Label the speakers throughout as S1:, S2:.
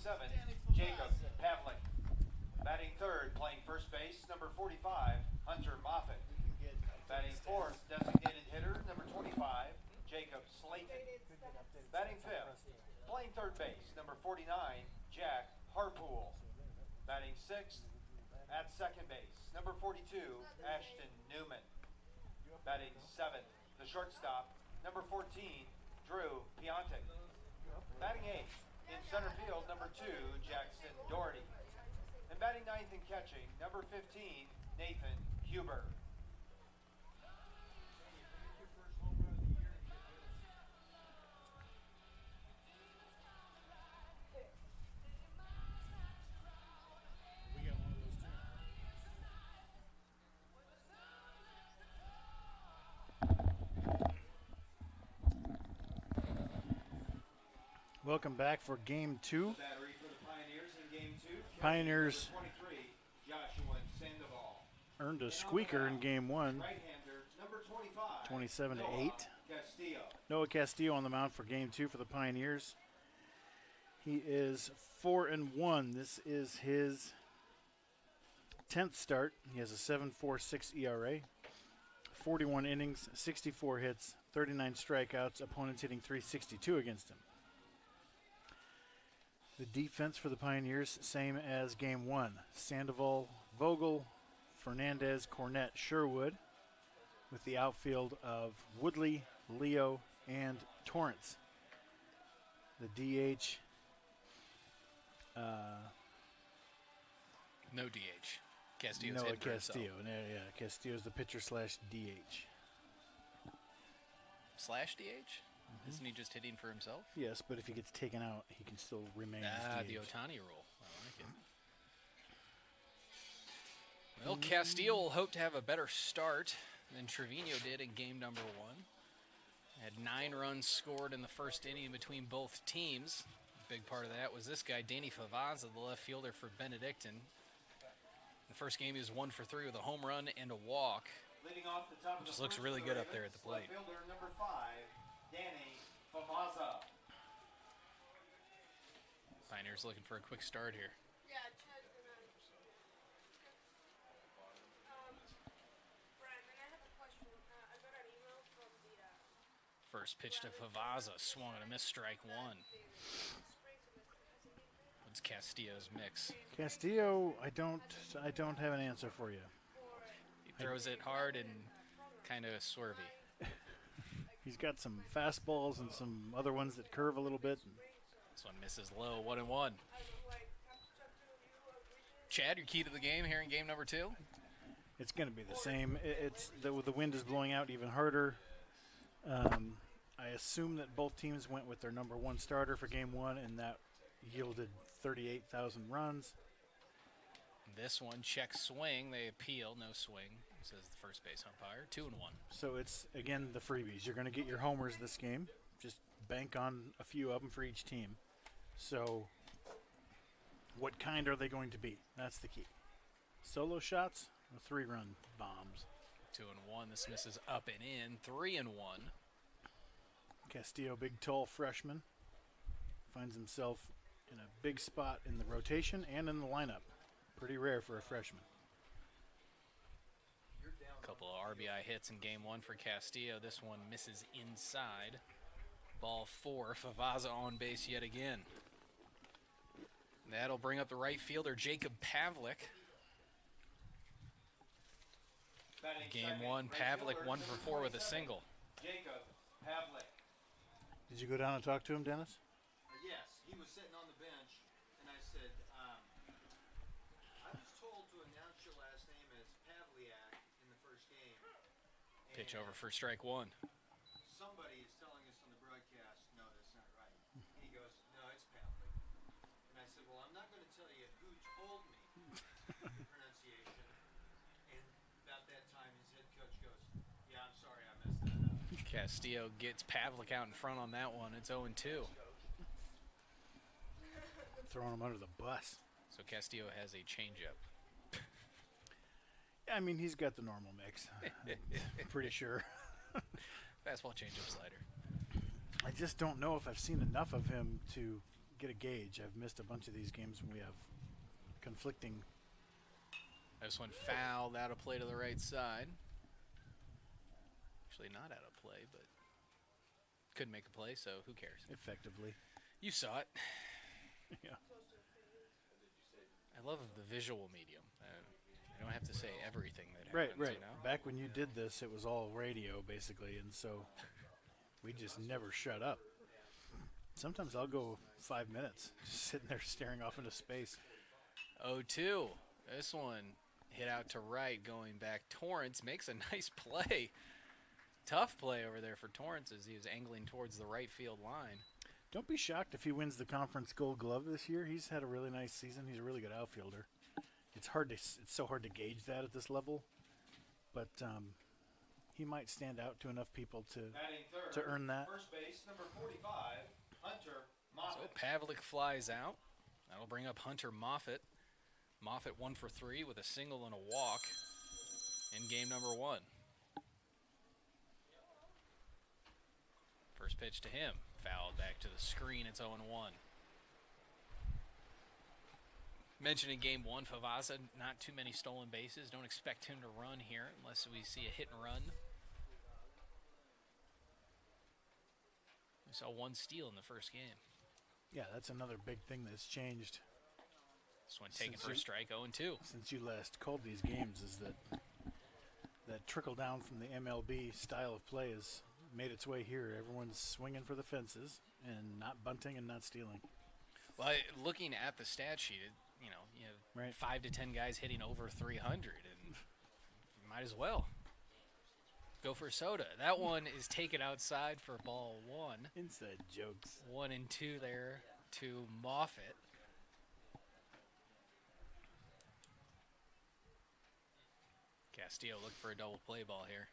S1: 7, Jacob Pavlik. Batting third, playing first base, number 45, Hunter Moffitt. Batting fourth, designated hitter, number 25, Jacob Slayton. Batting fifth, playing third base, number 49, Jack Harpool. Batting sixth, at second base, number 42, Ashton Newman. Batting seventh, the shortstop, number 14, Drew Piontek. Batting eighth, in center field, number 2, Jackson Doherty. And batting ninth and catching, number 15, Nathan Huber.
S2: Welcome back for Game 2.
S1: Battery for the Pioneers in Game 2.
S2: Pioneers
S1: 23, Joshua Sandoval.
S2: earned a squeaker in Game 1,
S1: Right-hander, number 25,
S2: 27 to 8.
S1: Castillo.
S2: Noah Castillo on the mound for Game 2 for the Pioneers. He is 4-1. This is his 10th start. He has a 7.46 ERA, 41 innings, 64 hits, 39 strikeouts. Opponents hitting .362 against him. The defense for the Pioneers, same as Game 1. Sandoval, Vogel, Fernandez, Cornett, Sherwood, with the outfield of Woodley, Leo, and Torrance. The DH,
S3: no DH. Castillo's
S2: Noah
S3: hitting for
S2: Castillo.
S3: himself.
S2: Yeah, Castillo's the pitcher slash DH.
S3: Slash DH? Isn't he just hitting for himself?
S2: Yes, but if he gets taken out, he can still remain as DH.
S3: The Ohtani rule. I like it. Well, Castillo will hope to have a better start than Trevino did in game number 1. Had 9 runs scored in the first inning between both teams. A big part of that was this guy, Danny Favazza, the left fielder for Benedictine. The first game he was 1 for 3 with a home run and a walk.
S1: Leading off the top of
S3: Just
S1: the
S3: looks
S1: first
S3: really good
S1: period,
S3: up there at the plate.
S1: left fielder number 5, Danny Favazza.
S3: Pioneers looking for a quick start here.
S4: Yeah, Chad's gonna. Brian, I have a question. I got an email from the.
S3: First pitch to Favazza, swung and a miss, strike 1. What's Castillo's mix?
S2: Castillo, I don't have an answer for you.
S3: He throws it hard and kind of swervy.
S2: He's got some fastballs and some other ones that curve a little bit.
S3: This one misses low, 1-1. Chad, your key to the game here in game number 2?
S2: It's going to be the same. It's the wind is blowing out even harder. I assume that both teams went with their number 1 starter for game 1, and that yielded 38,000 runs.
S3: This one, check swing. They appeal, no swing, says the first base umpire. 2-1.
S2: So it's, again, the freebies. You're going to get your homers this game. Just bank on a few of them for each team. So what kind are they going to be? That's the key. Solo shots or 3-run bombs?
S3: 2-1. This misses up and in. 3-1.
S2: Castillo, big, tall freshman, finds himself in a big spot in the rotation and in the lineup. Pretty rare for a freshman.
S3: A couple of RBI hits in game 1 for Castillo. This one misses inside. Ball 4. Favazza on base yet again. That'll bring up the right fielder, Jacob Pavlik. Game 1, Pavlik 1 for 4 with a single.
S1: Jacob Pavlik.
S2: Did you go down and talk to him, Dennis?
S1: Yes, he was sitting on the bench, and I said, I was told to announce your last name as Pavliak in the first game.
S3: Pitch over for strike 1.
S1: Somebody is telling us on the broadcast, no, that's not right. And he goes, no, it's Pavlik. And I said, well, I'm not going to tell you who told me the pronunciation. And about that time, his head coach goes, yeah, I'm sorry, I messed that up.
S3: Castillo gets Pavlik out in front on that one. It's 0-2.
S2: Throwing him under the bus.
S3: So Castillo has a changeup.
S2: I mean, he's got the normal mix. I'm pretty sure.
S3: Fastball, changeup, slider.
S2: I just don't know if I've seen enough of him to get a gauge. I've missed a bunch of these games when we have conflicting.
S3: This one fouled out of play to the right side. Actually, not out of play, but couldn't make a play, so who cares?
S2: Effectively.
S3: You saw it.
S2: Yeah.
S3: I love the visual medium. I don't have to say everything that
S2: Right,
S3: happens,
S2: right.
S3: you know?
S2: Back when you did this, it was all radio, basically, and so we just never shut up. Sometimes I'll go 5 minutes just sitting there staring off into space.
S3: 0-2. This one hit out to right, going back. Torrance makes a nice play. Tough play over there for Torrance as he was angling towards the right field line.
S2: Don't be shocked if he wins the conference Gold Glove this year. He's had a really nice season. He's a really good outfielder. It's so hard to gauge that at this level, but he might stand out to enough people to earn that.
S1: First base, number 45, Hunter
S3: So
S1: Moffitt.
S3: Pavlik flies out. That'll bring up Hunter Moffitt. Moffitt 1 for 3 with a single and a walk in game number 1. First pitch to him. Fouled back to the screen. It's 0-1. Mentioned in game 1, Favasa, not too many stolen bases. Don't expect him to run here unless we see a hit and run. We saw 1 steal in the first game.
S2: Yeah, that's another big thing that's changed
S3: This one taken
S2: Since
S3: for a
S2: you-
S3: strike, 0-2.
S2: since you last called these games is that trickle down from the MLB style of play has made its way here. Everyone's swinging for the fences and not bunting and not stealing.
S3: Well, looking at the stat sheet, you have
S2: Right.
S3: 5 to 10 guys hitting over 300, and you might as well go for soda. That one is taken outside for ball 1.
S2: Inside jokes.
S3: 1 and 2 there to Moffitt. Castillo looking for a double play ball here.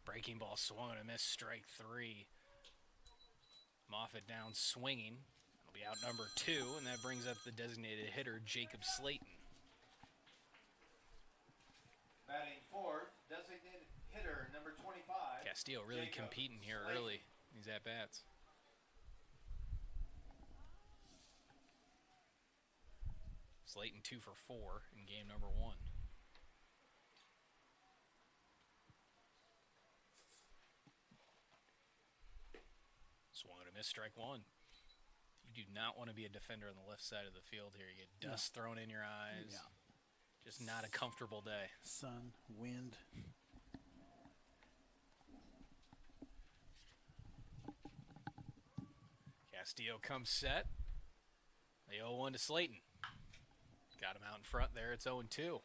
S3: Breaking ball swung and a miss, strike 3. Moffitt down swinging. That'll be out number 2, and that brings up the designated hitter, Jacob Slayton.
S1: Batting fourth, designated hitter, number 25.
S3: Castillo really
S1: Jacob
S3: competing here
S1: Slayton.
S3: early in these at-bats. Slayton 2 for 4 in game number 1. Swung and a miss, strike 1. You do not want to be a defender on the left side of the field here. You get dust thrown in your eyes.
S2: Yeah.
S3: Just not a comfortable day.
S2: Sun, wind.
S3: Castillo comes set. The 0-1 to Slayton. Got him out in front there. It's 0-2.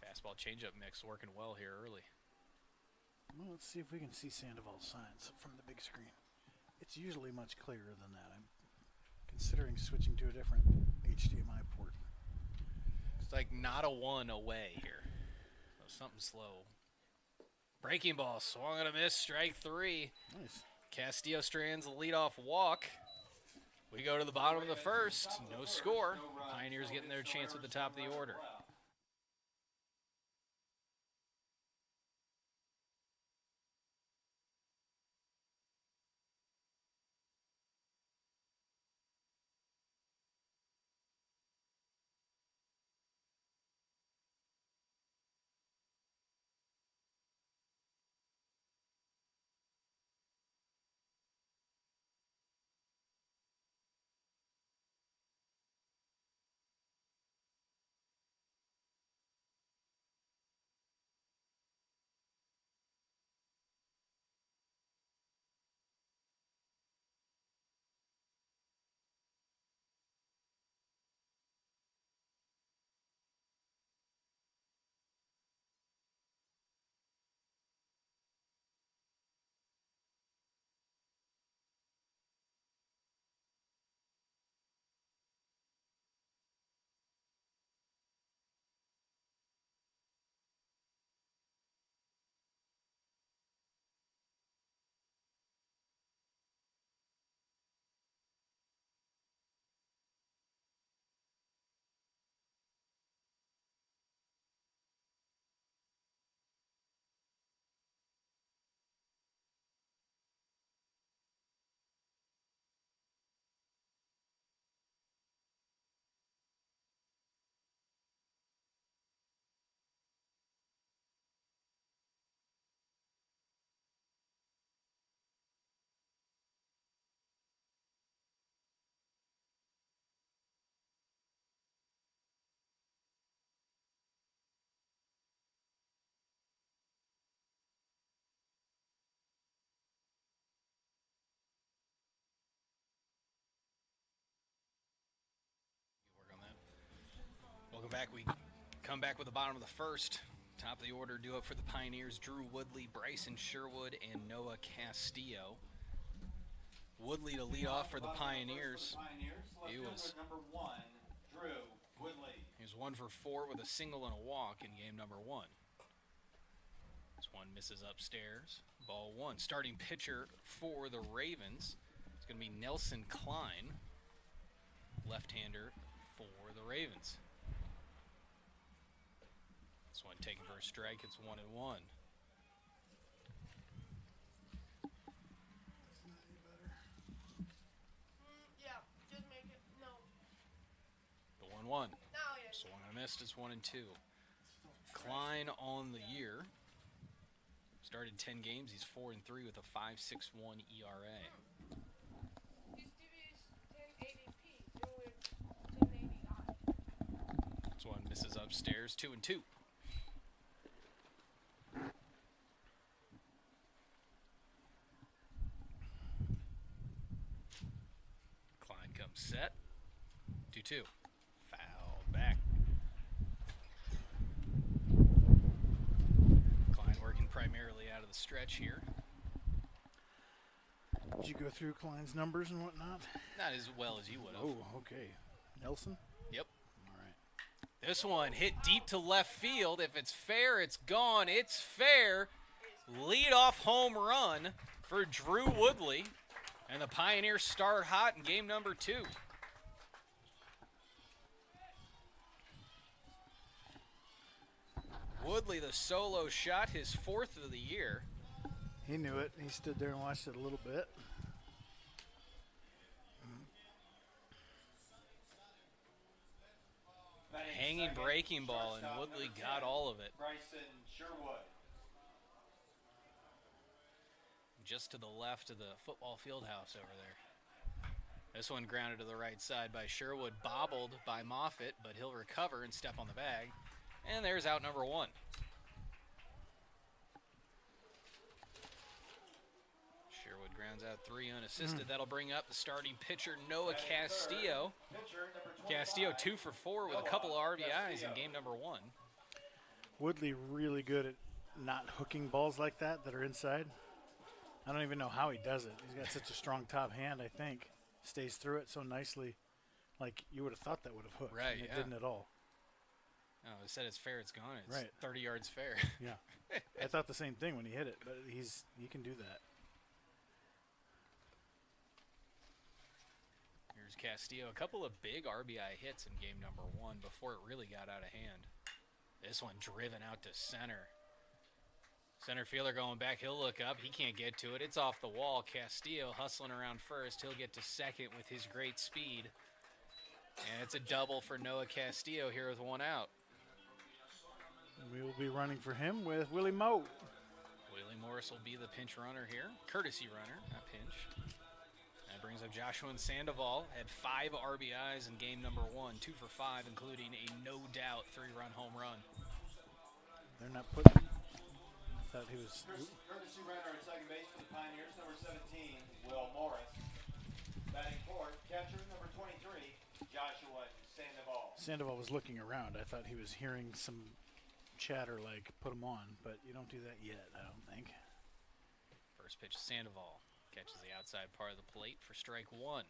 S3: Fastball changeup mix working well here early.
S2: Well, let's see if we can see Sandoval's signs from the big screen. It's usually much clearer than that. I'm considering switching to a different HDMI port.
S3: It's like not a 1 away here. So something slow. Breaking ball swung and a miss. Strike 3.
S2: Nice.
S3: Castillo strands the leadoff walk. We go to the bottom of the first. No score. Pioneers getting their chance at the top of the order. back. We come back with the bottom of the first. Top of the order duo for the Pioneers, Drew Woodley, Bryson Sherwood, and Noah Castillo. Woodley to lead off for the Pioneers. He was
S1: number 1, Drew Woodley.
S3: He was 1 for 4 with a single and a walk in game number 1. This one misses upstairs. Ball 1. Starting pitcher for the Ravens. It's going to be Nelson Klein, left-hander for the Ravens. This one taken for a strike. It's 1-1.
S4: Yeah, just make it. No.
S3: The 1-1.
S4: No, yes.
S3: Swung and missed. It's 1-2. Klein on the year. Started 10 games. He's 4-3 with a 5.61 ERA.
S4: This TV is 1080p. You with 1080i.
S3: This one misses upstairs. 2-2. Klein comes set. 2-2. Foul back. Klein working primarily out of the stretch here.
S2: Did you go through Klein's numbers and whatnot?
S3: Not as well as you would have.
S2: Oh, okay. Nelson?
S3: Yep.
S2: All right.
S3: This one hit deep to left field. If it's fair, it's gone. It's fair. Leadoff home run for Drew Woodley. And the Pioneers start hot in game number 2. Woodley, the solo shot, his 4th of the year.
S2: He knew it. He stood there and watched it a little bit.
S3: Hanging breaking ball, and Woodley got all of it.
S1: Bryson Sherwood.
S3: Just to the left of the football field house over there. This one grounded to the right side by Sherwood, bobbled by Moffitt, but he'll recover and step on the bag. And there's out number 1. Sherwood grounds out 3 unassisted. That'll bring up the starting pitcher, Noah Castillo. Castillo 2 for 4 with a couple of RBIs in game number 1.
S2: Woodley really good at not hooking balls like that are inside. I don't even know how he does it. He's got such a strong top hand, I think. Stays through it so nicely. Like, you would have thought that would have hooked.
S3: Right,
S2: and it
S3: yeah.
S2: didn't at all.
S3: Oh, it said it's fair, it's gone. It's
S2: Right.
S3: 30 yards fair.
S2: Yeah. I thought the same thing when he hit it, but he can do that.
S3: Here's Castillo. A couple of big RBI hits in game number 1 before it really got out of hand. This one driven out to center. Center fielder going back. He'll look up. He can't get to it. It's off the wall. Castillo hustling around first. He'll get to second with his great speed. And it's a double for Noah Castillo here with 1 out.
S2: We will be running for him with Willie Moe.
S3: Willie Morris will be the pinch runner here. Courtesy runner, not pinch. That brings up Joshua Sandoval. Had 5 RBIs in game number 1. 2 for 5, including a no-doubt 3-run home run.
S2: They're not putting. Thought he was.
S1: Courtesy runner at second base for the Pioneers, number 17, Will Morris. Batting fourth, catcher number 23, Joshua Sandoval.
S2: Sandoval was looking around. I thought he was hearing some chatter like, put him on, but you don't do that yet, I don't think.
S3: First pitch, Sandoval catches the outside part of the plate for strike 1.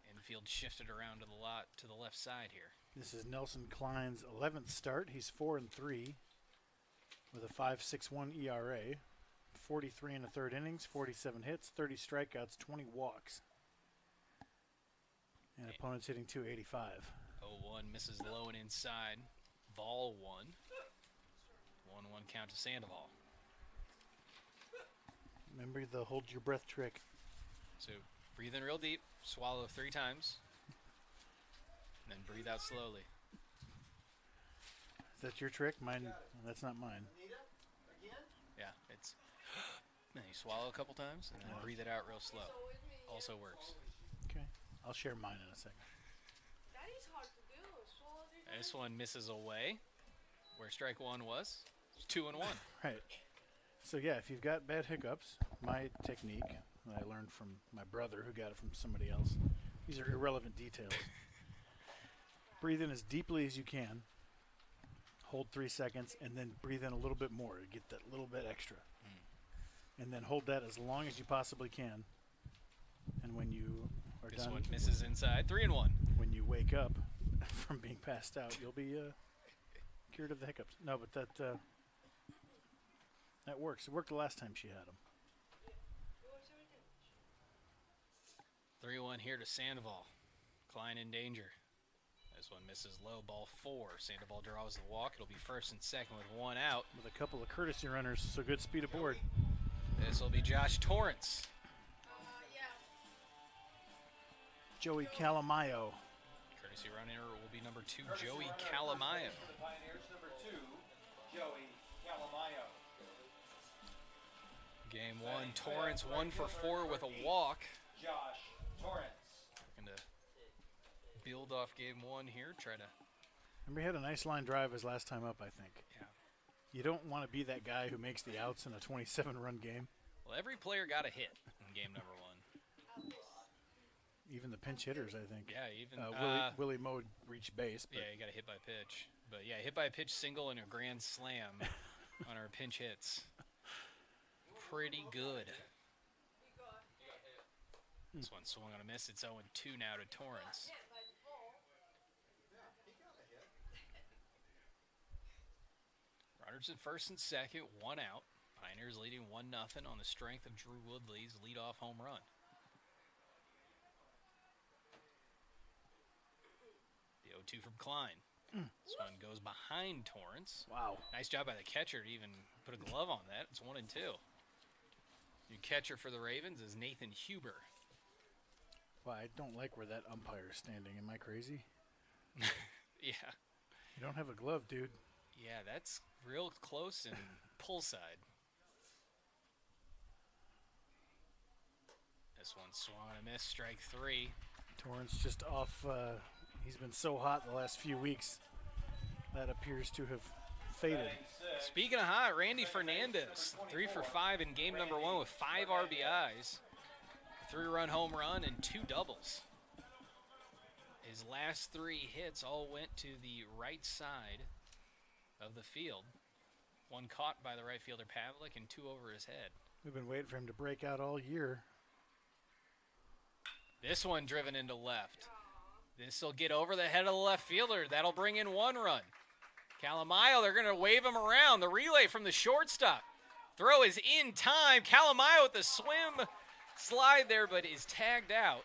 S3: Infield shifted around to the left side here.
S2: This is Nelson Klein's 11th start. He's 4-3 with a 5.61 ERA, 43 in the 3rd innings, 47 hits, 30 strikeouts, 20 walks. And opponent's hitting 285.
S3: 0-1 misses low and inside. Ball 1. 1-1 count to Sandoval.
S2: Remember the hold your breath trick.
S3: So breathe in real deep, swallow 3 times, and then breathe out slowly.
S2: Is that your trick? Mine. That's not mine.
S3: Yeah, it's. Then you swallow a couple times and then breathe it out real slow. Also works.
S2: Okay. I'll share mine in a second.
S4: That is hard to do. Swallow this.
S3: This one misses away, where strike 1 was. It's 2-1.
S2: Right. So yeah, if you've got bad hiccups, my technique that I learned from my brother who got it from somebody else. These are irrelevant details. Breathe in as deeply as you can. Hold 3 seconds, and then breathe in a little bit more to get that little bit extra. And then hold that as long as you possibly can. And when you are
S3: This
S2: done,
S3: one misses inside. 3 and 1.
S2: when you wake up from being passed out, you'll be cured of the hiccups. No, but that works. It worked the last time she had them.
S3: 3-1 here to Sandoval. Klein in danger. This one misses low. Ball 4. Sandoval draws the walk. It'll be first and second with 1 out.
S2: With a couple of courtesy runners, so good speed aboard.
S3: This will be Josh Torrance.
S2: Joey Calamayo.
S3: Courtesy runner will be number 2, Joey Calamayo.
S1: For the Pioneers, number 2, Joey Calamayo.
S3: Game 1, Torrance 1 for 4 with a walk.
S1: Josh Torrance.
S3: Looking to build off game 1 here. Try to.
S2: Remember, he had a nice line drive his last time up, I think.
S3: Yeah.
S2: You don't want to be that guy who makes the outs in a 27-run game.
S3: Well, every player got a hit in game number 1.
S2: Even the pinch hitters, I think.
S3: Yeah, even
S2: Willie Moe reached base. But
S3: yeah, he got a hit by pitch. But yeah, hit by a pitch single and a grand slam on our pinch hits. Pretty good. This one swung on a miss. It's 0-2 now to Torrance. Runners at first and second, 1 out. Pioneers leading 1-0 on the strength of Drew Woodley's leadoff home run. The 0-2 from Klein. This one goes behind Torrance.
S2: wow.
S3: Nice job by the catcher to even put a glove on that. It's 1-2. New catcher for the Ravens is Nathan Huber.
S2: Well, I don't like where that umpire is standing. Am I crazy?
S3: Yeah.
S2: You don't have a glove, dude.
S3: Yeah, that's real close and pull side. This one swung on a miss, strike 3.
S2: Torrance just off. He's been so hot the last few weeks. That appears to have faded.
S3: Speaking of hot, Randy Fernandez, 3 for 5 in game number 1 with 5 RBIs, a 3-run home run, and 2 doubles. His last 3 hits all went to the right side of the field. 1 caught by the right fielder Pavlik and 2 over his head.
S2: We've been waiting for him to break out all year.
S3: This one driven into left. This will get over the head of the left fielder. That'll bring in 1 run. Calamayo, they're going to wave him around. The relay from the shortstop. Throw is in time. Calamayo with the swim slide there, but is tagged out.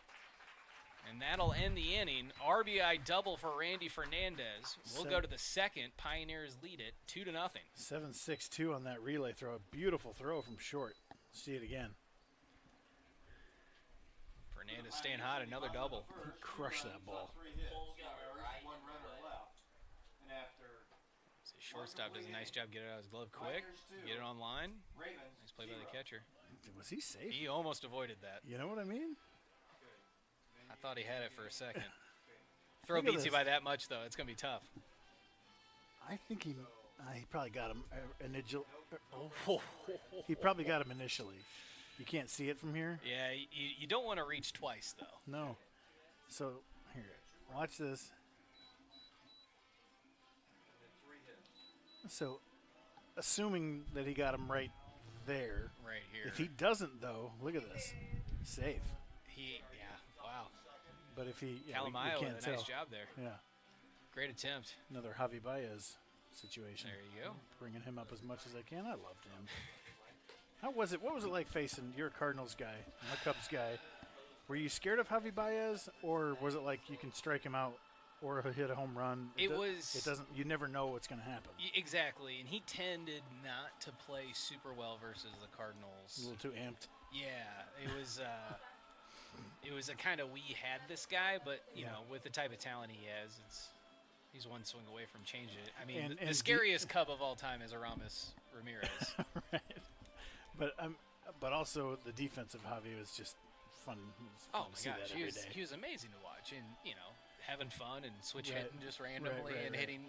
S3: And that'll end the inning. RBI double for Randy Fernandez. We'll go to the second. Pioneers lead it 2-0.
S2: 7-6-2 on that relay throw. A beautiful throw from short. See it again.
S3: Fernandez staying hot. Another double.
S2: He crushed that ball.
S1: 3 hits, 2 errors, 1 runner left. And after
S3: So shortstop does a nice job getting it out of his glove quick. Get it on line.
S1: Ravens,
S3: Nice play by the catcher.
S2: Was he safe?
S3: He almost avoided that.
S2: You know what I mean?
S3: I thought he had it for a second. Throw
S2: Look at
S3: beats you
S2: this.
S3: by that much, though. It's going to be tough.
S2: I think he probably got him He probably got him initially. You can't see it from here?
S3: Yeah, you don't want to reach twice, though.
S2: No. So, here, watch this. So, assuming that he got him right there.
S3: Right here.
S2: If he doesn't, though, look at this. Safe.
S3: Wow.
S2: But if he,
S3: Calamayo
S2: we can't
S3: with a
S2: tell.
S3: nice job there.
S2: Yeah.
S3: Great attempt.
S2: Another Javi Baez situation.
S3: There you go.
S2: Bringing him up as much as I can. I loved him. How was it? What was it like facing? You're a Cardinals guy. I'm a Cubs guy. Were you scared of Javi Baez, or was it like you can strike him out or hit a home run?
S3: It
S2: doesn't. You never know what's going to happen.
S3: Exactly, and he tended not to play super well versus the
S2: A
S3: Cardinals.
S2: little too amped.
S3: Yeah, it was. It was a kind of we had this guy, but you know, with the type of talent he has, he's one swing away from changing it. I mean, the scariest Cub of all time is Aramis Ramirez.
S2: Right. But also the defense of Javi was just fun.
S3: Oh
S2: to
S3: my
S2: see
S3: gosh,
S2: that every day.
S3: he was amazing to watch, and you know, having fun and switch hitting just randomly and hitting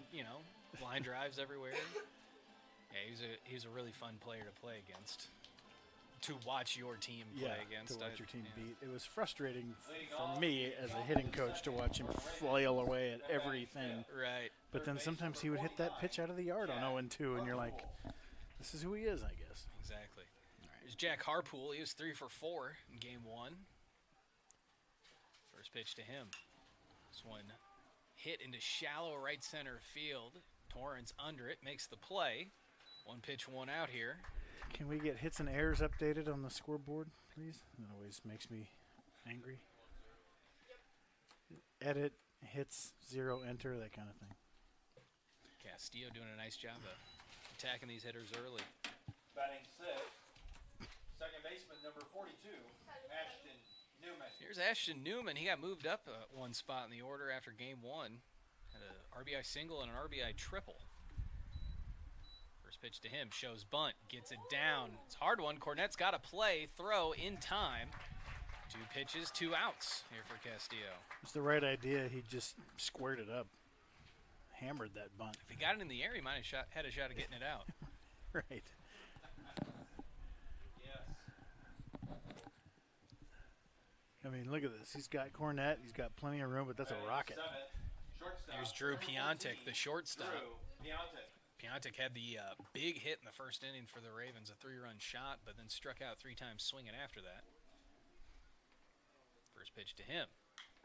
S3: line drives everywhere. Yeah, he was a really fun player to play against. to watch your team play against.
S2: to watch your team
S3: yeah.
S2: beat. It was frustrating for me as a hitting coach to watch him flail away at everything.
S3: Right.
S2: But then sometimes he would hit that pitch out of the yard on 0-2, and you're like, this is who he is, I guess.
S3: Exactly. There's Jack Harpool. He was 3 for 4 in game 1. First pitch to him. This one hit into shallow right center field. Torrance under it, makes the play. 1 pitch, 1 out here.
S2: Can we get hits and errors updated on the scoreboard, please? That always makes me angry. Edit, hits, 0, enter, that kind of thing.
S3: Castillo doing a nice job of attacking these hitters early.
S1: Batting 6th, second baseman number 42, Ashton Newman.
S3: Here's Ashton Newman. He got moved up 1 spot in the order after game 1. Had an RBI single and an RBI triple. First pitch to him, shows bunt, gets it down. It's a hard one. Cornett's got to play, throw in time. 2 pitches, 2 outs here for Castillo.
S2: It's the right idea. He just squared it up, hammered that bunt.
S3: If he got it in the air, he might have had a shot of getting it out.
S2: Right.
S1: Yes.
S2: I mean, look at this. He's got Cornett. He's got plenty of room, but that's a rocket.
S1: 7th, shortstop,
S3: Here's Drew
S1: number
S3: Piontek,
S1: 14,
S3: the shortstop.
S1: Drew Piontek.
S3: Piontek had the big hit in the first inning for the Ravens, a 3-run shot, but then struck out 3 times swinging after that. First pitch to him.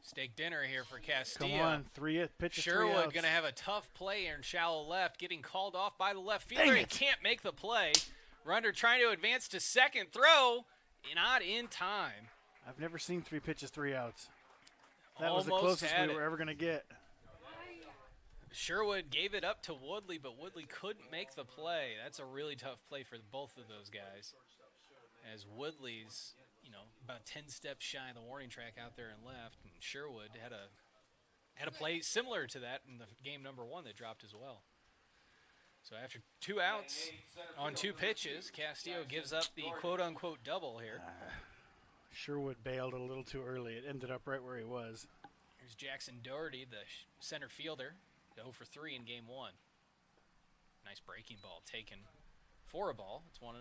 S3: Steak dinner here for Castillo.
S2: Come on, 3 pitches, 3
S3: Sherwood
S2: outs.
S3: going to have a tough play here in shallow left, getting called off by the left fielder.
S2: Dang
S3: He
S2: it.
S3: can't make the play. Runner trying to advance to second. Throw, not in time.
S2: I've never seen 3 pitches, 3 outs. That was
S3: Almost
S2: the closest
S3: had
S2: we
S3: it.
S2: were ever going to get.
S3: Sherwood gave it up to Woodley, but Woodley couldn't make the play. That's a really tough play for both of those guys. As Woodley's, about 10 steps shy of the warning track out there and left, and Sherwood had a play similar to that in the game number 1 that dropped as well. So after 2 outs on 2 pitches, Castillo gives up the quote-unquote double here.
S2: Sherwood bailed a little too early. It ended up right where he was.
S3: Here's Jackson Doherty, the center fielder, 0 for 3 in game 1. Nice breaking ball taken for a ball. It's 1-0.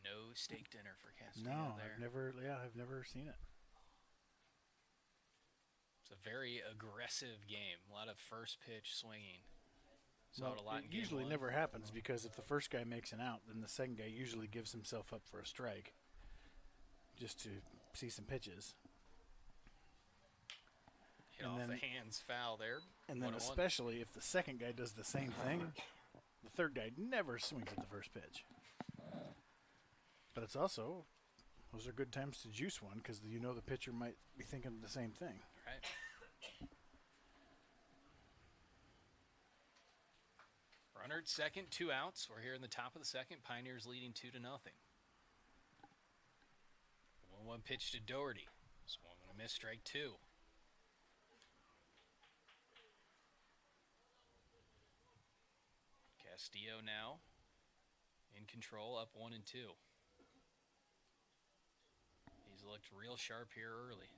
S3: No steak dinner for Castillo
S2: No,
S3: there.
S2: I've never seen it.
S3: It's a very aggressive game. A lot of first pitch swinging. Saw
S2: Well,
S3: it a lot in
S2: it
S3: game
S2: usually
S3: 1.
S2: never happens because if the first guy makes an out, then the second guy usually gives himself up for a strike just to see some pitches.
S3: Hit
S2: and
S3: off
S2: then-
S3: the hands foul there.
S2: And then
S3: 1-1.
S2: especially if the second guy does the same thing, the third guy never swings at the first pitch. But it's also, those are good times to juice one because the pitcher might be thinking the same thing.
S3: Right. Runner at second, 2 outs. We're here in the top of the second. Pioneers leading 2-0. 1-1 pitch to Doherty. Swung and a miss, strike 2. Castillo now in control, up 1-2. He's looked real sharp here early.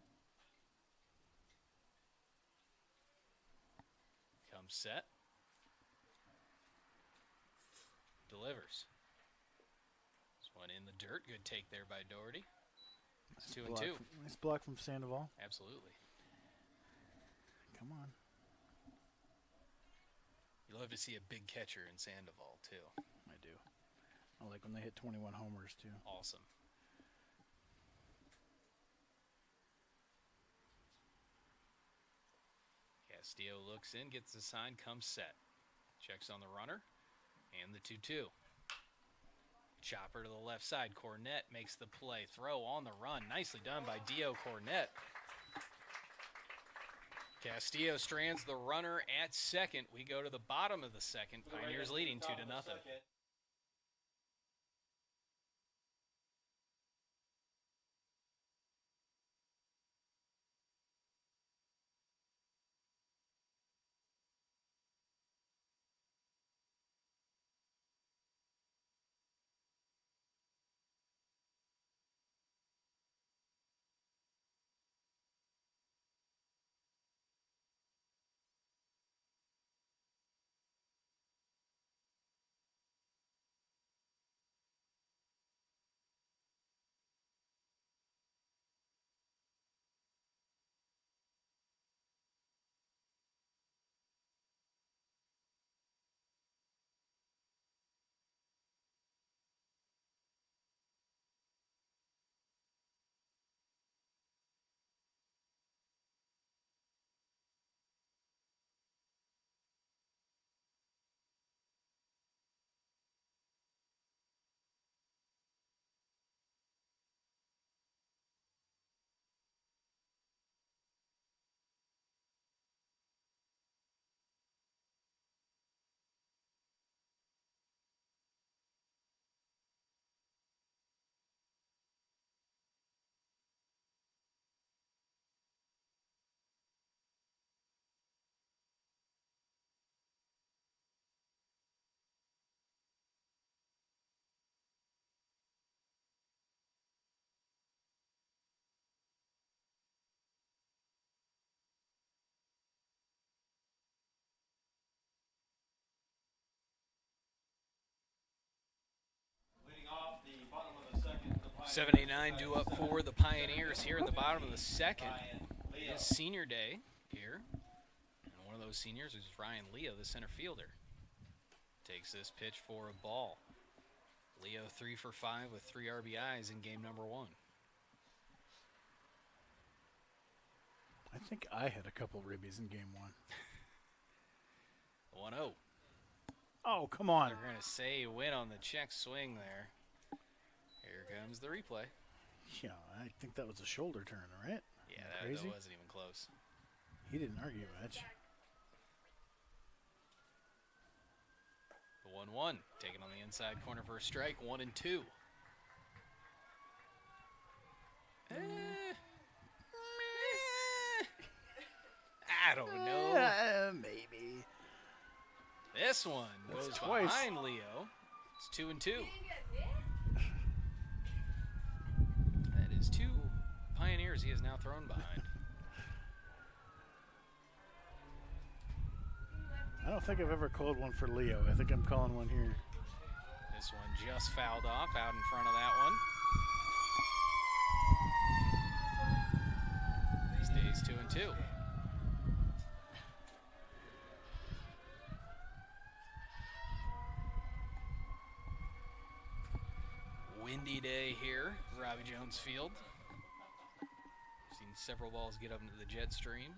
S3: Comes set. Delivers. This one in the dirt. Good take there by Doherty. It's 2-2.
S2: Nice block from Sandoval.
S3: Absolutely.
S2: Come on.
S3: You love to see a big catcher in Sandoval, too.
S2: I do. I like when they hit 21 homers, too.
S3: Awesome. Castillo looks in, gets the sign, comes set. Checks on the runner, and the 2-2. Chopper to the left side. Cornett makes the play. Throw on the run. Nicely done by Dio Cornett. Castillo strands the runner at second. We go to the bottom of the second. Pioneers leading 2-0. 79 due up for the Pioneers here in the bottom of the second. It is senior day here. And one of those seniors is Ryan Leo, the center fielder. Takes this pitch for a ball. Leo 3 for 5 with 3 RBIs in game number 1.
S2: I think I had a couple ribbies in game 1.
S3: 1-0.
S2: Oh, come on.
S3: They're going to say win on the check swing there. Here comes the replay.
S2: Yeah, I think that was a shoulder turn, right?
S3: Yeah, that
S2: Crazy.
S3: wasn't even close.
S2: He didn't argue much.
S3: The 1-1, taken on the inside corner for a strike, 1-2. I don't know.
S2: Maybe.
S3: This one
S2: That's
S3: goes
S2: twice.
S3: behind Leo. It's 2-2.
S4: He didn't get hit?
S3: That is 2 Pioneers he is now thrown behind.
S2: I don't think I've ever called one for Leo. I think I'm calling one here.
S3: This one just fouled off out in front of that one. Stays 2-2. Windy day here, Robbie Jones Field. Seen several balls get up into the jet stream.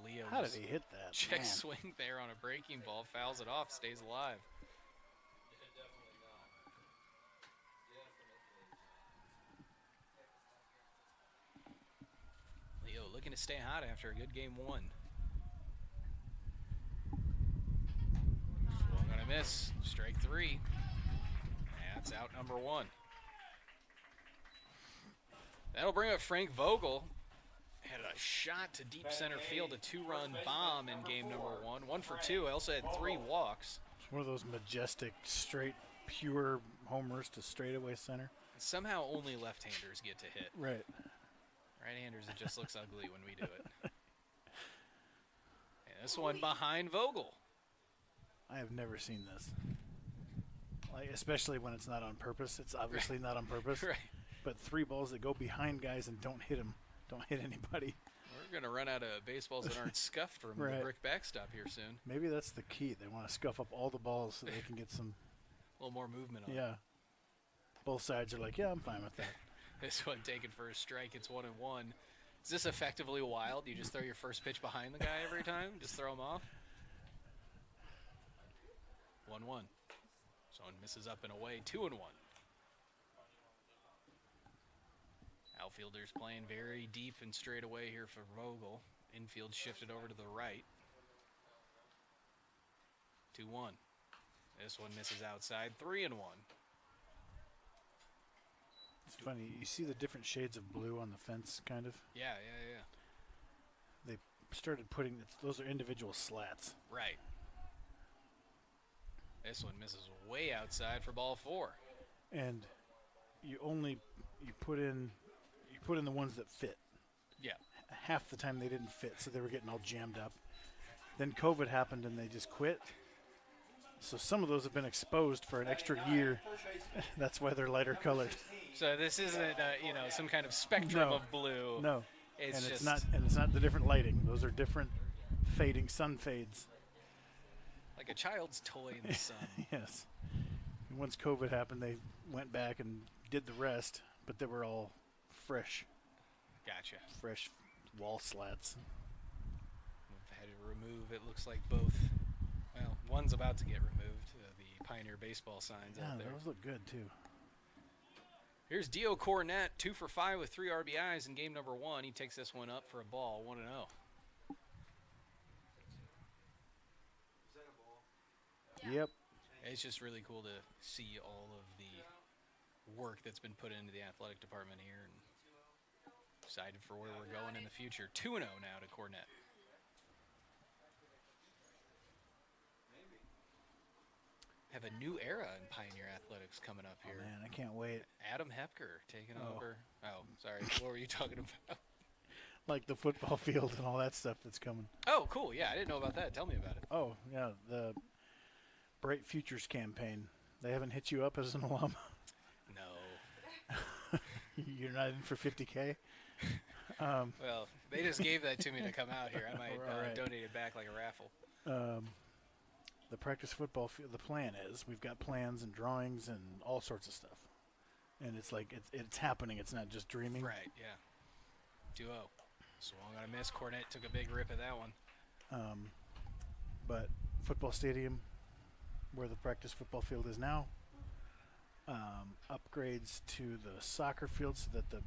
S3: Leo
S2: How did
S3: just
S2: he hit that?
S3: check
S2: Man.
S3: swing there on a breaking ball, fouls it off, stays alive. Leo looking to stay hot after a good game 1. Swung on a miss, strike 3. That's out number 1. That'll bring up Frank Vogel. Had a shot to deep center field, a 2-run bomb in game number 1. 1 for 2. I also had 3 walks.
S2: It's one of those majestic, straight, pure homers to straightaway center.
S3: Somehow only left-handers get to hit.
S2: Right.
S3: Right-handers, it just looks ugly when we do it. And this one behind Vogel.
S2: I have never seen this. Like, especially when it's not on purpose. It's obviously not on purpose.
S3: Right.
S2: But 3 balls that go behind guys and don't hit them. Don't hit anybody.
S3: We're going to run out of baseballs that aren't scuffed from
S2: Right.
S3: the brick backstop here soon.
S2: Maybe that's the key. They want to scuff up all the balls so they can get some.
S3: A little more movement on it.
S2: Yeah. Both sides are like, yeah, I'm fine with that.
S3: This one taken for a strike. It's 1-1. Is this effectively wild? You just throw your first pitch behind the guy every time? Just throw him off? 1-1. Someone misses up and away. 2-1. Outfielders playing very deep and straight away here for Vogel. Infield shifted over to the right. 2-1. This one misses outside. 3-1.
S2: It's funny. You see the different shades of blue on the fence, kind of?
S3: Yeah.
S2: They started putting, those are individual slats.
S3: Right. This one misses way outside for ball 4.
S2: And you put in the ones that fit.
S3: Yeah.
S2: Half the time they didn't fit, so they were getting all jammed up. Then COVID happened and they just quit. So some of those have been exposed for an extra year. That's why they're lighter colored.
S3: So this isn't, some kind of spectrum
S2: No.
S3: of blue.
S2: No.
S3: It's
S2: and
S3: just
S2: it's not the different lighting. Those are different fading sun fades.
S3: like a child's toy in the sun.
S2: Yes. And once COVID happened, they went back and did the rest, but they were all fresh
S3: Gotcha.
S2: wall slats.
S3: We've had to remove, it looks like both. Well, one's about to get removed, the Pioneer baseball signs
S2: Yeah,
S3: out there.
S2: those look good too.
S3: Here's Dio Cornett, 2 for 5 with 3 RBIs in game number 1. He takes this one up for a ball, 1-0.
S2: Yep.
S3: It's just really cool to see all of the work that's been put into the athletic department here and excited for where we're going in the future. 2-0 now to Cornett. Have a new era in Pioneer athletics coming up
S2: Oh,
S3: here.
S2: man, I can't wait.
S3: Adam Hepker taking
S2: Oh.
S3: over. Oh, sorry. What were you talking about?
S2: Like the football field and all that stuff that's coming.
S3: Oh, cool. Yeah, I didn't know about that. Tell me about it.
S2: Oh, yeah, the Bright Futures campaign. They haven't hit you up as an alum?
S3: No.
S2: You're not in for 50K?
S3: Well, they just gave that to me to come out here. I might
S2: All right.
S3: donate it back like a raffle.
S2: The practice football field, the plan is we've got plans and drawings and all sorts of stuff. And it's like it's happening. It's not just dreaming.
S3: Right, yeah. 2-0. Swung on a miss. Cornette took a big rip at that one.
S2: But football stadium, where the practice football field is now, upgrades to the soccer field so that the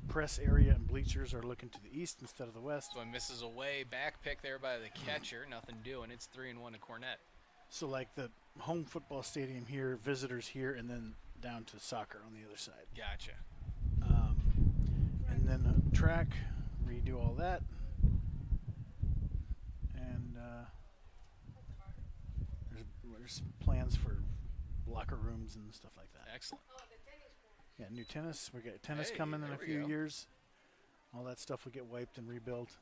S2: press area and bleachers are looking to the east instead of the west.
S3: So one misses away. Back pick there by the catcher. Nothing doing. It's 3-1 to Cornette.
S2: So like the home football stadium here, visitors here, and then down to soccer on the other side.
S3: Gotcha.
S2: And then track, redo all that. And there's plans for locker rooms and stuff like that.
S3: Excellent.
S2: Yeah, new tennis. We got tennis
S3: Hey,
S2: coming in
S3: there
S2: a
S3: we
S2: few
S3: go.
S2: years. All that stuff will get wiped and rebuilt.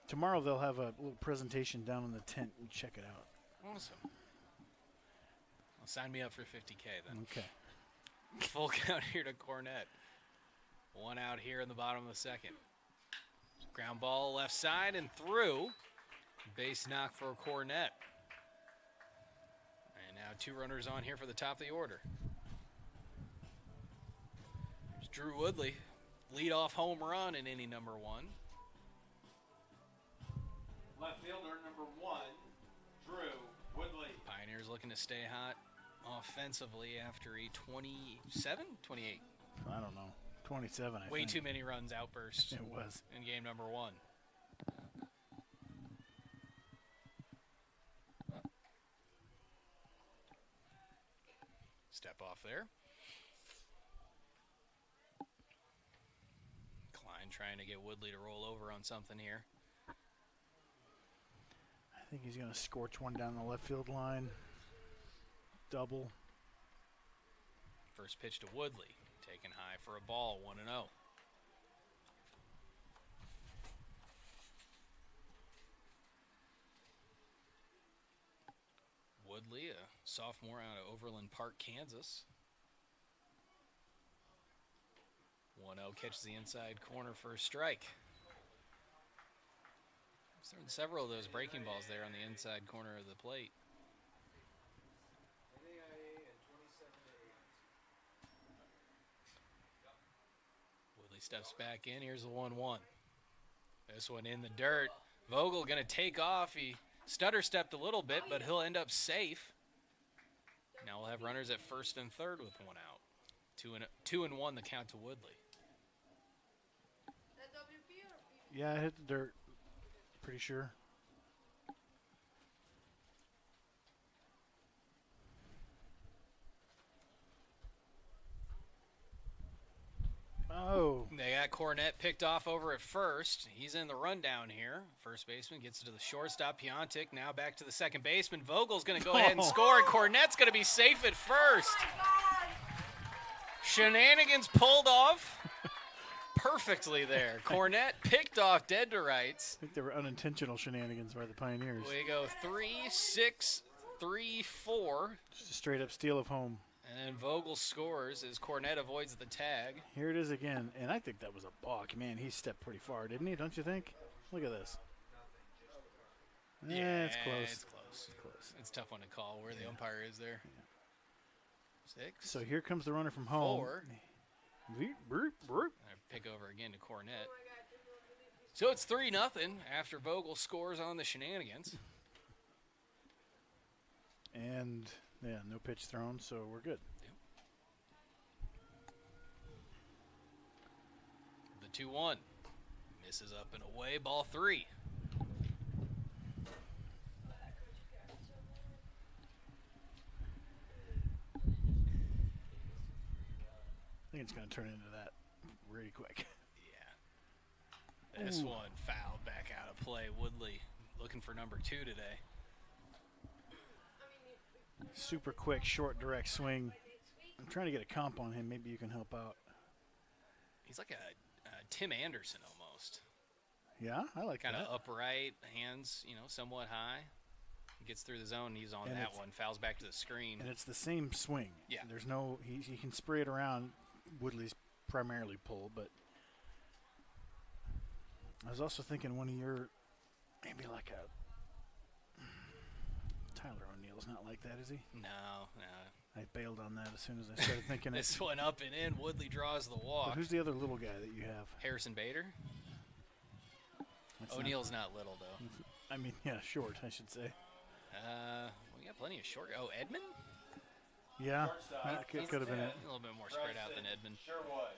S2: Tomorrow they'll have a little presentation down in the tent. You check it out.
S3: Awesome. Well, sign me up for 50K then.
S2: Okay.
S3: Full count here to Cornette. One out here in the bottom of the second. Ground ball left side and through. Base knock for Cornette. And now 2 runners on here for the top of the order. There's Drew Woodley. Leadoff home run in inning number 1.
S1: Left fielder number 1, Drew Woodley.
S3: Pioneers looking to stay hot offensively after a 27, 28.
S2: I don't know. 27, I
S3: Way
S2: think.
S3: too many runs outburst
S2: It was.
S3: in game number 1. Step off there. Klein trying to get Woodley to roll over on something here.
S2: I think he's going to scorch one down the left field line. Double.
S3: First pitch to Woodley. Taken high for a ball, 1-0. Woodley, a sophomore out of Overland Park, Kansas. 1-0 catches the inside corner for a strike. He's throwing several of those breaking balls there on the inside corner of the plate. Woodley steps back in. Here's the 1-1. This one in the dirt. Vogel going to take off. He stutter stepped a little bit, but he'll end up safe. Now we'll have runners at first and third with 1 out. 2-1 the count to Woodley.
S2: Yeah, I hit the dirt. Pretty sure. Oh.
S3: They got Cornette picked off over at first. He's in the rundown here. First baseman gets to the shortstop. Piontek now back to the second baseman. Vogel's going to go ahead and score, and Cornette's going to be safe at first. Shenanigans pulled off perfectly there. Cornette picked off dead to rights.
S2: I think they were unintentional shenanigans by the Pioneers.
S3: We go 3-6, 3-4.
S2: Just a straight up steal of home.
S3: And then Vogel scores as Cornette avoids the tag.
S2: Here it is again, and I think that was a balk. Man, he stepped pretty far, didn't he? Don't you think? Look at this. Yeah, it's close.
S3: It's close.
S2: It's close.
S3: It's a tough one to call where the umpire is there. 6.
S2: So here comes the runner from home.
S3: 4.
S2: Beep, boop, boop.
S3: Pick over again to Cornette. So it's 3-0 after Vogel scores on the shenanigans.
S2: And, yeah, no pitch thrown, so we're good.
S3: The 2-1. Misses up and away, ball 3.
S2: I think it's going to turn into that really quick.
S3: Yeah. This
S2: Ooh.
S3: one fouled back out of play. Woodley looking for number 2 today.
S2: Super quick, short, direct swing. I'm trying to get a comp on him. Maybe you can help out.
S3: He's like a Tim Anderson almost.
S2: Yeah, I like
S3: Kind
S2: that.
S3: of upright, hands, somewhat high. Gets through the zone. He's on
S2: And
S3: that
S2: it's-
S3: one. Fouls back to the screen.
S2: And it's the same swing.
S3: Yeah.
S2: There's no, he can spray it around Woodley's primarily pull, but I was also thinking one of your, maybe like a Tyler O'Neill's not like that, is he?
S3: No.
S2: I bailed on that as soon as I started thinking it.
S3: This one up and in. Woodley draws the walk.
S2: But who's the other little guy that you have?
S3: Harrison Bader.
S2: That's
S3: O'Neill's not little, though.
S2: I mean, yeah, short, I should say.
S3: We got plenty of short. Oh, Edmund?
S2: Yeah, that could have been it.
S3: A little bit more spread out than Edmund.
S1: Sherwood.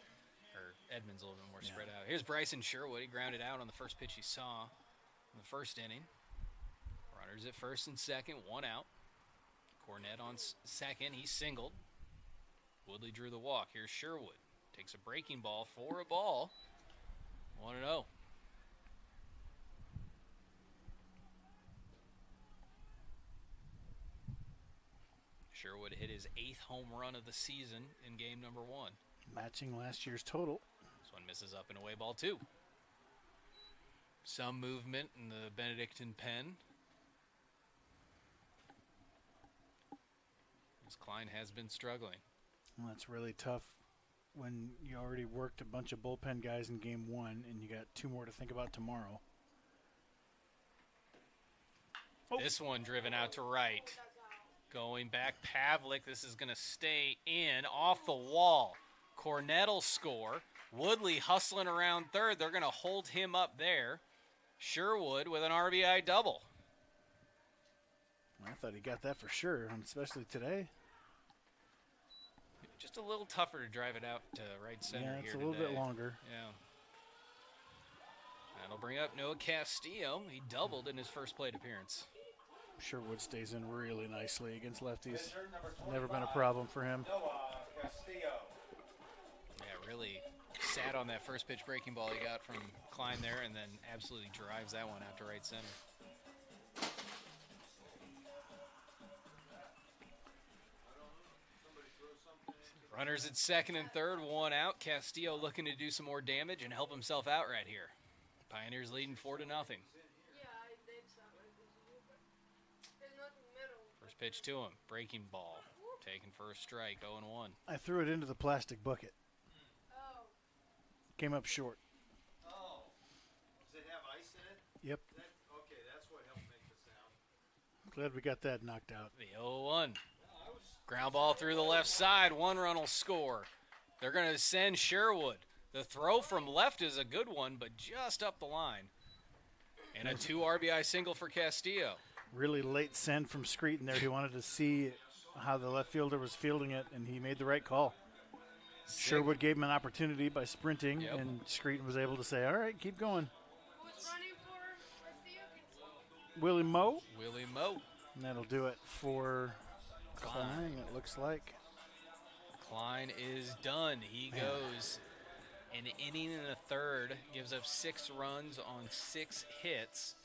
S3: Or Edmund's a little bit more spread out. Here's Bryson Sherwood. He grounded out on the first pitch he saw in the first inning. Runners at first and second, one out. Cornette on second. He singled. Woodley drew the walk. Here's Sherwood. Takes a breaking ball for a ball. 1-0. Sherwood hit his 8th home run of the season in game number 1.
S2: Matching last year's total.
S3: This one misses up and away, ball 2. Some movement in the Benedictine pen. As Klein has been struggling.
S2: Well, that's really tough when you already worked a bunch of bullpen guys in game 1 and you got 2 more to think about tomorrow.
S3: This one driven out to right. Going back, Pavlik. This is going to stay in off the wall. Cornette will score. Woodley hustling around third. They're going to hold him up there. Sherwood with an RBI double.
S2: I thought he got that for sure, especially today.
S3: Just a little tougher to drive it out to right center
S2: Yeah,
S3: here
S2: it's a little bit longer.
S3: Yeah. That'll bring up Noah Castillo. He doubled in his first plate appearance.
S2: Sherwood stays in really nicely against lefties. Never been a problem for him.
S1: Noah Castillo.
S3: Yeah, really sat on that first pitch breaking ball he got from Klein there and then absolutely drives that one out to right center. Runners at second and third, one out. Castillo looking to do some more damage and help himself out right here. Pioneers leading 4-0.
S4: Yeah, I did something. There's nothing middle.
S3: First pitch to him, breaking ball, taken for a strike, 0-1.
S2: I threw it into the plastic bucket.
S4: Oh.
S2: Came up short.
S1: Oh. Does it have ice in it?
S2: Yep.
S1: Okay, that's what helped make the sound.
S2: Glad we got that knocked out.
S3: The 0-1. Ground ball through the left side. One run will score. They're going to send Sherwood. The throw from left is a good one, but just up the line. And a 2 RBI single for Castillo.
S2: Really late send from Screeton there. He wanted to see how the left fielder was fielding it, and he made the right call. Sherwood gave him an opportunity by sprinting, and Screeton was able to say, all right, keep going.
S4: Who's running for Castillo?
S2: Willie Moe.
S3: Willie Moe.
S2: And that'll do it for Klein, it looks like.
S3: Klein is done. He goes an inning and a third, gives up 6 runs on 6 hits,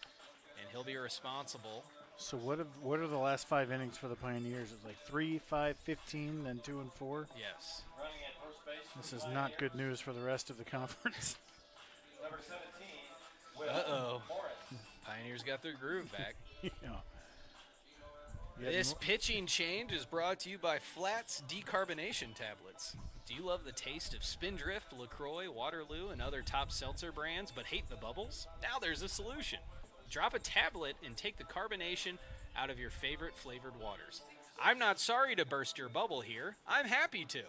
S3: and he'll be responsible.
S2: So what are the last 5 innings for the Pioneers? It's like 3, 5, 15, then 2 and 4.
S3: Yes.
S1: Running at first base.
S2: This is not good news for the rest of the conference.
S1: Number 17. Will
S3: Uh-oh.
S1: Morris.
S3: Pioneers got their groove back.
S2: Yeah.
S3: This pitching change is brought to you by Flat's Decarbonation Tablets. Do you love the taste of Spindrift, LaCroix, Waterloo, and other top seltzer brands but hate the bubbles? Now there's a solution. Drop a tablet and take the carbonation out of your favorite flavored waters. I'm not sorry to burst your bubble here. I'm happy to.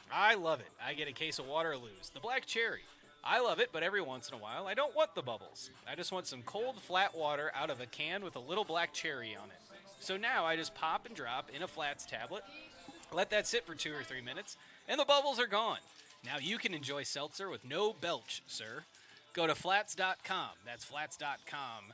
S3: I love it. I get a case of Waterloo's, the black cherry. I love it, but every once in a while, I don't want the bubbles. I just want some cold, flat water out of a can with a little black cherry on it. So now I just pop and drop in a Flats tablet, let that sit for 2 or 3 minutes, and the bubbles are gone. Now you can enjoy seltzer with no belch, sir. Go to flats.com, that's flats.com,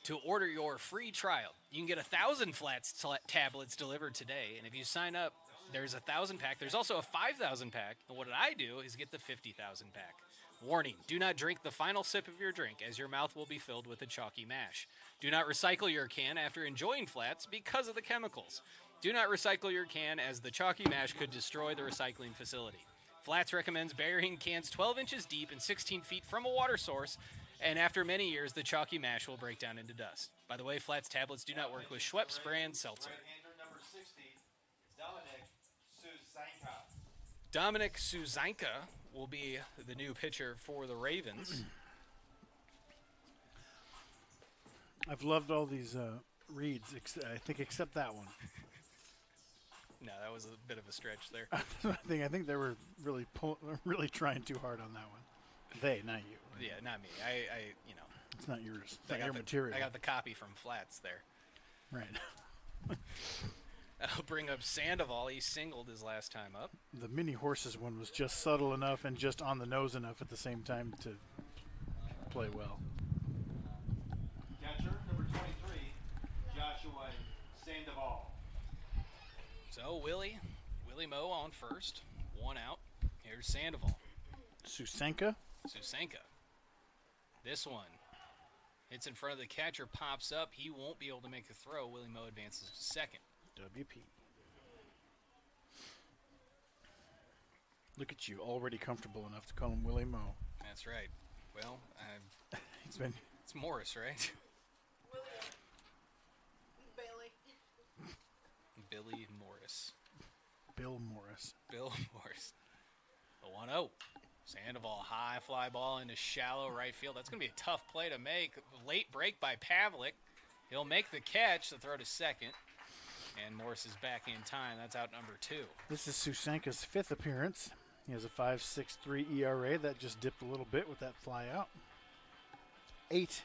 S3: to order your free trial. You can get 1,000 Flats tablets delivered today, and if you sign up, there's a 1,000 pack. There's also a 5,000 pack, and what I do is get the 50,000 pack. Warning, do not drink the final sip of your drink, as your mouth will be filled with a chalky mash. Do not recycle your can after enjoying Flats because of the chemicals. Do not recycle your can, as the chalky mash could destroy the recycling facility. Flats recommends burying cans 12 inches deep and 16 feet from a water source, and after many years, the chalky mash will break down into dust. By the way, Flats tablets do not work with Schweppes brand seltzer.
S1: Right-hander number 60, Dominic Susanka.
S3: Dominic Suzanka will be the new pitcher for the Ravens.
S2: I've loved all these reads, I think, except that one.
S3: No, that was a bit of a stretch there.
S2: I think they were really trying too hard on that one. They, not you.
S3: Yeah, not me. I
S2: It's not yours. It's
S3: I
S2: not
S3: got
S2: your
S3: the,
S2: material.
S3: I got the copy from Flats there.
S2: Right.
S3: I'll bring up Sandoval. He singled his last time up.
S2: The mini horses one was just subtle enough and just on the nose enough at the same time to play well.
S1: Catcher, number 23, Joshua Sandoval.
S3: So Willie Moe on first. 1 out. Here's Sandoval.
S2: Susanka.
S3: Susanka. This one hits in front of the catcher, pops up. He won't be able to make the throw. Willie Moe advances to second.
S2: WP. Look at you, already comfortable enough to call him Willie Moe.
S3: That's right. Well, it's Morris, right? Billy Morris.
S2: Bill Morris.
S3: Bill Morris. The 1-0. Sandoval, high fly ball into shallow right field. That's going to be a tough play to make. Late break by Pavlik. He'll make the catch, the throw to second. And Morris is back in time. That's out number 2.
S2: This is Susanka's 5th appearance. He has a 5.63 ERA. That just dipped a little bit with that fly out. 8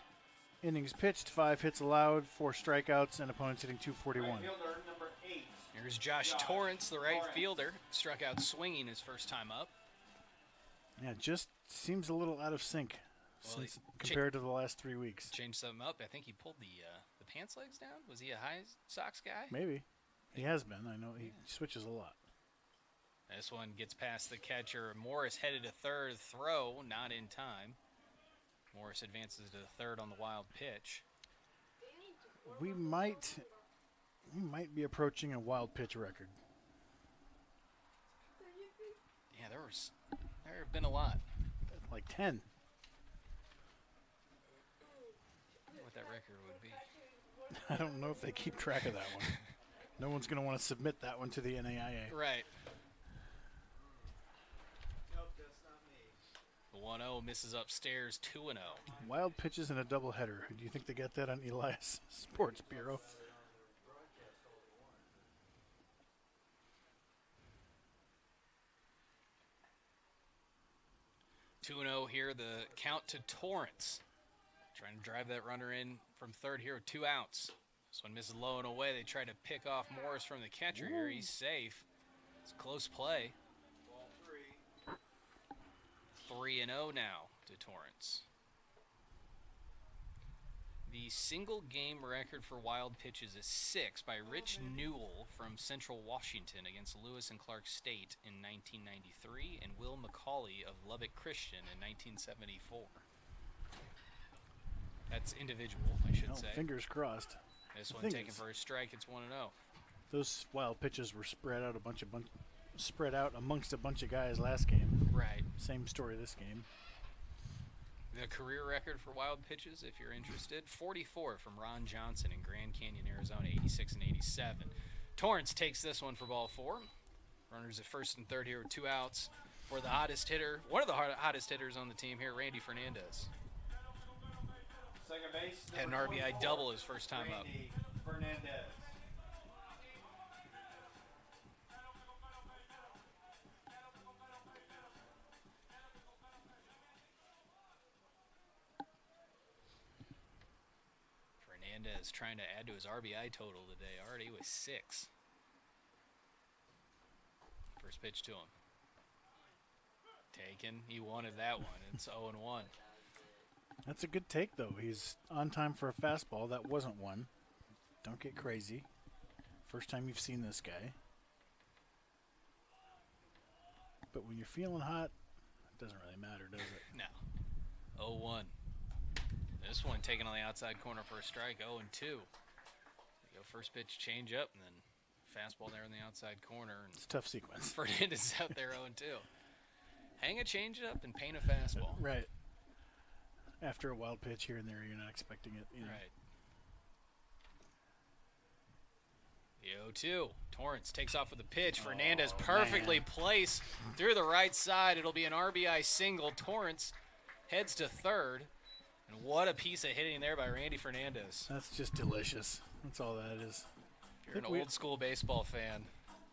S2: innings pitched, 5 hits allowed, 4 strikeouts, and opponents hitting .241.
S1: Right fielder, number 8.
S3: Here's Josh Torrance, the right fielder. Struck out swinging his first time up.
S2: Yeah, just seems a little out of sync since compared to the last 3 weeks.
S3: Changed something up. I think he pulled the pants legs down. Was he a high socks guy?
S2: Maybe. He has been. I know he switches a lot.
S3: This one gets past the catcher. Morris headed to third. Throw, not in time. Morris advances to third on the wild pitch.
S2: We might be approaching a wild pitch record.
S3: Yeah, there have been a lot.
S2: Like 10.
S3: What that record would be.
S2: I don't know if they keep track of that one. No one's going to want to submit that one to the NAIA.
S3: Right.
S1: Nope, that's not me.
S3: The 1-0 misses upstairs, 2-0.
S2: Wild pitches in a doubleheader. Do you think they got that on Elias Sports Bureau?
S3: 2-0 here, the count to Torrance. Trying to drive that runner in from third here with 2 outs. This one misses low and away. They try to pick off Morris from the catcher here. He's safe. It's a close play.
S1: Ball
S3: 3-0 now to Torrance. The single game record for wild pitches is 6 by Rich Newell from Central Washington against Lewis and Clark State in 1993 and Will McCauley of Lubbock Christian in 1974. That's individual, I should say.
S2: Fingers crossed.
S3: This one taken for a strike. It's 1-0.
S2: Those wild pitches were spread out amongst a bunch of guys last game.
S3: Right.
S2: Same story this game.
S3: The career record for wild pitches, if you're interested, 44 from Ron Johnson in Grand Canyon, Arizona, 86 and 87. Torrance takes this one for ball 4. Runners at first and third here with 2 outs for the hottest hitter, one of the hottest hitters on the team here, Randy Fernandez.
S1: Second base.
S3: Had an RBI double his first time up.
S1: Randy Fernandez.
S3: Fernandez trying to add to his RBI total today, already with 6. First pitch to him. Taken. He wanted that one. It's 0-1.
S2: That's a good take, though. He's on time for a fastball. That wasn't one. Don't get crazy. First time you've seen this guy. But when you're feeling hot, it doesn't really matter, does it?
S3: No. 0-1. This one taken on the outside corner for a strike. 0-2. Go first pitch, change up, and then fastball there in the outside corner. And
S2: it's a tough sequence.
S3: Fernandez out there 0-2. Hang a change up and paint a fastball.
S2: Right. After a wild pitch here and there, you're not expecting it. You know.
S3: Right. 3-0-2. Torrance takes off with a pitch. Fernandez perfectly placed through the right side. It'll be an RBI single. Torrance heads to third. And what a piece of hitting there by Randy Fernandez.
S2: That's just delicious. That's all that is.
S3: If you're an old school baseball fan.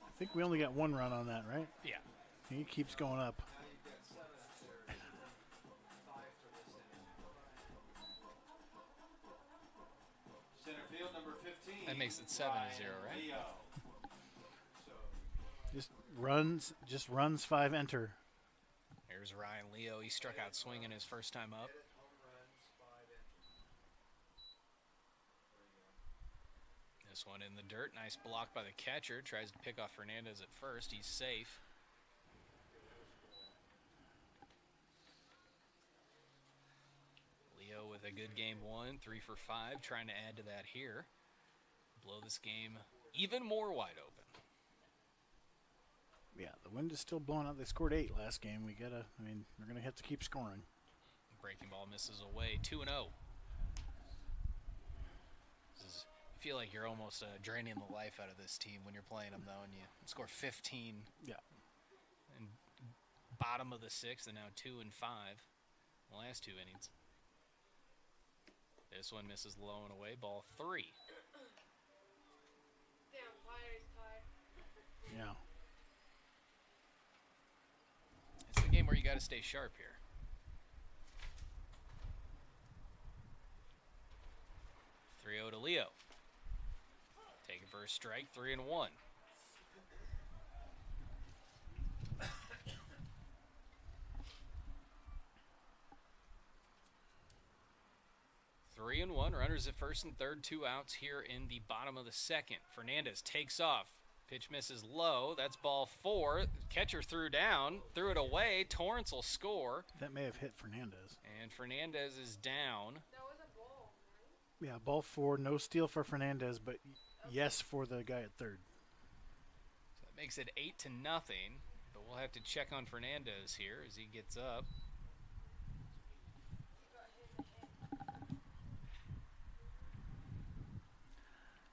S2: I think we only got 1 run on that, right?
S3: Yeah.
S2: He keeps going up.
S1: Center field number 15.
S3: That makes it 7-0, right?
S1: Leo.
S2: Just runs 5 enter.
S3: Here's Ryan Leo. He struck out swinging his first time up. This one in the dirt. Nice block by the catcher. Tries to pick off Fernandez at first. He's safe. Leo with a good game 1. 3 for 5. Trying to add to that here. Blow this game even more wide open.
S2: Yeah, the wind is still blowing out. They scored 8 last game. We're going to have to keep scoring.
S3: Breaking ball misses away. 2-0. I feel like you're almost draining the life out of this team when you're playing them, though, and you score 15.
S2: Yeah.
S3: And bottom of the 6th, and now 2 and 5. The last 2 innings. This one misses low and away. Ball 3.
S4: Damn, fire is tired.
S2: Yeah.
S3: It's the game where you got to stay sharp here. 3-0 to Leo. Taking for a strike, 3-1. 3-1. Runners at first and third. 2 outs here in the bottom of the 2nd. Fernandez takes off. Pitch misses low. That's ball 4. Catcher threw it away. Torrance will score.
S2: That may have hit Fernandez.
S3: And Fernandez is down.
S4: That was a ball, right?
S2: Yeah, ball 4. No steal for Fernandez, but yes for the guy at third.
S3: So that makes it 8-0. But we'll have to check on Fernandez here as he gets up.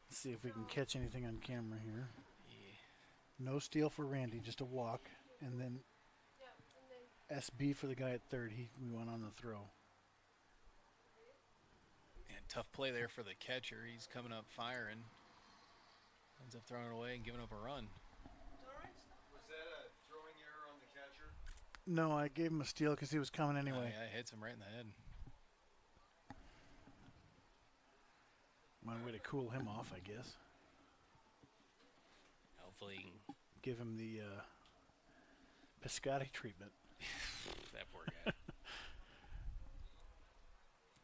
S2: Let's see if we can catch anything on camera here. No steal for Randy, just a walk, and then
S4: Yeah, and then
S2: SB for the guy at third. We went on the throw.
S3: And tough play there for the catcher. He's coming up firing. Ends up throwing it away and giving up a run.
S4: Torrance?
S1: Was that a throwing error on the catcher?
S2: No, I gave him a steal because he was coming
S3: Oh,
S2: anyway.
S3: yeah, it hits him right in the head.
S2: One way to cool him off, I guess.
S3: Hopefully he can.
S2: Give him the Piscotti treatment.
S3: That poor guy.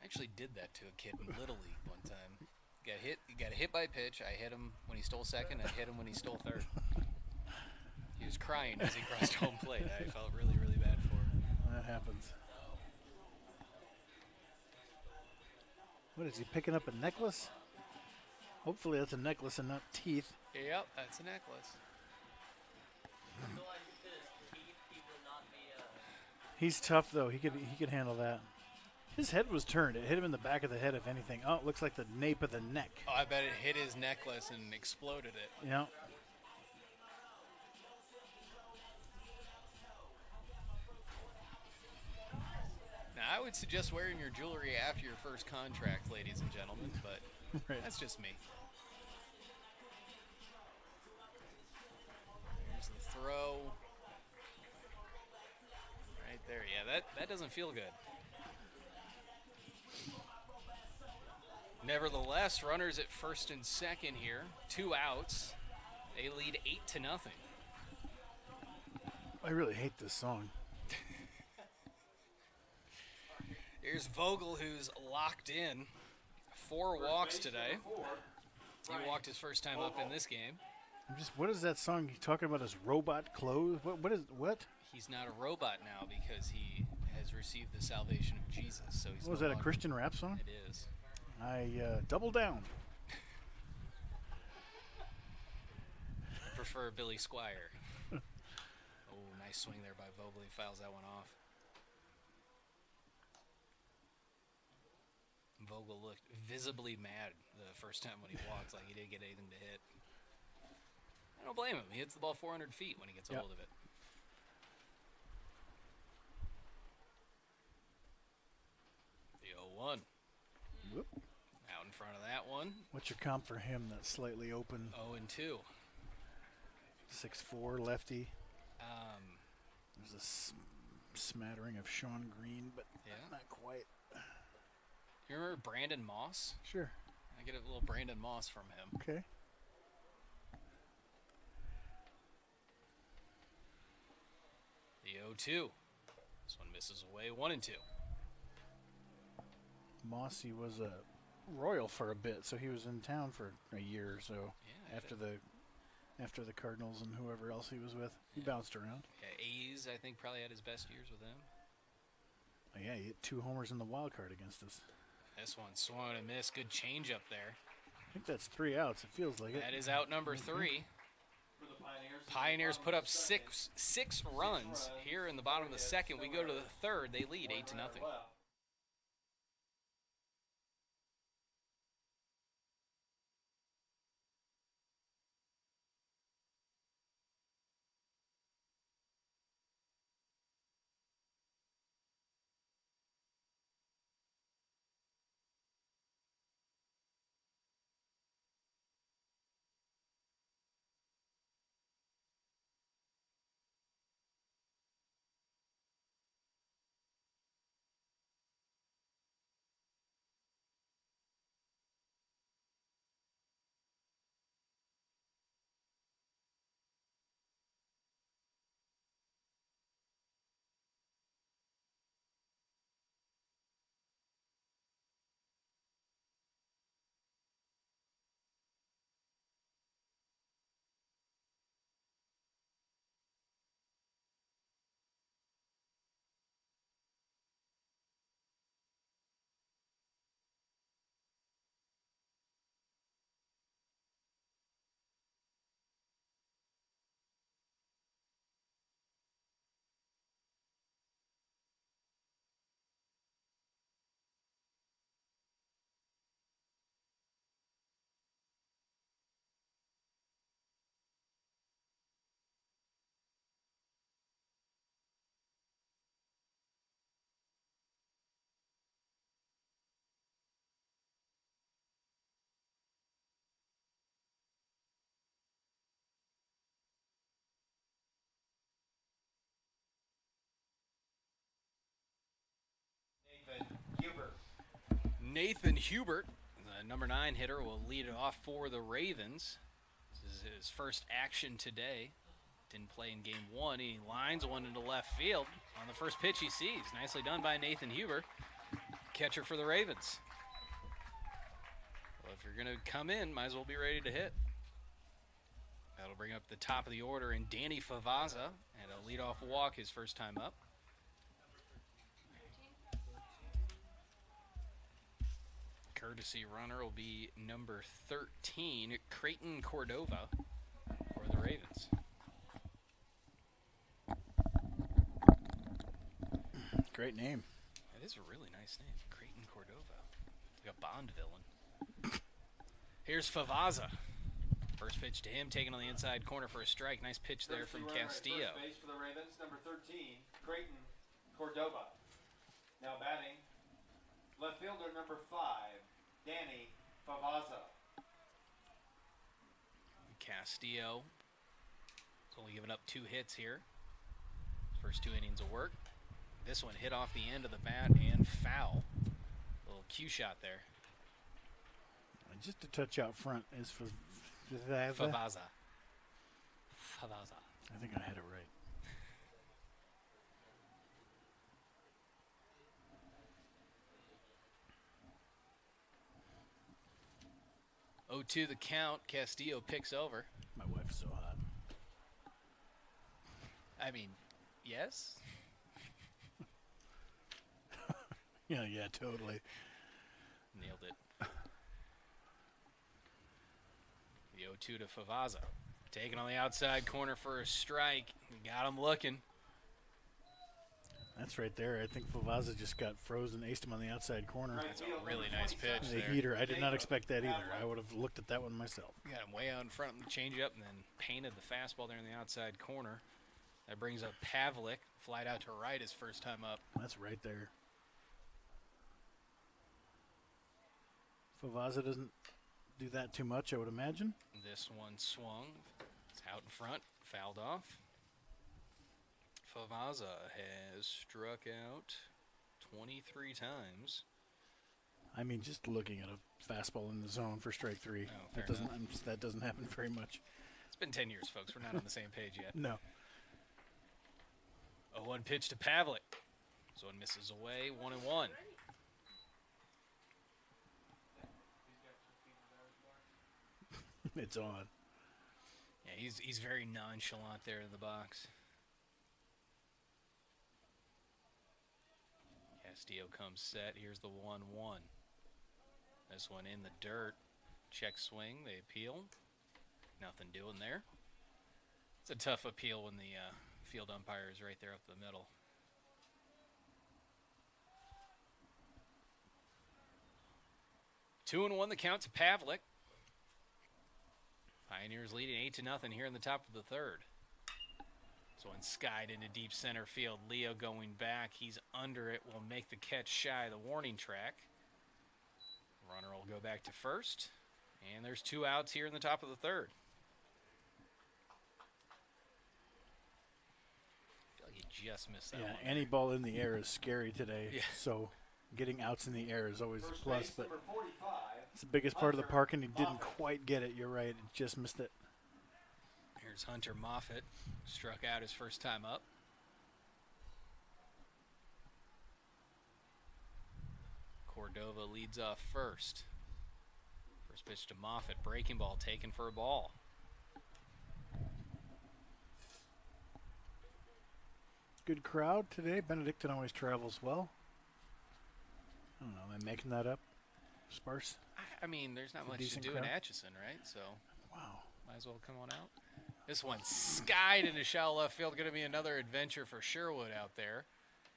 S3: I actually did that to a kid in Little League one time. Got hit by a pitch. I hit him when he stole second. I hit him when he stole third. He was crying as he crossed home plate. I felt really, really bad for him.
S2: That happens. What is he picking up, a necklace? Hopefully that's a necklace and not teeth.
S3: Yep, that's a necklace.
S2: He's tough though. He could handle that. His head was turned. It hit him in the back of the head, if anything. Oh, it looks like the nape of the neck.
S3: Oh, I bet it hit his necklace and exploded it.
S2: Yeah.
S3: Now, I would suggest wearing your jewelry after your first contract, ladies and gentlemen, but
S2: Right.
S3: that's just me. Here's the throw. Right there. Yeah, that doesn't feel good. Nevertheless, runners at first and second here. 2 outs. They lead 8-0.
S2: I really hate this song.
S3: Here's Vogel, who's locked in. 4 walks today. He walked his first time up in this game.
S2: What is that song he's talking about? His robot clothes? What?
S3: He's not a robot now because he has received the salvation of Jesus. So he's
S2: Was
S3: no
S2: that a
S3: longer-
S2: Christian rap song?
S3: It is.
S2: I double down.
S3: Prefer Billy Squire. Oh, nice swing there by Vogel. He fouls that one off. Vogel looked visibly mad the first time when he walked, like he didn't get anything to hit. I don't blame him. He hits the ball 400 feet when he gets a hold of it. The 0-1.
S2: Whoop.
S3: Out in front of that one.
S2: What's your comp for him that's slightly open?
S3: 0-2.
S2: 6'4", lefty. There's a smattering of Sean Green, but not quite.
S3: You remember Brandon Moss?
S2: Sure.
S3: I get a little Brandon Moss from him.
S2: Okay.
S3: The 0-2. This one misses away. 1-2.
S2: Mossy was a Royal for a bit, so he was in town for a year or so.
S3: Yeah,
S2: after the Cardinals and whoever else he was with. He bounced around.
S3: Yeah, A's, I think, probably had his best years with him.
S2: Oh, yeah, he hit 2 homers in the wild card against us.
S3: This one swung and missed. Good changeup there.
S2: I think that's 3 outs. It feels like it.
S3: That is out number 3.
S1: For the
S3: Pioneers put up six runs here in the bottom of the second. We go to the third. They lead 8-0. Nathan Hubert, the number 9 hitter, will lead it off for the Ravens. This is his first action today. Didn't play in game 1. He lines one into left field on the first pitch he sees. Nicely done by Nathan Hubert, catcher for the Ravens. Well, if you're going to come in, might as well be ready to hit. That'll bring up the top of the order in Danny Favaza, and a leadoff walk his first time up. Courtesy runner will be number 13, Creighton Cordova for the Ravens.
S2: Great name.
S3: That is a really nice name, Creighton Cordova. Like a Bond villain. Here's Favaza. First pitch to him, taken on the inside corner for a strike. Nice pitch there from Castillo.
S1: First base for the Ravens, number 13, Creighton Cordova. Now batting, left fielder number 5, Danny Favaza.
S3: Castillo has only given up 2 hits here. First 2 innings of work. This one hit off the end of the bat and foul. Little cue shot there.
S2: Just a touch out front is for
S3: Favaza.
S2: I think I had it right.
S3: 0-2 the count. Castillo picks over.
S2: My wife's so hot.
S3: I mean, yes?
S2: Yeah, totally.
S3: Nailed it. The 0-2 to Favaza. Taken on the outside corner for a strike. Got him looking.
S2: That's right there. I think Favaza just got frozen, aced him on the outside corner.
S3: That's a really nice pitch
S2: The
S3: there.
S2: heater. I did not expect that either. I would have looked at that one myself.
S3: Got him way out in front of the changeup and then painted the fastball there in the outside corner. That brings up Pavlik, flied out to right his first time up.
S2: That's right there. Favaza doesn't do that too much, I would imagine.
S3: This one swung. It's out in front, fouled off. Favaza has struck out 23 times.
S2: I mean, just looking at a fastball in the zone for strike 3.
S3: Oh,
S2: That doesn't happen very much.
S3: It's been 10 years, folks. We're not on the same page yet.
S2: No.
S3: A 1 pitch to Pavlik. This one misses away, 1-1.
S2: It's on.
S3: Yeah, he's very nonchalant there in the box. Castillo comes set. Here's the 1-1. This one in the dirt. Check swing. They appeal. Nothing doing there. It's a tough appeal when the field umpire is right there up the middle. Two and 1 the count to Pavlik. Pioneers leading 8-0 here in the top of the third. This one skied into deep center field. Leo going back. He's under it. Will make the catch shy of the warning track. Runner will go back to first. And there's 2 outs here in the top of the third. I feel like you just missed that one.
S2: Any ball in the air is scary today.
S3: Yeah.
S2: So getting outs in the air is always a
S1: First
S2: plus.
S1: base,
S2: But
S1: number 45.
S2: it's the biggest part of the
S1: Hunter
S2: park, and he didn't
S1: Moffett.
S2: quite get it. You're right. It just missed it.
S3: Here's Hunter Moffett. Struck out his first time up. Cordova leads off first. First pitch to Moffett. Breaking ball taken for a ball.
S2: Good crowd today. Benedictine always travels well. I don't know. Am I making that up? Sparse?
S3: I mean, there's not
S2: It's a
S3: much to
S2: decent
S3: do in
S2: crowd.
S3: Atchison, right? So
S2: Wow.
S3: might as well come on out. This one skied into shallow left field. Going to be another adventure for Sherwood out there.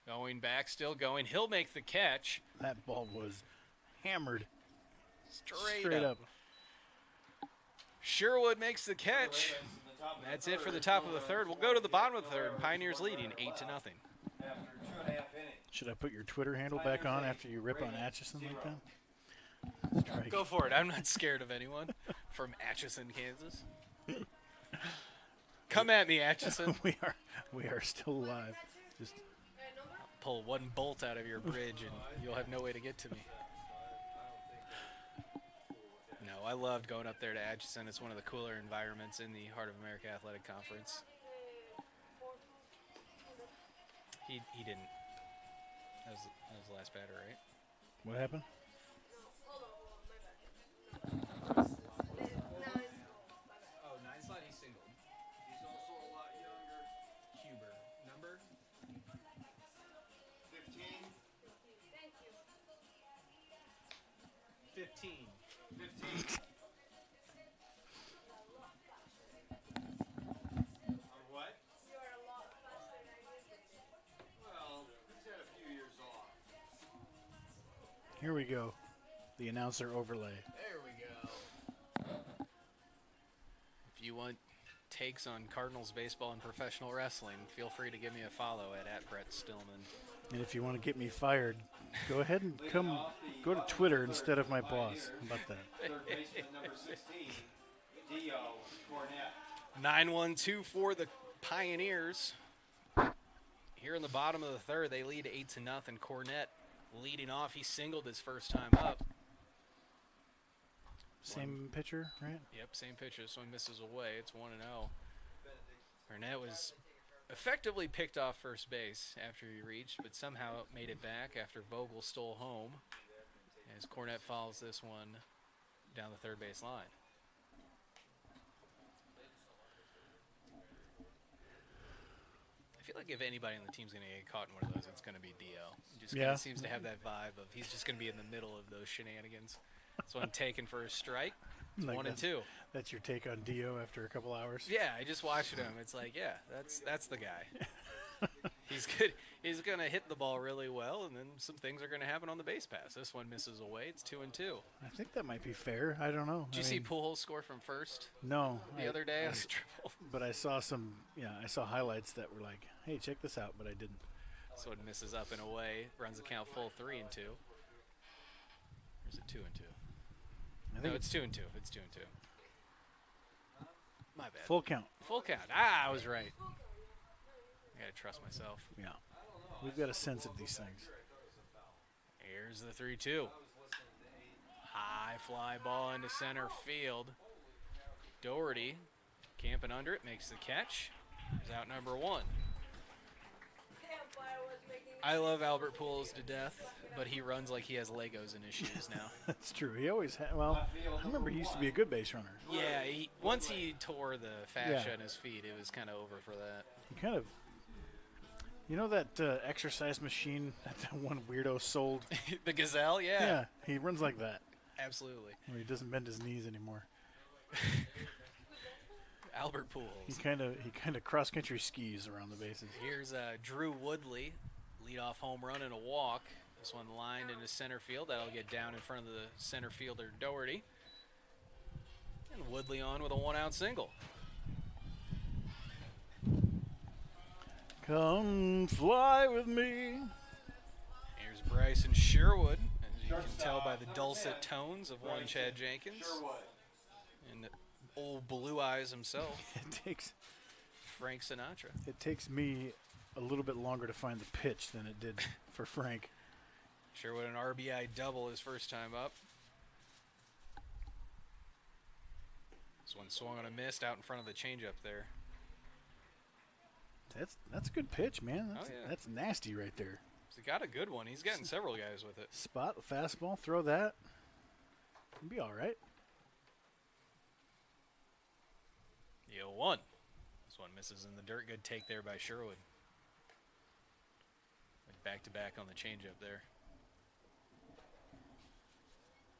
S3: Going back, still going. He'll make the catch.
S2: That ball was hammered
S3: Straight up. Sherwood makes the catch. That's it for the top of the third. We'll go to the bottom of the third. Pioneers leading 8-0.
S1: After 2.5 innings.
S2: Should I put your Twitter handle back on after you rip on Atchison like that? Strike.
S3: Go for it. I'm not scared of anyone from Atchison, Kansas. Come at me, Atchison.
S2: we are still alive. Just
S3: Pull one bolt out of your bridge and you'll have no way to get to me. No, I loved going up there to Atchison. It's one of the cooler environments in the Heart of America Athletic Conference. He didn't. That was the last batter, right?
S2: what happened?
S3: Oh, 9 slot, he singled.
S1: He's also a lot younger.
S3: Huber. Number?
S1: 15.
S3: 15.
S1: 15. What? Well, he's had a few years off.
S2: Here we go. The announcer overlay.
S3: There we go. If you want takes on Cardinals baseball and professional wrestling, feel free to give me a follow at Brett Stillman.
S2: And if you want to get me fired, go ahead and come go to Twitter instead of my boss. How about that?
S1: Third baseman number 16, Dio Cornett.
S3: 9-1-2 for the Pioneers. Here in the bottom of the third, they lead 8-0. Cornett leading off. He singled his first time up.
S2: Same pitcher, right?
S3: Yep, same pitcher. This one misses away. It's 1-0. Cornett was effectively picked off first base after he reached, but somehow made it back after Vogel stole home as Cornett follows this one down the third base line. I feel like if anybody on the team's going to get caught in one of those, it's going to be Dio. He just kinda
S2: Yeah.
S3: seems to have that vibe of he's just going to be in the middle of those shenanigans. This one taken for a strike. It's
S2: Like
S3: 1-2.
S2: That's your take on Dio after a couple hours.
S3: Yeah, I just watched him. It's like, yeah, that's the guy. He's good. He's going to hit the ball really well, and then some things are going to happen on the base pass. This one misses away. It's 2-2.
S2: I think that might be fair. I don't know.
S3: Did you see Pujols score from first
S2: No.
S3: the other day? I was triple.
S2: But I saw some, I saw highlights that were like, hey, check this out, but I didn't.
S3: This one misses up and away. Runs the count full 3-2. Or is it 2-2? No, it's 2-2. It's 2-2. My bad.
S2: Full count.
S3: Full count. I was right. I got to trust myself.
S2: Yeah. We've got a sense of these things.
S3: Here's the 3-2. High fly ball into center field. Doherty camping under it, makes the catch. Is out number 1. I love Albert Pujols to death, but he runs like he has Legos in his shoes now.
S2: That's true. He always had. Well, I remember he used to be a good base runner.
S3: Yeah, once he tore the fascia in his feet, it was kind of over for that.
S2: He kind of. You know that exercise machine that one weirdo sold?
S3: The Gazelle, yeah.
S2: Yeah, he runs like that.
S3: Absolutely.
S2: Where he doesn't bend his knees anymore.
S3: Albert Pujols.
S2: He kind of cross country skis around the bases.
S3: Here's Drew Woodley, leadoff home run and a walk. This one lined into center field. That'll get down in front of the center fielder Doherty. And Woodley on with a 1-out single.
S2: Come fly with me.
S3: Here's Bryson Sherwood, as you can tell by the dulcet tones of one Chad Jenkins. And old Blue Eyes himself, Frank Sinatra.
S2: It takes me a little bit longer to find the pitch than it did for Frank.
S3: Sherwood an RBI double his first time up. This one swung on a mist out in front of the changeup there.
S2: That's a good pitch, man.
S3: Oh, yeah.
S2: That's nasty right there.
S3: He's got a good one. He's gotten several guys with it.
S2: Spot, fastball, throw that. It'll be all right.
S3: 0-1. This one misses in the dirt. Good take there by Sherwood. Back-to-back on the changeup there.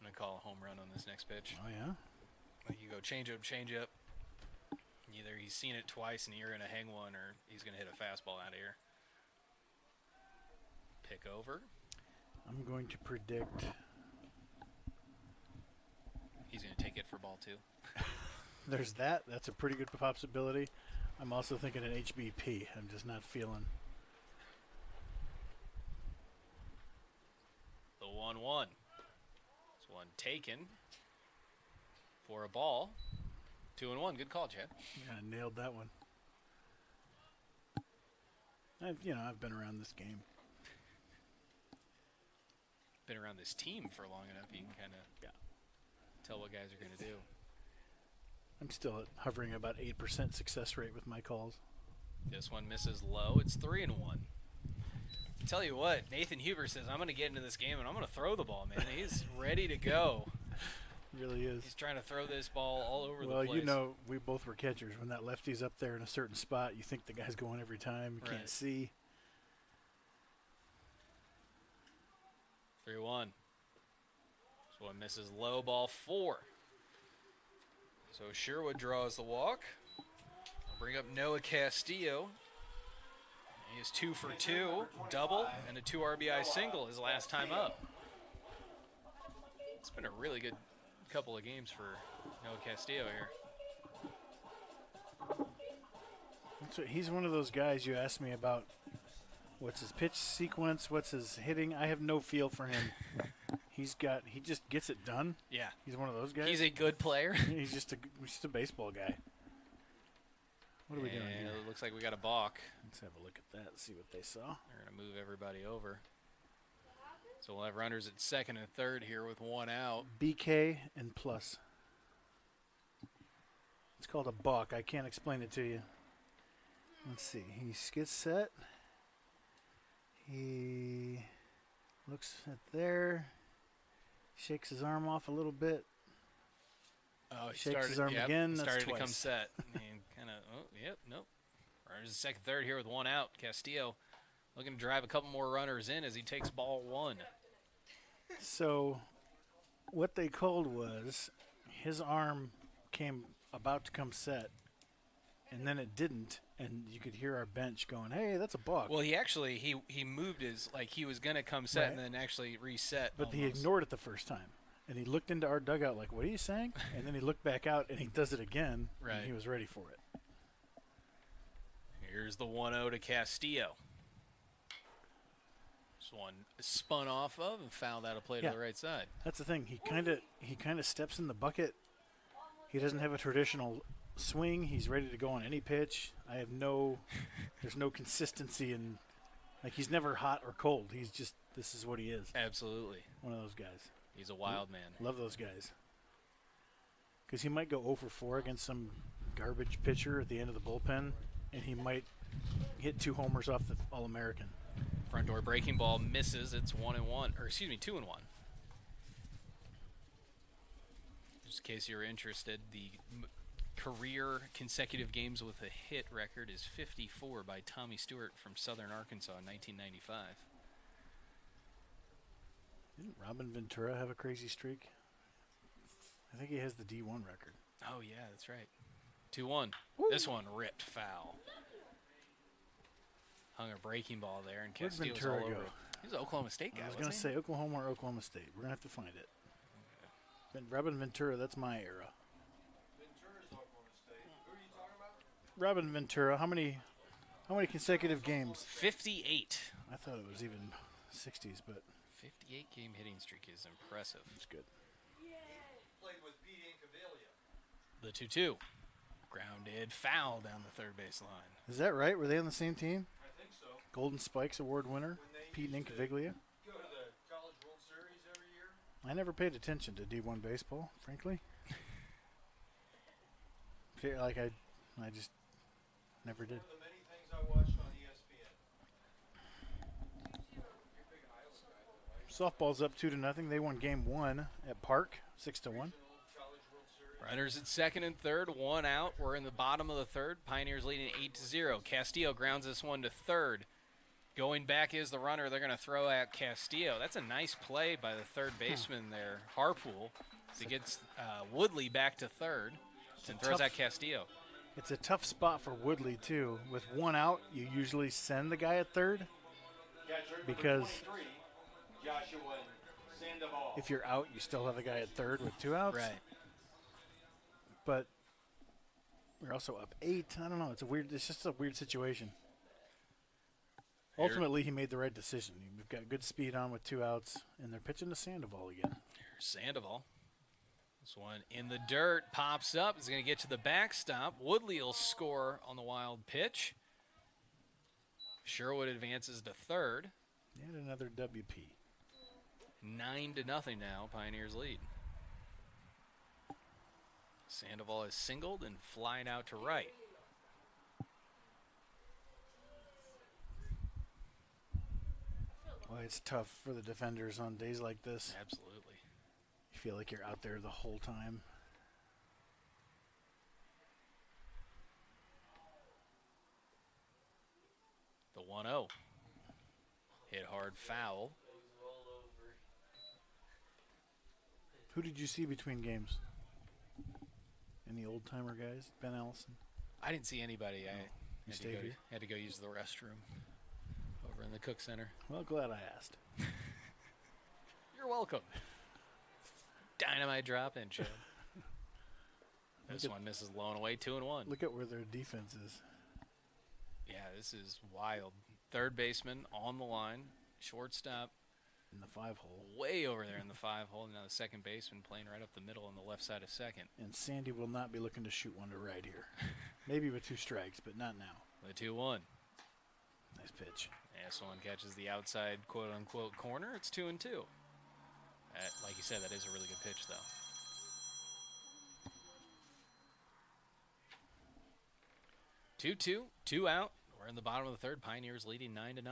S3: I'm going to call a home run on this next pitch.
S2: Oh, yeah?
S3: Like you go changeup. Either he's seen it twice and you're going to hang one, or he's going to hit a fastball out of here. Pick over.
S2: I'm going to predict.
S3: He's going to take it for ball 2.
S2: There's that. That's a pretty good possibility. I'm also thinking an HBP. I'm just not feeling.
S3: The 1-1. This one taken for a ball. 2-1. Good call, Chad.
S2: Yeah, nailed that one. I've been around this game.
S3: Been around this team for long enough. You can kind of tell what guys are going to do.
S2: I'm still hovering about 8% success rate with my calls.
S3: This one misses low. It's 3-1. Tell you what, Nathan Huber says, I'm going to get into this game and I'm going to throw the ball, man. He's ready to go.
S2: Really is.
S3: He's trying to throw this ball all over the place.
S2: Well, we both were catchers. When that lefty's up there in a certain spot, you think the guy's going every time. You can't see.
S3: 3-1. This one misses low, ball 4. So Sherwood draws the walk. I'll bring up Noah Castillo. He is 2 for 2, double, and a 2 RBI single his last time up. It's been a really good couple of games for Noah Castillo here.
S2: He's one of those guys you asked me about. What's his pitch sequence? What's his hitting? I have no feel for him. He just gets it done.
S3: Yeah.
S2: He's one of those guys.
S3: He's a good player.
S2: He's just a baseball guy. What are we doing here?
S3: It looks like we got a balk.
S2: Let's have a look at that, see what they saw.
S3: They're going to move everybody over. So we'll have runners at second and third here with 1 out.
S2: BK and plus. It's called a balk. I can't explain it to you. Let's see. He gets set. He looks at there. Shakes his arm off a little bit.
S3: Oh, he
S2: shakes his arm again. That's
S3: started
S2: twice.
S3: to come set. And kind of, nope. Runners at second, third here with 1 out. Castillo looking to drive a couple more runners in as he takes ball 1.
S2: So what they called was his arm came about to come set, and then it didn't, and you could hear our bench going, "Hey, that's a balk."
S3: Well, he moved his, like he was going to come set and then actually reset.
S2: But he ignored it the first time. And he looked into our dugout like, "What are you saying?" And then he looked back out, and he does it again, and he was ready for it.
S3: Here's the 1-0 to Castillo. This one spun off of and fouled out of play to the right side.
S2: That's the thing. He kind of steps in the bucket. He doesn't have a traditional swing. He's ready to go on any pitch. There's no consistency in, like, he's never hot or cold. He's just, this is what he is.
S3: Absolutely.
S2: One of those guys.
S3: He's a wild man.
S2: Love those guys. Because he might go 0 for 4 against some garbage pitcher at the end of the bullpen, and he might hit 2 homers off the All-American.
S3: Front door breaking ball misses. It's 1-1, or excuse me, 2-1. Just in case you're interested, the career consecutive games with a hit record is 54 by Tommy Stewart from Southern Arkansas in 1995.
S2: Didn't Robin Ventura have a crazy streak? I think he has the D1 record.
S3: Oh, yeah, that's right. 2-1. This one ripped foul. Hung a breaking ball there, and Castillo's all over it. He's an Oklahoma State guy,
S2: I was going to say Oklahoma or Oklahoma State. We're going to have to find it. Okay. Robin Ventura, that's my era.
S1: Ventura's Oklahoma State. Who are you talking about?
S2: Robin Ventura, how many consecutive games?
S3: 58.
S2: I thought it was even 60s, but
S3: 58 game hitting streak is impressive.
S2: it's good.
S1: Played with Pete Incaviglia.
S3: The 2-2. Grounded foul down the third base line.
S2: Is that right? Were they on the same team?
S1: I think so.
S2: Golden Spikes Award winner, Pete Incaviglia.
S1: Go to the College World Series every year.
S2: I never paid attention to D1 baseball, frankly. I just never did.
S1: One of the many things I watched on ESPN.
S2: Softball's up 2-0. They won game 1 at Park, 6-1.
S3: Runners at second and third, 1 out. We're in the bottom of the third. Pioneers leading 8-0. Castillo grounds this one to third. Going back is the runner. They're going to throw at Castillo. That's a nice play by the third baseman there, Harpool, to get Woodley back to third and throws at Castillo.
S2: It's a tough spot for Woodley, too. With 1 out, you usually send the guy at third because
S1: Joshua Sandoval.
S2: if you're out, you still have a guy at third with 2 outs.
S3: Right.
S2: But we're also up 8. I don't know. It's just a weird situation. Ultimately, he made the right decision. We've got good speed on with 2 outs, and they're pitching to Sandoval again.
S3: Here's Sandoval. This one in the dirt, pops up. Is going to get to the backstop. Woodley will score on the wild pitch. Sherwood advances to third.
S2: And another WP.
S3: 9-0 now. Pioneers lead. Sandoval is singled and flying out to right.
S2: Well, it's tough for the defenders on days like this.
S3: Absolutely.
S2: You feel like you're out there the whole time.
S3: The 1-0. Hit hard foul.
S2: Who did you see between games? Any old-timer guys? Ben Allison?
S3: I didn't see anybody. I
S2: here?
S3: had to go use the restroom over in the Cook Center.
S2: Well, glad I asked.
S3: You're welcome. Dynamite drop in, Chad. This one misses low and away, 2-1.
S2: Look at where their defense is.
S3: Yeah, this is wild. Third baseman on the line, shortstop
S2: In the 5-hole.
S3: way over there in the 5-hole. Now the second baseman playing right up the middle on the left side of second.
S2: And Sandy will not be looking to shoot one to right here. Maybe with 2 strikes, but not now.
S3: The 2-1.
S2: Nice pitch.
S3: This one catches the outside quote-unquote corner. It's 2-2. Like you said, that is a really good pitch, though. Two, 2 out. We're in the bottom of the third. Pioneers leading 9-0.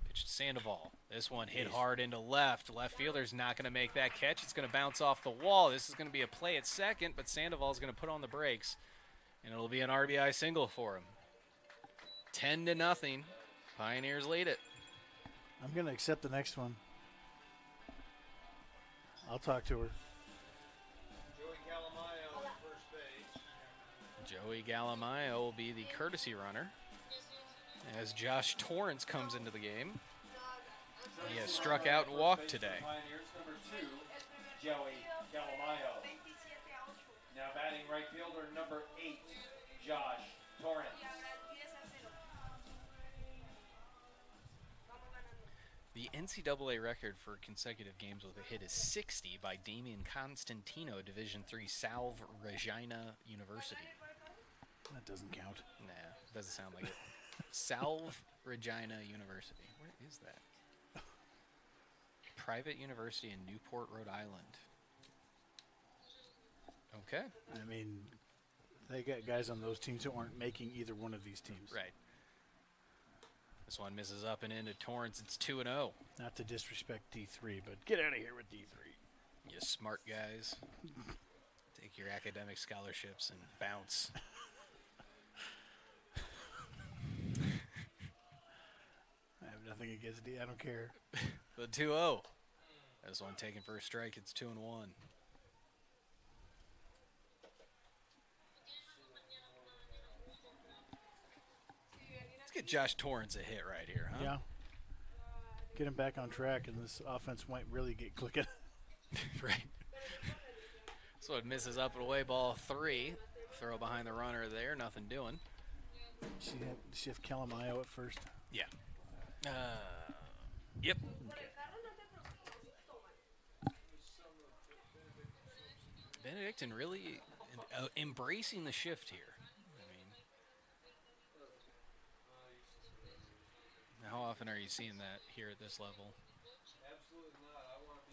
S3: Pitch to Sandoval. This one hit hard into left. Left fielder's not going to make that catch. It's going to bounce off the wall. This is going to be a play at second, but Sandoval's going to put on the brakes, and it'll be an RBI single for him. 10-0. Pioneers lead it.
S2: I'm going to accept the next one. I'll talk to her.
S1: Joey Calamayo on first base.
S3: Joey Galamayo will be the courtesy runner as Josh Torrance comes into the game. He has struck out and walked today.
S1: Pioneers number 2, Joey Galamayo. Now batting right fielder number 8, Josh Torrance.
S3: The NCAA record for consecutive games with a hit is 60 by Damian Constantino, Division III, Salve Regina University.
S2: That doesn't count.
S3: Nah, doesn't sound like it. Salve Regina University. Where is that? Private university in Newport, Rhode Island. Okay.
S2: I mean, they got guys on those teams who aren't making either one of these teams.
S3: Right. This one misses up and into Torrance. It's 2-0.
S2: Not to disrespect D3, but get out of here with D3.
S3: You smart guys. Take your academic scholarships and bounce.
S2: I have nothing against D. I don't care.
S3: The 2-0. This one taken for a strike. It's 2-1. Let's get Josh Torrance a hit right here, huh?
S2: Yeah. Get him back on track, and this offense might really get clicking.
S3: Right. So it misses up and away, ball 3. Throw behind the runner there, nothing doing.
S2: She have Calamayo at first.
S3: Yeah. Yep. Benedictine really embracing the shift here. I mean, how often are you seeing that here at this level?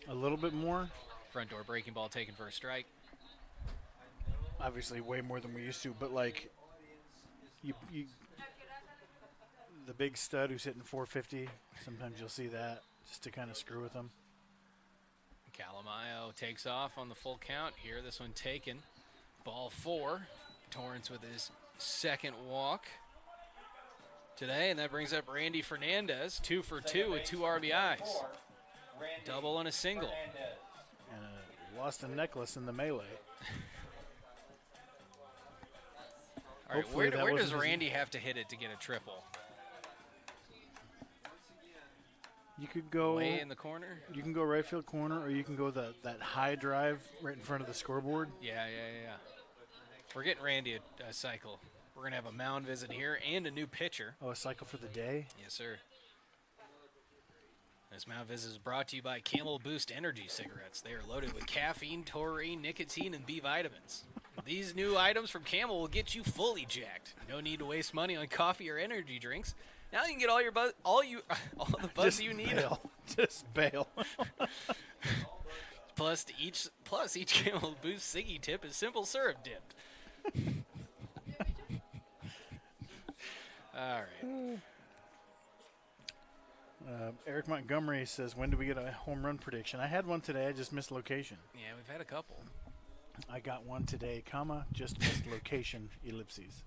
S2: A little bit more.
S3: Front door breaking ball taken for a strike.
S2: Obviously, way more than we used to. But like, you the big stud who's hitting 450. Sometimes you'll see that just to kind of screw with them.
S3: Calamayo takes off on the full count here. This one taken. Ball 4. Torrance with his second walk today, and that brings up Randy Fernandez, 2 for 2 with 2 RBIs. Double and a single.
S2: And lost a necklace in the melee.
S3: All right, where does Randy have to hit it to get a triple?
S2: You could go
S3: way in the corner.
S2: You can go right field corner, or you can go that high drive right in front of the scoreboard.
S3: Yeah. We're getting Randy a cycle. We're going to have a mound visit here and a new pitcher.
S2: Oh, a cycle for the day?
S3: Yes, sir. This mound visit is brought to you by Camel Boost Energy Cigarettes. They are loaded with caffeine, taurine, nicotine, and B vitamins. These new items from Camel will get you fully jacked. No need to waste money on coffee or energy drinks. Now you can get all the buzz you need.
S2: Bail. Just bail.
S3: Plus each Camel Boost Siggy tip is simple syrup dipped. All right.
S2: Eric Montgomery says, when do we get a home run prediction? I had one today. I just missed location.
S3: Yeah, we've had a couple.
S2: I got one today, comma, just missed location, ellipses.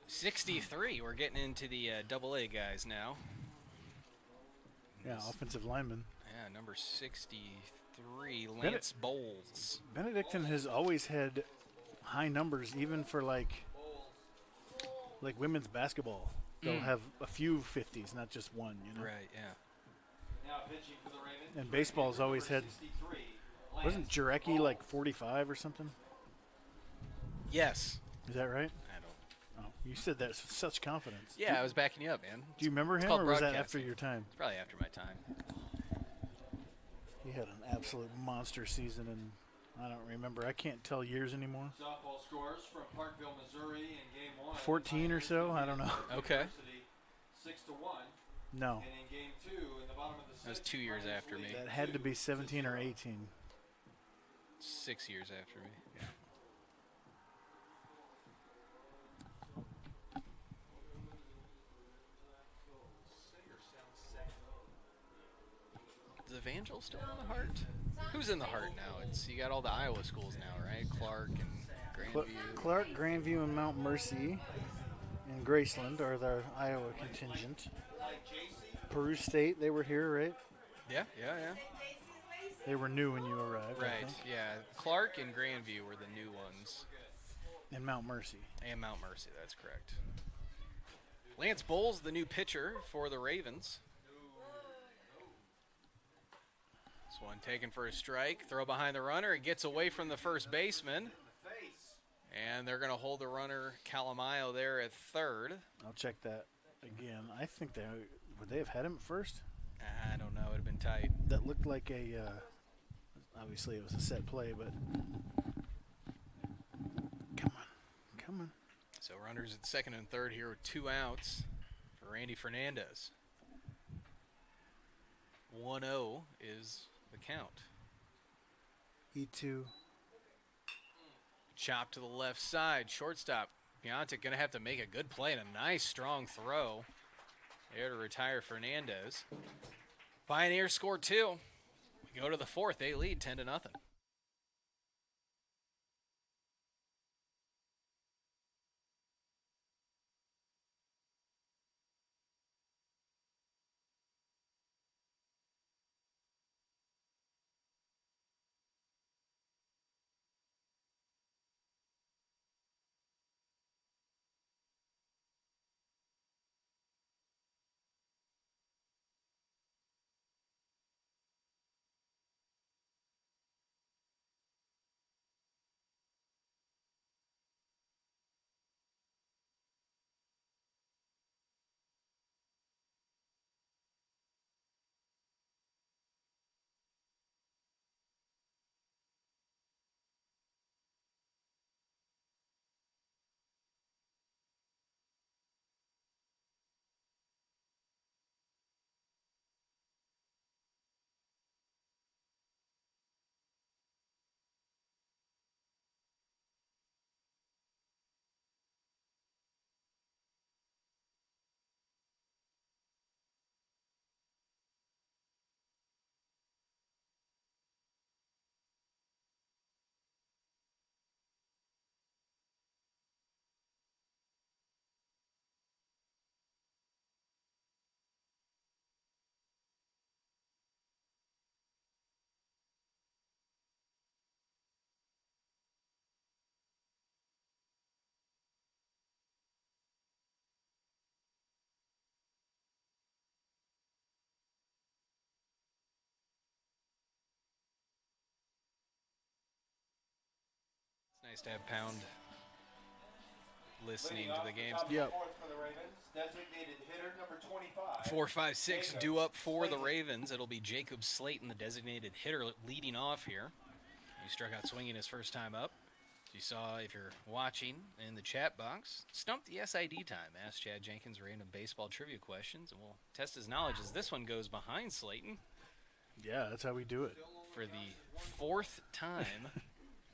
S3: 63. We're getting into the AA guys now.
S2: Yeah, offensive lineman.
S3: Yeah, number 63, Lance Bowles.
S2: Benedictine has always had high numbers, even for like women's basketball. They'll have a few 50s, not just one, you know?
S3: Right, yeah.
S1: Now pitching for the Ravens.
S2: And baseball's always had, wasn't Jarecki like 45 or something?
S3: Yes.
S2: Is that right?
S3: I don't.
S2: Oh, you said that with such confidence.
S3: Yeah, I was backing you up, man.
S2: Do you remember him, or was that after your time?
S3: It's probably after my time.
S2: He had an absolute monster season, and I don't remember. I can't tell years anymore.
S1: Softball scores from Parkville, Missouri in game 1.
S2: 14 or so? I don't know.
S3: Okay.
S1: 6-1.
S2: No.
S1: And in game 2, in the bottom of the 6th,
S3: That was 2 years after me.
S2: That had to be 17 or 18.
S3: 6 years after me.
S2: Yeah.
S3: Is Evangel still in the Heart? Who's in the Heart now? You got all the Iowa schools now, right? Clark and Grandview.
S2: Clark, Grandview, and Mount Mercy and Graceland are the Iowa contingent. Peru State, they were here, right?
S3: Yeah, yeah, yeah.
S2: They were new when you arrived. I
S3: Right,
S2: think.
S3: yeah. Clark and Grandview were the new ones.
S2: And Mount Mercy.
S3: And Mount Mercy, that's correct. Lance Bowles, the new pitcher for the Ravens. This one taken for a strike. Throw behind the runner. It gets away from the first baseman. And they're going to hold the runner, Calamayo, there at third.
S2: I'll check that again. I think would they have had him at first?
S3: I don't know. It would have been tight.
S2: That looked like a, obviously it was a set play, but come on.
S3: So runners at second and third here with 2 outs for Randy Fernandez. 1-0 is the count.
S2: E2.
S3: Chop to the left side. Shortstop Biontic going to have to make a good play and a nice strong throw there to retire Fernandez. Pioneers score 2. We go to the fourth. They lead 10-0. It's nice to have Pound listening to the games.
S2: Yep.
S3: 4, 5, 6 due up for the Ravens. It'll be Jacob Slayton, the designated hitter, leading off here. He struck out swinging his first time up. As you saw, if you're watching in the chat box, Stump the SID time. Ask Chad Jenkins random baseball trivia questions, and we'll test his knowledge as this one goes behind Slayton
S2: Yeah, that's how we do it.
S3: for the 4th time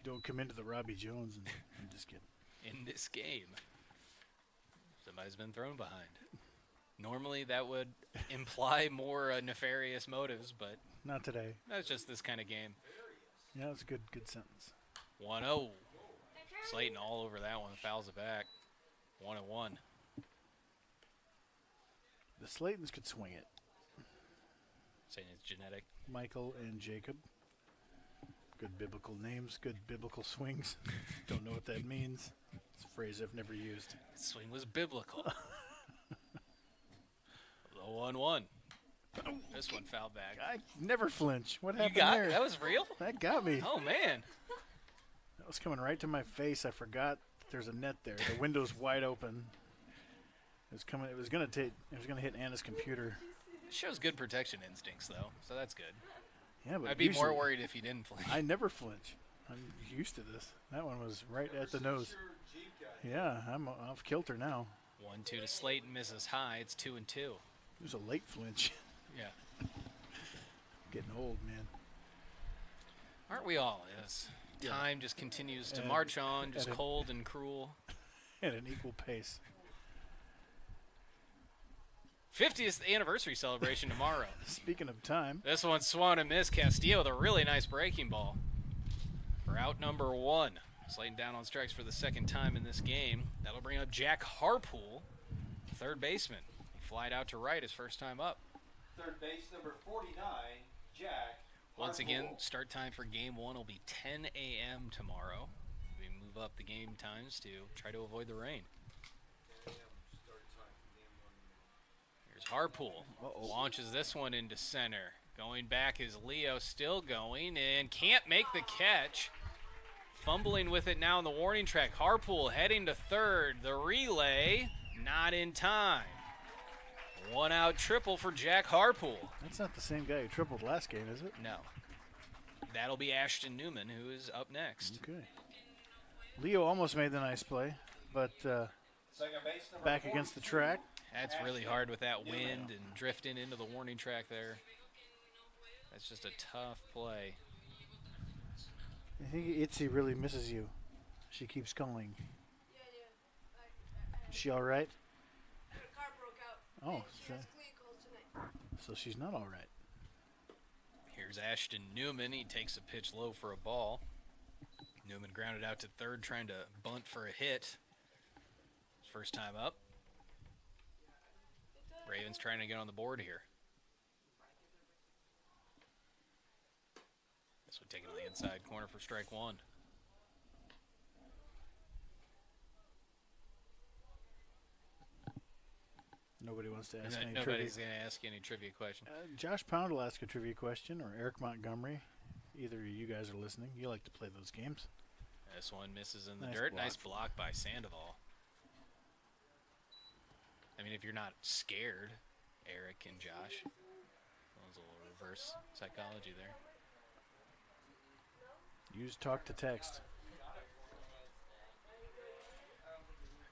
S2: Don't come into the Robbie Jones. I'm just kidding.
S3: in this game. Somebody's been thrown behind. Normally that would imply more nefarious motives, but
S2: Not today.
S3: that's just this kind of game.
S2: Yeah, that's a good sentence.
S3: 1-0. Slayton all over that one, fouls it back. 1-1.
S2: The Slaytons could swing it.
S3: Saying it's genetic.
S2: Michael and Jacob. Good biblical names, good biblical swings. Don't know what that means. It's a phrase I've never used.
S3: Swing was biblical. The 1-1. This one fouled back.
S2: I never flinch. What
S3: You
S2: happened
S3: got
S2: there?
S3: that was real?
S2: That got me.
S3: Oh man.
S2: That was coming right to my face. I forgot there's a net there. The window's wide open. It was coming. It was gonna hit Anna's computer.
S3: It shows good protection instincts though, so that's good.
S2: Yeah, but
S3: I'd be more
S2: usually
S3: worried if you didn't flinch.
S2: I never flinch. I'm used to this. That one was right at the nose. Yeah, I'm off kilter now.
S3: 1-2 to Slayton, misses high. It's 2-2.
S2: It was a late flinch.
S3: Yeah.
S2: Getting old, man.
S3: Aren't we all? Yes.
S2: Yeah.
S3: Time just continues to
S2: And-
S3: march on, just
S2: and it-
S3: cold and cruel.
S2: At an equal pace.
S3: 50th anniversary celebration tomorrow.
S2: Speaking of time,
S3: This one swung and missed. Castillo with a really nice breaking ball for out number 1. Slayton down on strikes for the second time in this game. That'll bring up Jack Harpool, third baseman. He flied out to right his first time up.
S1: Third base, number 49, Jack.
S3: Once again,
S1: Harpool.
S3: start time for game 1 will be 10 a.m. tomorrow. We move up the game times to try to avoid the rain. Here's Harpool. Launches this one into center. Going back is Leo, still going, and can't make the catch. Fumbling with it now in the warning track. Harpool heading to third. The relay, not in time. 1-out triple for Jack Harpool.
S2: That's not the same guy who tripled last game, is it?
S3: No. That'll be Ashton Newman, who is up next.
S2: Okay. Leo almost made the nice play, but
S1: Second base, number
S2: back against the
S1: 42,
S2: track.
S3: That's really hard with that wind and drifting into the warning track there. That's just a tough play.
S2: I think Itzy really misses you. She keeps calling.
S4: Yeah.
S2: Is she all right?
S4: The car broke out.
S2: Oh,
S4: She has clean calls tonight.
S2: so she's not all right.
S3: Here's Ashton Newman. He takes a pitch low for a ball. Newman grounded out to third, trying to bunt for a hit. First time up. Ravens trying to get on the board here. This would take it to the inside corner for strike one.
S2: Nobody wants to ask any
S3: Nobody's
S2: trivia.
S3: going to ask any trivia question.
S2: Josh Pound will ask a trivia question, or Eric Montgomery. Either of you guys are listening. You like to play those games.
S3: This one misses in the
S2: Nice
S3: dirt.
S2: block.
S3: Nice block by Sandoval. I mean, if you're not scared, Eric and Josh. That was a little reverse psychology there.
S2: Use talk to text.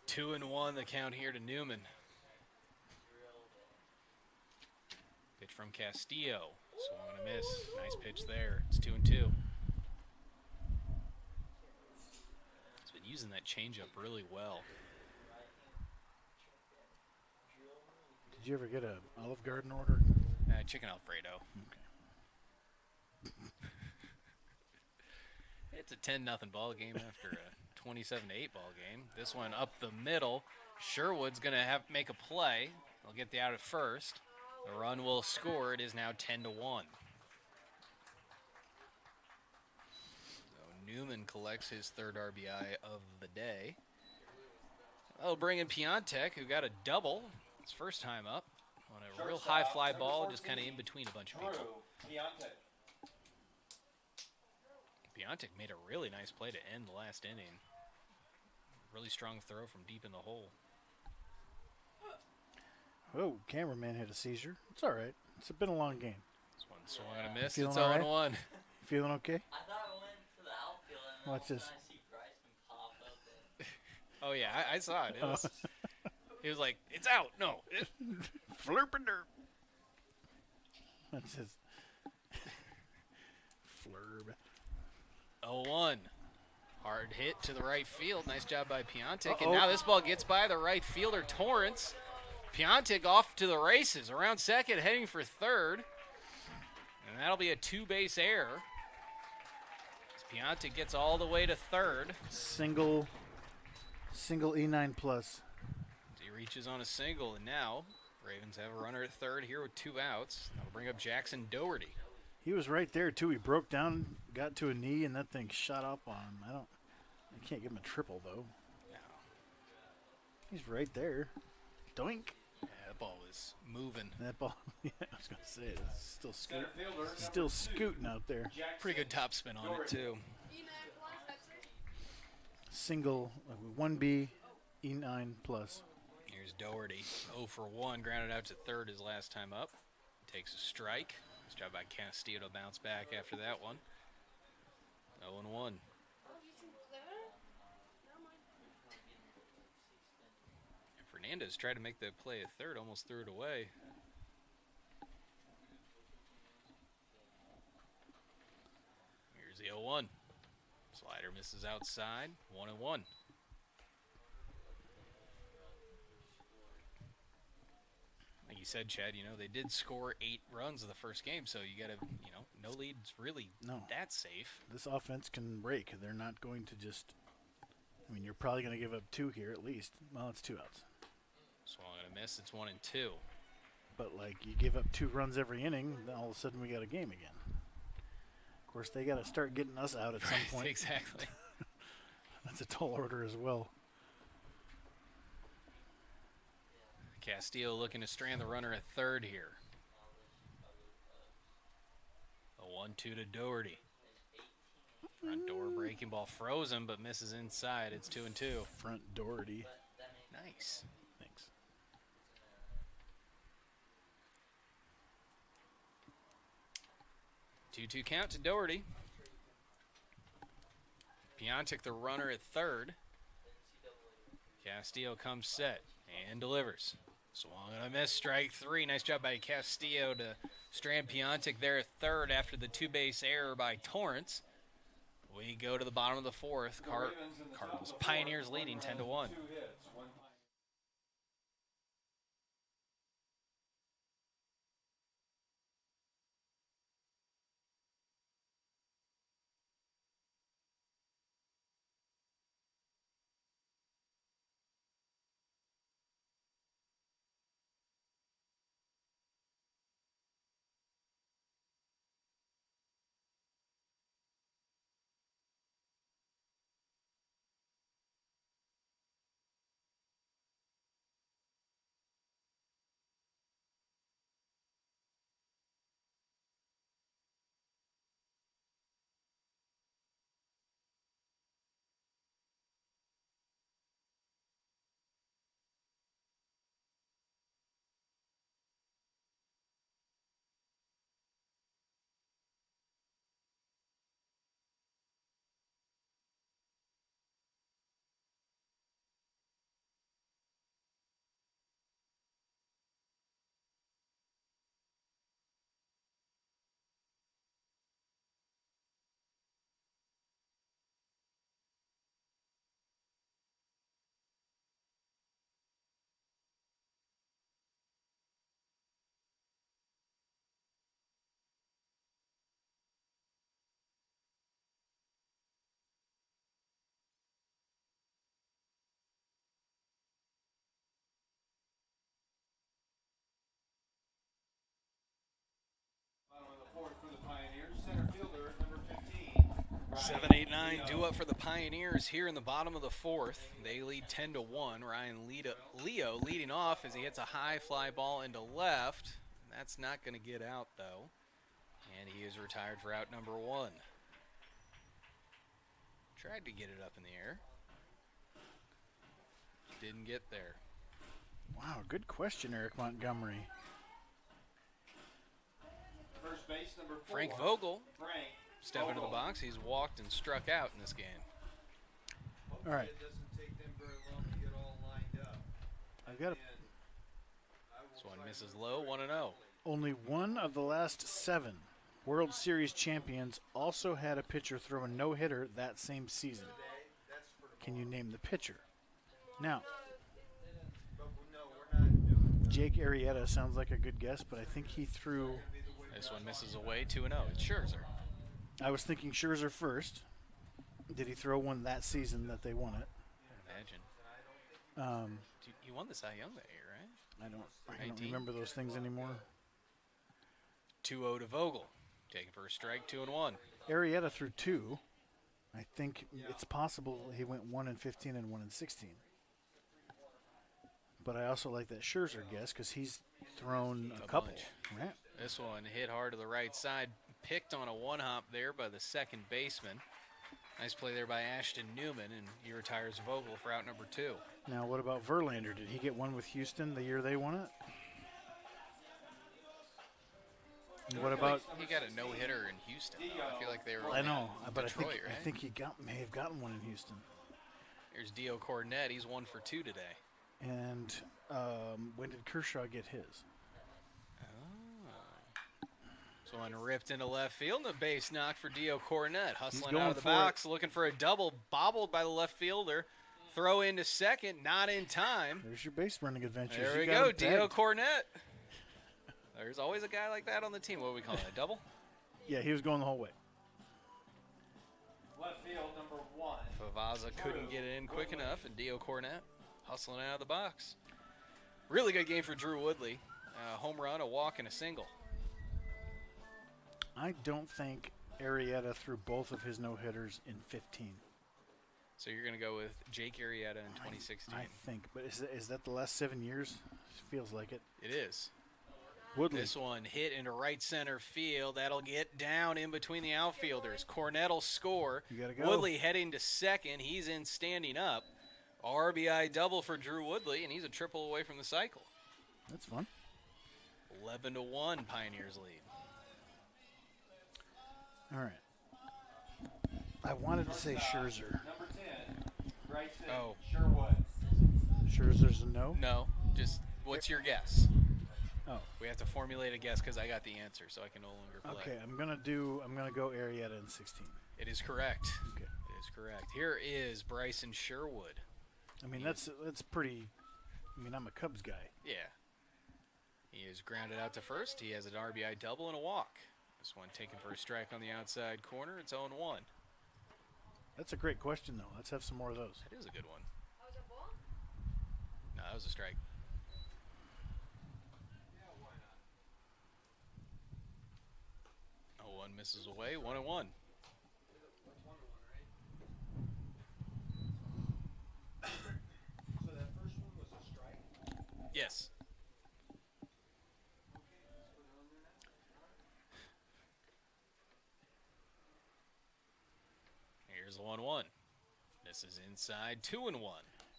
S3: 2-1 the count here to Newman. Pitch from Castillo. Swung and a miss. Nice pitch there. It's 2-2. He's been using that changeup really well.
S2: Did you ever get a Olive Garden order?
S3: Chicken Alfredo.
S2: Okay.
S3: It's a 10-0 ball game after a 27-8 ball game. This one up the middle. Sherwood's going to make a play. They'll get the out at first. The run will score. It is now 10-1. So Newman collects his third RBI of the day. That'll bring in Piontek, who got a double. His first time up on a real high fly ball, just kind of in between a bunch of people. Piontek made a really nice play to end the last inning. Really strong throw from deep in the hole.
S2: Oh, cameraman had a seizure. It's all right. It's been a long game.
S3: This one swung and a miss.
S2: Feeling
S3: It's
S2: all right?
S3: 0-1.
S2: Feeling okay?
S5: I thought I went to the outfield and
S2: Watch this.
S5: I see Bryson pop up and
S3: Oh, yeah, I saw it. He was like, it's out. No.
S2: Flurp and derp. That's his. Flurb.
S3: 0-1. Hard hit to the right field. Nice job by Piontek. And now this ball gets by the right fielder, Torrance. Piontek off to the races. Around second, heading for third. And that'll be a two-base error. As Piontek gets all the way to third.
S2: Single E9 plus.
S3: He reaches on a single, and now Ravens have a runner at third here with 2 outs. That'll bring up Jackson Doherty.
S2: He was right there too. He broke down, got to a knee, and that thing shot up on him. I can't give him a triple though.
S3: No.
S2: He's right there. Doink.
S3: Yeah, that ball was moving.
S2: That ball. Yeah, I was gonna say it's still
S1: Center fielder,
S2: still scooting out there.
S3: Pretty good topspin on it, too.
S4: E9 plus, that's it.
S2: Single 1B E9 plus.
S3: Here's Doherty. 0 for 1. Grounded out to third his last time up. Takes a strike. Nice job by Castillo to bounce back after that one. 0-1.
S4: Oh, he's in there? Never mind.
S3: And Fernandez tried to make that play at third. Almost threw it away. Here's the 0-1. Slider misses outside. 1-1. Like you said, Chad, they did score 8 runs in the first game, so you got to, no lead's really that safe.
S2: This offense can break. They're not going to just. I mean, you're probably going to give up 2 here at least. Well, it's 2 outs.
S3: Swung and a miss. It's 1-2.
S2: But, like, you give up 2 runs every inning, then all of a sudden we got a game again. Of course, they got to start getting us out at some point.
S3: Exactly.
S2: That's a tall order as well.
S3: Castillo looking to strand the runner at third here. A 1-2 to Doherty. Front door breaking ball frozen, but misses inside. It's 2-2.
S2: Front Doherty.
S3: Nice.
S2: Thanks.
S3: Two-two count to Doherty. Piontek the runner at third. Castillo comes set and delivers. Swung and a miss, strike 3. Nice job by Castillo to strand Piontek there at third after the 2-base error by Torrance. We go to the bottom of the 4th. Cardinals Pioneers leading 10-1.
S1: 2 hits, 1 Bottom of the 4th for the Pioneers. Center fielder, number 15.
S3: 7-8-9 due up for the Pioneers here in the bottom of the 4th. They lead 10-1. Ryan Leo leading off as he hits a high fly ball into left. That's not going to get out, though. And he is retired for out number 1. Tried to get it up in the air. Didn't get there.
S2: Wow, good question, Eric Montgomery.
S1: First base, number 4.
S3: Frank Vogel
S1: Frank
S3: step into the box. He's walked and struck out in this game.
S2: All right.
S1: It doesn't take them very long to get all lined up.
S2: I've got
S3: This one misses low, 1-0.
S2: only one of the last 7 World Series champions also had a pitcher throw a no-hitter that same season. Can you name the pitcher? Now, Jake Arrieta sounds like a good guess, but I think he threw...
S3: This one misses away, 2-0. It's Scherzer.
S2: I was thinking Scherzer first. Did he throw one that season that they won it?
S3: Imagine. He won the Cy Young that year, right?
S2: I don't
S3: 19.
S2: remember those things anymore.
S3: 2-0 to Vogel. Taking for a strike, 2-1.
S2: Arrieta threw 2. I think it's possible he went 1 in 15 and 1 in 16. But I also like that Scherzer guess because he's thrown a couple.
S3: bunch.
S2: Right?
S3: This one hit hard to the right side. Picked on a one-hop there by the second baseman. Nice play there by Ashton Newman, and he retires Vogel for out number 2.
S2: Now, what about Verlander? Did he get one with Houston the year they won it? And what about?
S3: He got a no-hitter in Houston. I feel like they were.
S2: I know, but
S3: Detroit,
S2: I
S3: right?
S2: think he may have gotten one in Houston.
S3: Here's Dio Cornette. He's 1 for 2 today.
S2: And when did Kershaw get his?
S3: So one ripped into left field, and a base knock for Dio Cornette. Hustling
S2: going
S3: out of the
S2: for
S3: box, looking for a double, bobbled by the left fielder. Throw into second, not in time.
S2: There's your base running adventures.
S3: There
S2: You
S3: we
S2: got
S3: go,
S2: him
S3: Dio
S2: tagged.
S3: Cornette. There's always a guy like that on the team. What do we call it, a double?
S2: Yeah, he was going the whole way.
S1: Left field, number 1.
S3: Favaza couldn't get it in quick enough, and Dio Cornette hustling out of the box. Really good game for Drew Woodley. A home run, a walk, and a single.
S2: I don't think Arrieta threw both of his no-hitters in 15.
S3: So you're going to go with Jake Arrieta in 2016.
S2: I think. But is that the last 7 years? Feels like it.
S3: It is.
S2: Woodley.
S3: This one hit into right center field. That'll get down in between the outfielders. Cornett will score.
S2: You gotta go.
S3: Woodley heading to second. He's in standing up. RBI double for Drew Woodley, and he's a triple away from the cycle.
S2: That's fun.
S3: 11-1 Pioneers lead.
S2: All right. I wanted to say Scherzer.
S1: Number 10, Bryson
S3: Oh.
S1: Sherwood.
S2: Scherzer's a no?
S3: No, just what's your guess?
S2: Oh.
S3: We have to formulate a guess because I got the answer, so I can no longer play.
S2: Okay, I'm gonna go Arrieta in 16.
S3: It is correct.
S2: Okay.
S3: It is correct. Here is Bryson Sherwood.
S2: I mean that's pretty. I mean I'm a Cubs guy.
S3: Yeah. He is grounded out to first. He has an RBI double and a walk. This one taken for a strike on the outside corner. It's 0-1.
S2: That's a great question though. Let's have some more of those.
S3: That is a good one.
S4: That was a ball?
S3: No, that was a strike. Oh, one misses away. 1-1.
S1: So that first one was a strike?
S3: Yes. Here's 1-1. This is inside 2-1.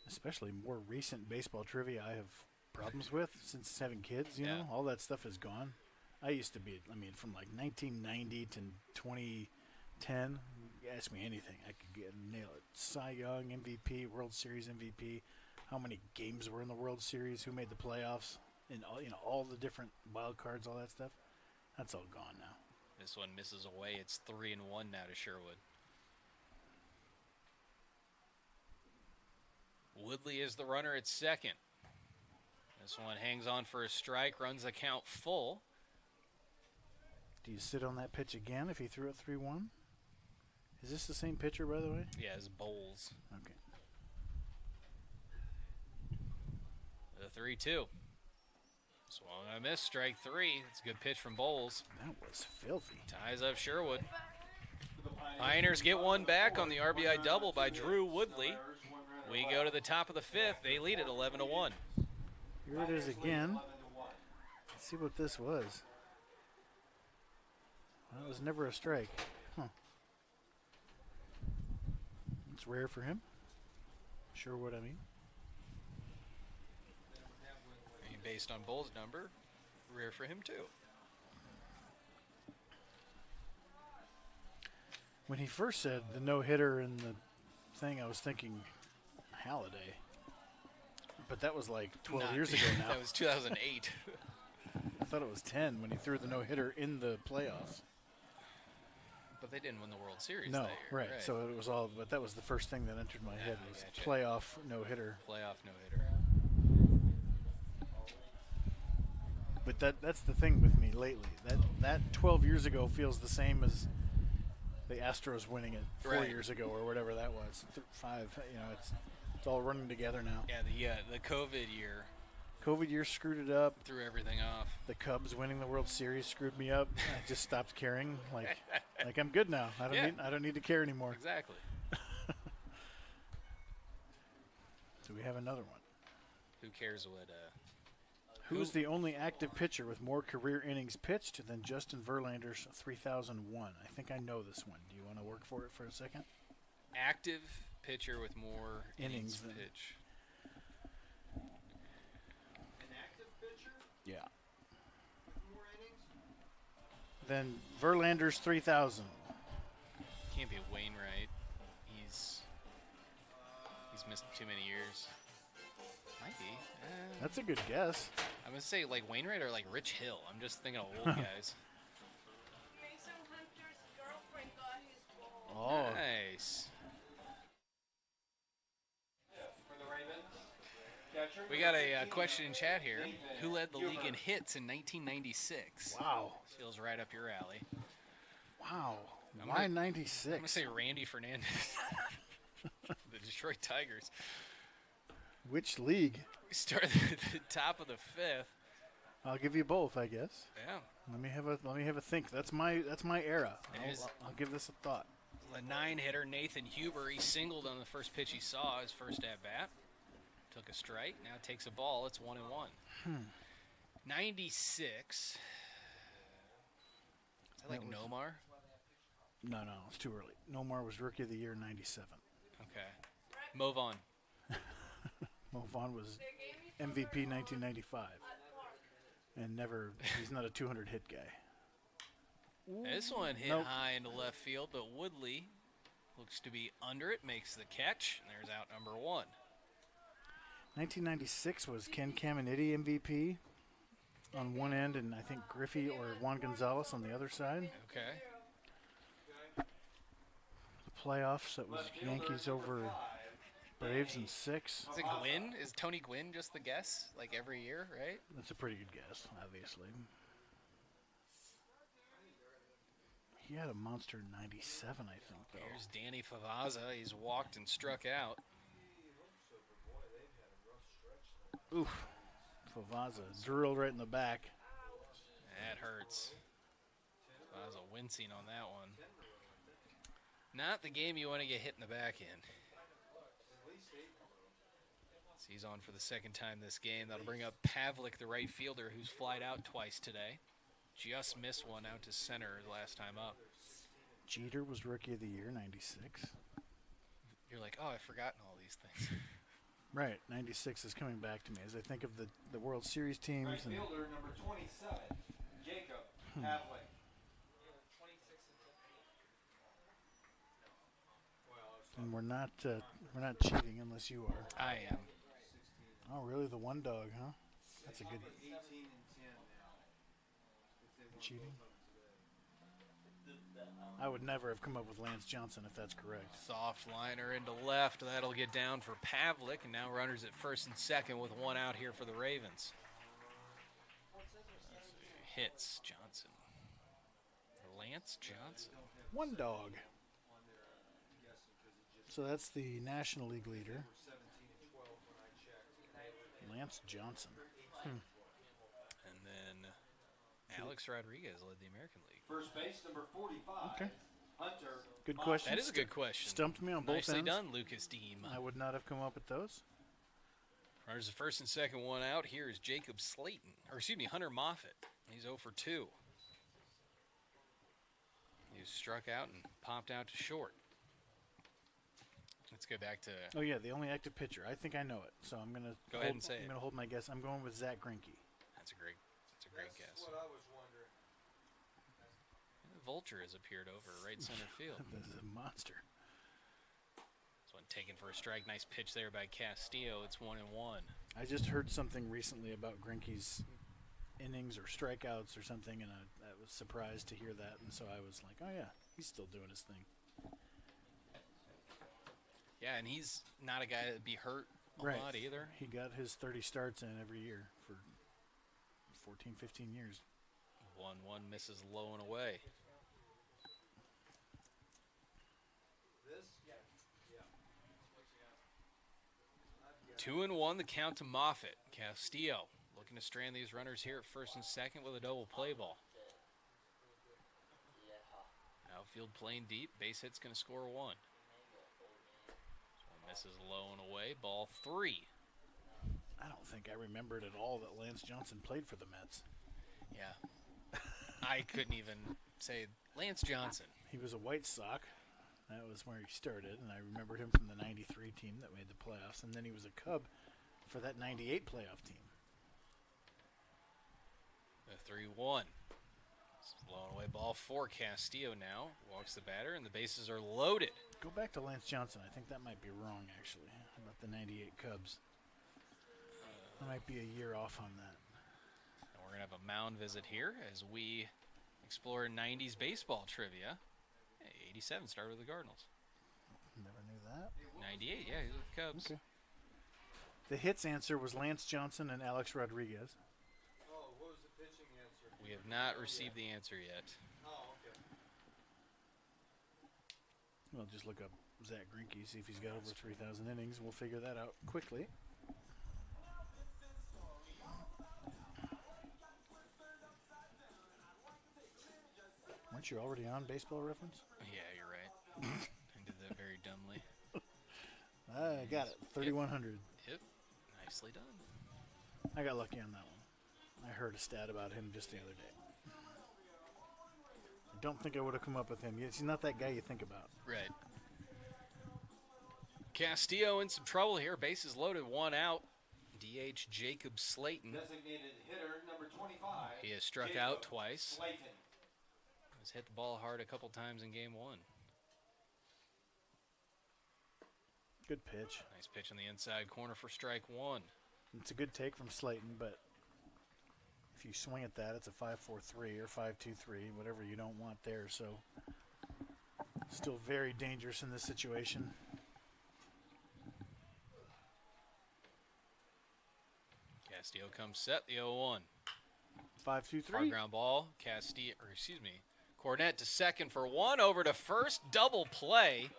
S2: Especially more recent baseball trivia I have problems with since having kids, you
S3: Yeah.
S2: know, all that stuff is gone. I used to be, from like 1990 to 2010, you ask me anything, I could nail it. Cy Young, MVP, World Series MVP, how many games were in the World Series, who made the playoffs, and all the different wild cards, all that stuff. That's all gone now.
S3: This one misses away. It's 3-1 now to Sherwood. Woodley is the runner at second. This one hangs on for a strike, runs the count full.
S2: Do you sit on that pitch again if he threw it 3-1? Is this the same pitcher, by the way?
S3: Yeah, it's Bowles.
S2: Okay.
S3: The 3-2. Swung and a miss, strike three. It's a good pitch from Bowles.
S2: That was filthy.
S3: Ties up Sherwood. Pioneers get one back on the RBI double by Drew Woodley. We go to the top of the fifth. They lead it 11-1.
S2: Here it is again. Let's see what this was. Well, it was never a strike. Huh. It's rare for him. Sure what I mean.
S3: And based on Bowles' number, rare for him too.
S2: When he first said the no-hitter in the thing, I was thinking Halliday. But that was like 12 years ago now.
S3: That was 2008.
S2: I thought it was 10 when he threw the no-hitter in the playoffs.
S3: But they didn't win the World Series
S2: No,
S3: that year.
S2: right. So it was all, but that was the first thing that entered my head was
S3: gotcha.
S2: playoff no-hitter.
S3: Playoff no-hitter.
S2: But that's the thing with me lately. That 12 years ago feels the same as the Astros winning it 4
S3: Right.
S2: years ago or whatever that was. 5. It's all running together now.
S3: Yeah, the COVID year
S2: COVID year screwed it up.
S3: threw everything off.
S2: The Cubs winning the World Series screwed me up. I just stopped caring. Like I'm good now. I don't need to care anymore.
S3: Exactly.
S2: Do we have another one?
S3: Who cares what?
S2: Who's the only active pitcher with more career innings pitched than Justin Verlander's 3,001? I think I know this one. Do you want to work for it for a second?
S3: Active pitcher with more innings
S2: than-
S3: pitch.
S1: An active pitcher
S2: Yeah.
S1: with more innings?
S2: Then Verlander's 3,000.
S3: Can't be Wainwright. He's missed too many years. Might be.
S2: That's a good guess.
S3: I'm gonna say like Wainwright or like Rich Hill. I'm just thinking of old guys.
S4: Mason Hunter's girlfriend got his ball.
S2: Oh,
S3: Nice.
S1: For the Ravens. Catcher.
S3: We got a question in chat here. Who led the league in hits in 1996?
S2: wow.
S3: Feels right up your alley.
S2: Wow.
S3: I'm
S2: Why
S3: gonna-
S2: 96?
S3: I'm gonna say Randy Fernandez. The Detroit Tigers.
S2: Which league?
S3: We start at the top of the fifth.
S2: I'll give you both, I guess.
S3: Yeah.
S2: Let me have a think. That's my era.
S3: It is.
S2: I'll give this a thought.
S3: The 9-hitter, Nathan Huber, he singled on the first pitch he saw, his first at-bat. Took a strike, now takes a ball. It's 1-1. 96. Is that like Nomar?
S2: No, it's too early. Nomar was Rookie of the Year in '97.
S3: Okay. Mo Vaughn.
S2: Mo Vaughn was MVP 1995. And he's not a 200 hit guy.
S3: This one hit
S2: Nope.
S3: high into left field, but Woodley looks to be under it, makes the catch, and there's out number 1.
S2: 1996 was Ken Caminiti MVP on one end, and I think Griffey or Juan Gonzalez on the other side.
S3: Okay.
S2: The playoffs, that was Yankees over Braves in 6.
S3: Is it Gwynn? Is Tony Gwynn just the guess, like every year, right?
S2: That's a pretty good guess, obviously. He had a monster 97, I think, though.
S3: Here's Danny Favazza. He's walked and struck out.
S2: Oof. Favazza drilled right in the back.
S3: That hurts. Favazza wincing on that one. Not the game you want to get hit in the back in. So he's on for the second time this game. That'll bring up Pavlik, the right fielder, who's flied out twice today. Just missed one out to center last time up.
S2: Jeter was Rookie of the Year, 96.
S3: You're like, oh, I've forgotten all these things.
S2: Right, 96 is coming back to me as I think of the World Series teams.
S1: Right
S2: And
S1: fielder number 27, Jacob Pavlik.
S2: we're not cheating unless you are.
S3: I am.
S2: Oh, really? The one dog, huh? That's a good cheating. I would never have come up with Lance Johnson if that's correct.
S3: Soft liner into left. That'll get down for Pavlik, and now runners at first and second with one out here for the Ravens. Hits Johnson. Lance Johnson.
S2: One dog. So that's the National League leader, Lance Johnson.
S3: And then Alex Rodriguez led the American League.
S1: First base number 45,
S2: Okay.
S1: Hunter.
S2: Good question.
S3: That is a good question.
S2: Stumped me on both
S3: Nicely
S2: ends.
S3: done, Lucas Deem.
S2: I would not have come up with those.
S3: Runners at first and second, one out. Here is Jacob Slayton, or excuse me, Hunter Moffitt. He's 0 for 2. He was struck out and popped out to short. Let's go back to.
S2: Oh yeah, the only active pitcher. I think I know it, so I'm gonna
S3: Go ahead and say
S2: I'm
S3: it.
S2: gonna hold my guess. I'm going with Zach Greinke.
S3: That's a great guess.
S1: What I was wondering.
S3: Vulture has appeared over right center field.
S2: This is a monster.
S3: This one taken for a strike. Nice pitch there by Castillo. It's 1-1.
S2: I just heard something recently about Greinke's innings or strikeouts or something, and I was surprised to hear that, and so I was like, oh yeah, he's still doing his thing.
S3: Yeah, and he's not a guy that'd be hurt a lot either.
S2: He got his 30 starts in every year for 14, 15 years.
S3: 1-1 misses low and away. 2-1 the count to Moffitt. Castillo looking to strand these runners here at first and second with a double play ball. Outfield playing deep. Base hit's going to score 1. Misses low and away. Ball 3.
S2: I don't think I remembered at all that Lance Johnson played for the Mets.
S3: Yeah. I couldn't even say Lance Johnson.
S2: He was a White Sox. That was where he started, and I remembered him from the 93 team that made the playoffs, and then he was a Cub for that 98 playoff team.
S3: The 3-1. Low and away. Ball 4. Castillo now walks the batter, and the bases are loaded.
S2: Go back to Lance Johnson. I think that might be wrong, actually, about the 98 Cubs. I might be a year off on that.
S3: And we're going to have a mound visit here as we explore 90s baseball trivia. Hey, 87 started with the Cardinals.
S2: Never knew that.
S3: 98, yeah, he's with the Cubs.
S2: Okay. The hits answer was Lance Johnson and Alex Rodriguez.
S1: Oh, what was the pitching answer?
S3: We have not received the answer yet.
S1: Oh, okay.
S2: Well, just look up Zach Greinke, see if he's got over 3,000 innings. We'll figure that out quickly. Aren't you already on Baseball Reference?
S3: Yeah, you're right. I did that very dumbly.
S2: I got it. 3,100.
S3: Yep. Nicely done.
S2: I got lucky on that one. I heard a stat about him just the other day. I don't think I would have come up with him. He's not that guy you think about.
S3: Right. Castillo in some trouble here. Bases loaded, 1 out. DH Jacob Slayton.
S1: Designated hitter number 25.
S3: He has struck
S1: Jacob
S3: out twice.
S1: Slayton.
S3: Has hit the ball hard a couple times in game 1.
S2: Good pitch.
S3: Nice pitch on the inside corner for strike 1.
S2: It's a good take from Slayton, but if you swing at that, it's a 5-4-3 or 5-2-3, whatever you don't want there. So still very dangerous in this situation.
S3: Castillo comes set, the 0-1.
S2: 5-2-3.
S3: Hard ground ball. Cornette to second for 1, over to first, double play.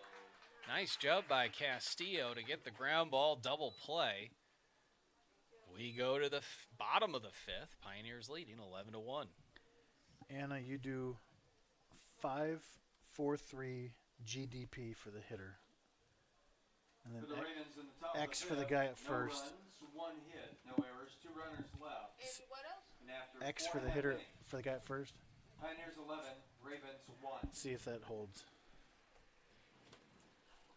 S3: Nice job by Castillo to get the ground ball, double play. We go to the bottom of the 5th. Pioneers leading 11-1.
S2: Anna, you do 5-4-3 GDP for the hitter. And then
S1: For the Ravens in the top
S2: X
S1: of
S2: for the
S1: 5th,
S2: guy at
S1: no
S2: first.
S1: runs, 1 hit, no errors, 2 runners left.
S4: And what else?
S1: And after
S2: X
S1: 4
S2: for the
S1: and a half
S2: hitter,
S1: innings,
S2: for the guy at first.
S1: Pioneers 11, Ravens 1.
S2: See if that holds.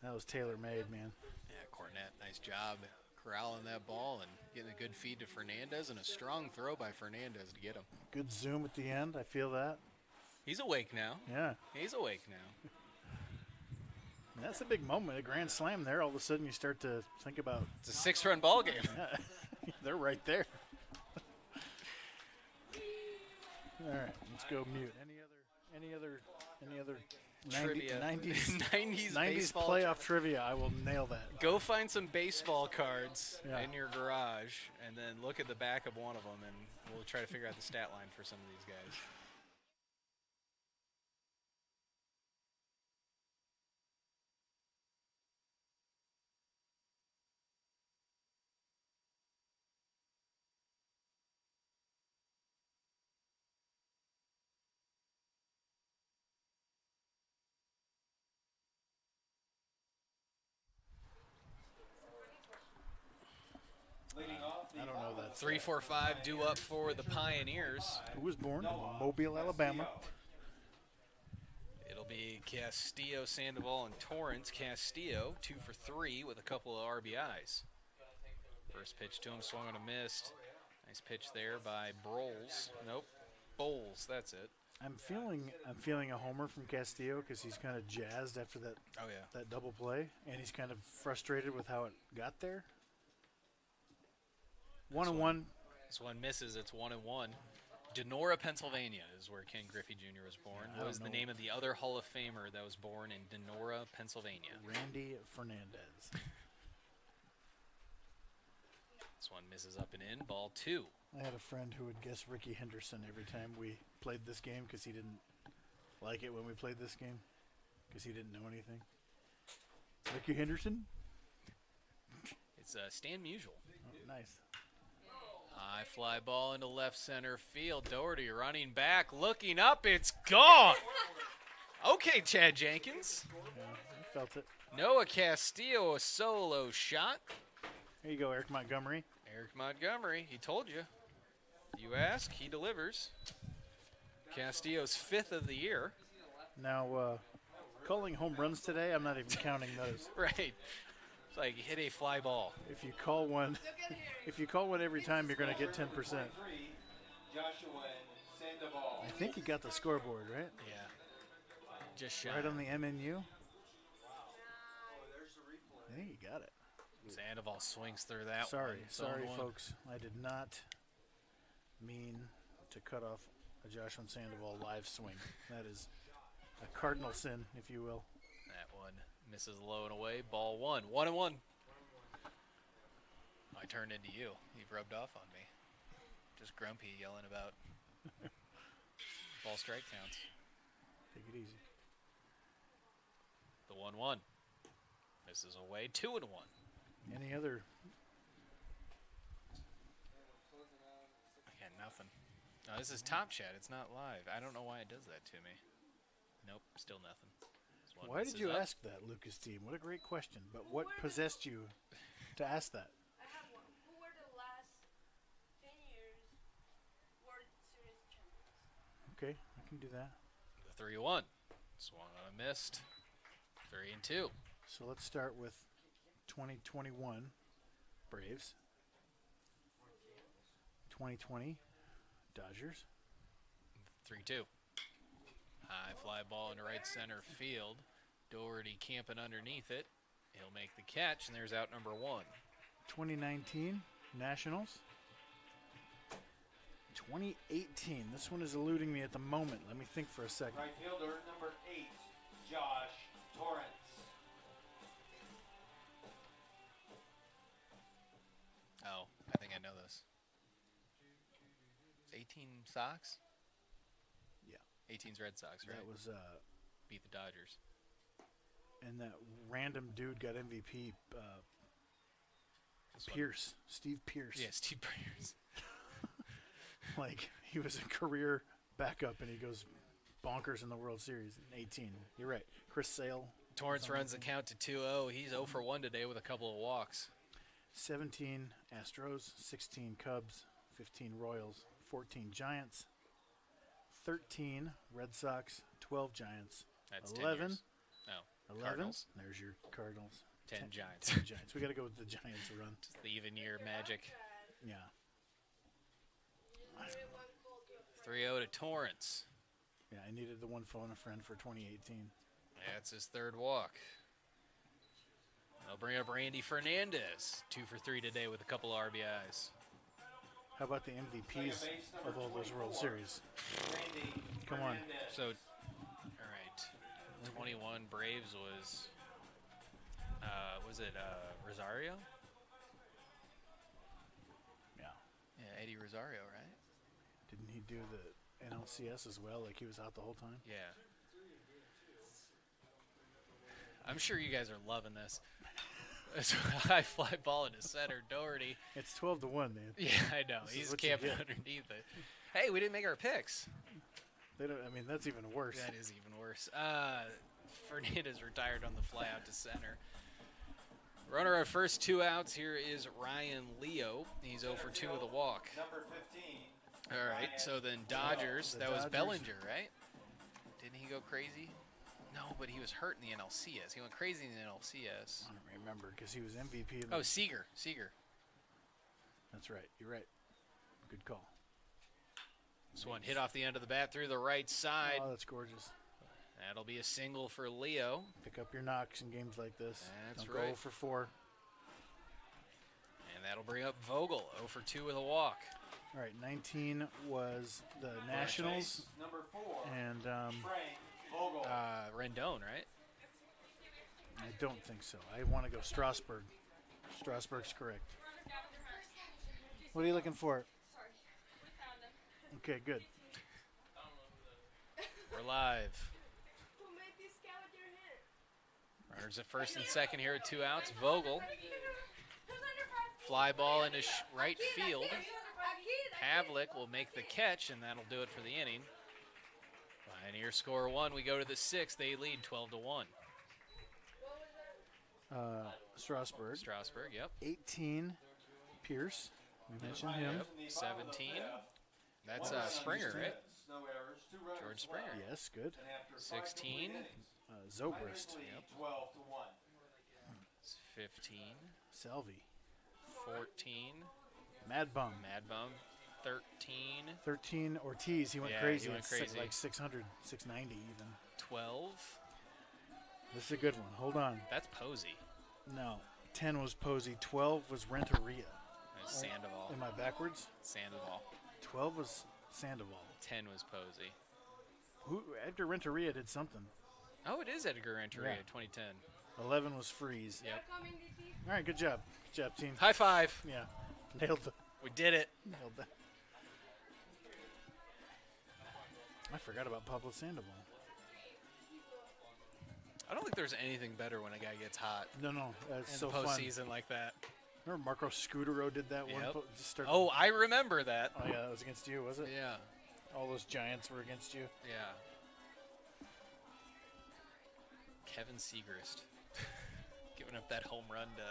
S2: That was tailor-made, man.
S3: Yeah, Cornette, nice job corralling that ball and getting a good feed to Fernandez, and a strong throw by Fernandez to get him.
S2: Good zoom at the end. I feel that.
S3: He's awake now.
S2: Yeah.
S3: He's awake now.
S2: And that's a big moment. A grand slam there. All of a sudden you start to think about,
S3: It's a 6-run ball game.
S2: yeah, they're right there. All right, let's go mute. Any other
S3: Trivia.
S2: 90s
S3: 90s
S2: 90s
S3: baseball
S2: playoff trivia? I will nail that.
S3: Go find some baseball cards
S2: Yeah.
S3: in your garage and then look at the back of one of them, and we'll try to figure out the stat line for some of these guys.
S1: Leading off the
S2: I don't know that.
S3: 3-4-5 due up for the Pioneers.
S2: Who was born in Mobile, Alabama?
S3: It'll be Castillo, Sandoval, and Torrance. Castillo, 2 for 3 with a couple of RBIs. First pitch to him, swung on a missed. Nice pitch there by Bowles, that's it.
S2: I'm feeling a homer from Castillo because he's kind of jazzed after that
S3: Oh, yeah.
S2: that double play, and he's kind of frustrated with how it got there. 1-1.
S3: This one misses, it's 1-1. Denora, Pennsylvania is where Ken Griffey Jr. was born.
S2: I
S3: What
S2: don't
S3: was the
S2: know.
S3: name of the other Hall of Famer that was born in Denora, Pennsylvania?
S2: Randy Fernandez.
S3: This one misses up and in, ball 2.
S2: I had a friend who would guess Ricky Henderson every time we played this game because he didn't like it when we played this game because he didn't know anything. Ricky Henderson?
S3: It's Stan Musial.
S2: Oh, nice.
S3: High fly ball into left center field. Doherty running back, looking up, it's gone. Okay, Chad Jenkins.
S2: Yeah, I felt it.
S3: Noah Castillo, a solo shot.
S2: There you go, Eric Montgomery.
S3: Eric Montgomery, he told you. You ask, he delivers. Castillo's 5th of the year.
S2: Now, calling home runs today, I'm not even counting those.
S3: Right. It's like hit a fly ball.
S2: If you call one, every time, you're going to get 10%.
S1: 3, Joshua Sandoval.
S2: I think you got the scoreboard, right?
S3: Yeah. Just shy.
S2: Right on the MNU. I think you got it.
S3: Sandoval swings through that
S2: Sorry,
S3: one. It's 0-1.
S2: folks. I did not mean to cut off a Joshua Sandoval live swing. That is a cardinal sin, if you will.
S3: That one misses low and away. Ball 1. 1-1. I turned into you. You've rubbed off on me. Just grumpy yelling about ball strike counts.
S2: Take it easy.
S3: The 1-1. Misses away. 2-1.
S2: Any other?
S3: I got nothing. No, this is Top Chat. It's not live. I don't know why it does that to me. Nope, still nothing. This one
S2: Why did
S3: misses
S2: you
S3: up.
S2: ask that, Lucas Team? What a great question. But what possessed you to ask that?
S4: I have one. Who were the last 10 years World Series champions?
S2: Okay, I can do that.
S3: The 3-1. Swung on a missed. 3-2.
S2: So let's start with 2021 Braves. 2020 Dodgers.
S3: 3-2. High fly ball into right center field. Doherty camping underneath it. He'll make the catch, and there's out number 1.
S2: 2019 Nationals. 2018. This one is eluding me at the moment. Let me think for a second.
S1: Right fielder number 8, Josh Torrance.
S3: Oh, I think I know this. 18 Sox?
S2: Yeah.
S3: 18's Red Sox, right?
S2: That was
S3: Beat the Dodgers.
S2: and that random dude got MVP.
S3: This one.
S2: Pierce, Steve Pierce.
S3: Yeah, Steve Pierce.
S2: Like he was a career backup, and he goes bonkers in the World Series in 18. You're right. Chris Sale.
S3: Torrance runs the count to 2-0. He's 0 for 1 today with a couple of walks.
S2: 17 Astros, 16 Cubs, 15 Royals, 14 Giants, 13 Red Sox, 12 Giants,
S3: That's
S2: 11.
S3: 10 years. Oh,
S2: 11.
S3: Cardinals.
S2: There's your Cardinals.
S3: 10 Giants.
S2: 10 Giants. We got to go with the Giants run.
S3: Just the even year magic.
S2: Yeah.
S3: 3-0 to Torrance.
S2: Yeah, I needed the one phone a friend for 2018.
S3: That's his third walk. I'll bring up Randy Fernandez. 2 for 3 today with a couple RBIs.
S2: How about the MVPs of all those World Series?
S1: Randy
S2: Come on.
S1: Fernandez.
S3: So, all right. 21 Braves was it Rosario?
S2: Yeah.
S3: Yeah, Eddie Rosario, right?
S2: Didn't he do the NLCS as well? Like he was out the whole time?
S3: Yeah. I'm sure you guys are loving this. It's a high fly ball into center. Doherty.
S2: It's 12-1, man.
S3: Yeah, I know.
S2: This is
S3: He's
S2: what you
S3: camping
S2: get.
S3: underneath it. Hey, we didn't make our picks.
S2: They don't. I mean, that's even worse.
S3: That is even worse. Fernandez retired on the fly out to center. Runner at first, 2 outs. Here is Ryan Leo. He's 0 for 2 with a walk.
S1: Number 15.
S3: All right, so then Dodgers.
S2: The
S3: That was
S2: Dodgers.
S3: Bellinger, right? Didn't he go crazy? No, but he was hurt in the NLCS. He went crazy in the NLCS.
S2: I don't remember because he was MVP.
S3: Oh, Seager.
S2: That's right. You're right. Good call.
S3: This one hit off the end of the bat through the right side.
S2: Oh, that's gorgeous.
S3: That'll be a single for Leo.
S2: Pick up your knocks in games like this.
S3: That's
S2: Don't
S3: right.
S2: go for 4.
S3: And that'll bring up Vogel, 0 for 2 with a walk.
S2: All right, 19 was the Nationals,
S1: Number 4.
S2: and
S1: Frank Vogel.
S3: Rendon, right?
S2: I don't think so. I want to go Strasburg. Strasburg's correct. What are you looking for? Okay, good.
S3: We're live.
S4: Who made this scavenger hit?
S3: Runners at first and second here at 2 outs. Vogel, fly ball into right field. Havlik will make the catch, and that'll do it for the inning. Pioneer score 1. We go to the 6th. They lead 12-1.
S2: Strasburg.
S3: Strasburg, yep.
S2: 18, Pierce. We mentioned him.
S3: Yep. 17. That's Springer, right?
S1: No errors, 2 runners
S3: George Springer.
S1: left.
S2: Yes, good.
S1: And after 5
S3: 16.
S1: innings,
S2: Zobrist.
S1: lead 12-1.
S3: 15.
S2: Selvey.
S3: 14.
S2: Mad Bum.
S3: Mad Bum. 13.
S2: 13, Ortiz. He went
S3: Yeah,
S2: crazy.
S3: he went
S2: It's
S3: crazy.
S2: like 600, 690 even.
S3: 12.
S2: This is a good one. Hold on.
S3: That's Posey.
S2: No. 10 was Posey. 12 was Renteria.
S3: That's Sandoval.
S2: Am I backwards?
S3: Sandoval.
S2: 12 was Sandoval.
S3: 10 was Posey.
S2: Who Edgar Renteria did something.
S3: Oh, it is Edgar Renteria,
S2: Yeah.
S3: 2010.
S2: 11 was Freeze.
S3: Yep.
S2: All right, good job. Good job, team.
S3: High five.
S2: Yeah. Nailed the
S3: We did it.
S2: nailed that. I forgot about Pablo Sandoval.
S3: I don't think there's anything better when a guy gets hot
S2: No, that's
S3: in
S2: so
S3: the
S2: fun.
S3: postseason like that.
S2: Remember Marco Scutero did that one?
S3: Yep.
S2: Just start.
S3: Oh, I remember that.
S2: Oh, yeah, that was against you, was it?
S3: Yeah.
S2: All those Giants were against you.
S3: Yeah. Kevin Segrist giving up that home run to,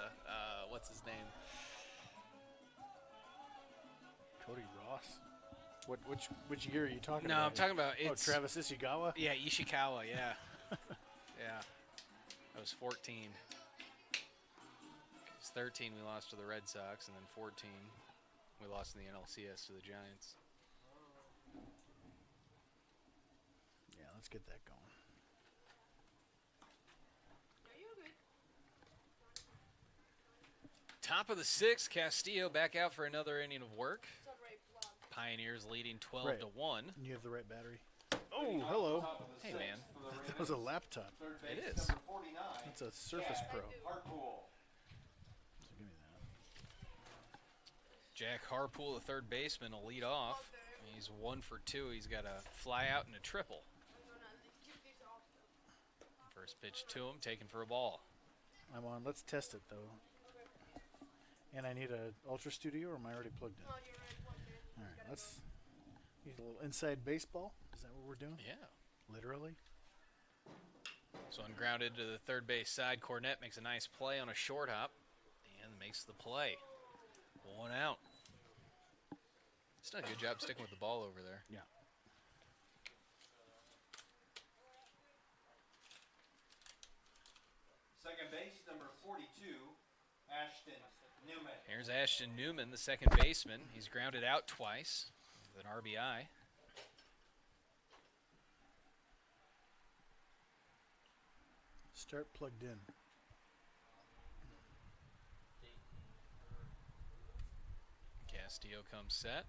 S3: what's his name?
S2: Cody Ross. Which year are you talking
S3: No,
S2: about?
S3: I'm talking about it's
S2: Travis Ishikawa?
S3: Yeah, Ishikawa, yeah. Yeah. That was 14. It was 13 we lost to the Red Sox, and then 14 we lost in the NLCS to the Giants.
S2: Yeah, let's get that going.
S3: Top of the sixth, Castillo back out for another inning of work. Pioneers leading 12 to 1.
S2: And you have the right battery. Oh, hello.
S3: Hey, man.
S2: That was a laptop.
S3: It is.
S2: It's a Surface Pro.
S1: Harpool.
S2: So give me that.
S3: Jack Harpool, the third baseman, will lead off. He's 1 for 2. He's got a fly out and a triple. First pitch to him, taken for a ball.
S2: I'm on. Let's test it, though. And I need a Ultra Studio, or am I already plugged in? All right, let's use a little inside baseball. Is that what we're doing?
S3: Yeah.
S2: Literally?
S3: So ungrounded to the third base side. Cornette makes a nice play on a short hop and makes the play. 1 out. He's done a good job sticking with the ball over there.
S2: Yeah.
S1: Second base, number 42, Ashton Newman.
S3: Here's Ashton Newman, the second baseman. He's grounded out twice with an RBI.
S2: Start plugged in.
S3: Castillo comes set.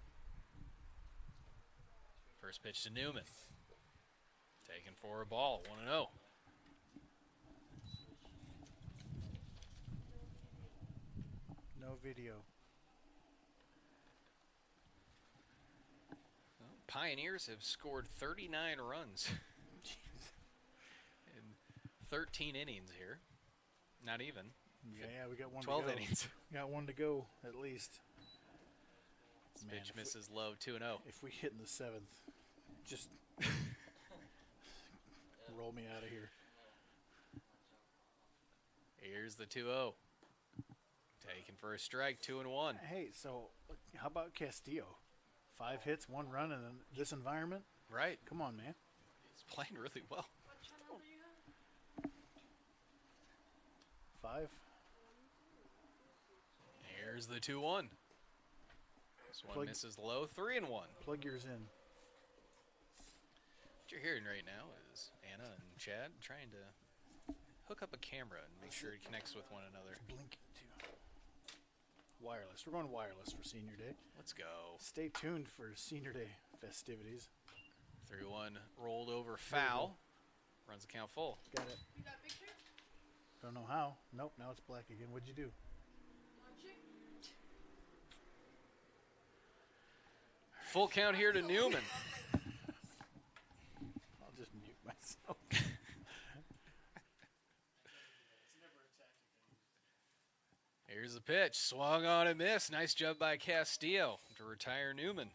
S3: First pitch to Newman. Taken for a ball, 1-0.
S2: No video.
S3: Well, Pioneers have scored 39 runs in 13 innings here. Not even.
S2: Yeah, we got one
S3: 12
S2: to go.
S3: innings.
S2: Got one to go, at least.
S3: This
S2: Man,
S3: pitch
S2: if
S3: misses low, 2-0.
S2: If we hit in the 7th, just roll me out of here.
S3: Here's the 2-0. Taken for a strike, 2-1.
S2: Hey, so how about Castillo? 5 hits, 1 run in this environment?
S3: Right.
S2: Come on, man.
S3: He's playing really well.
S2: 5.
S3: Here's the 2-1. This one misses low, 3-1.
S2: Plug yours in.
S3: What you're hearing right now is Anna and Chad trying to hook up a camera and make sure it connects with one another.
S2: Blinking too. Wireless. We're going wireless for Senior Day.
S3: Let's go.
S2: Stay tuned for Senior Day festivities.
S3: 3-1 rolled over foul. Runs the count full.
S2: Got it. Don't know how. Nope, now it's black again. What'd you do?
S3: Full count here to Newman.
S2: I'll just mute myself.
S3: Here's the pitch. Swung on and missed. Nice job by Castillo to retire Newman.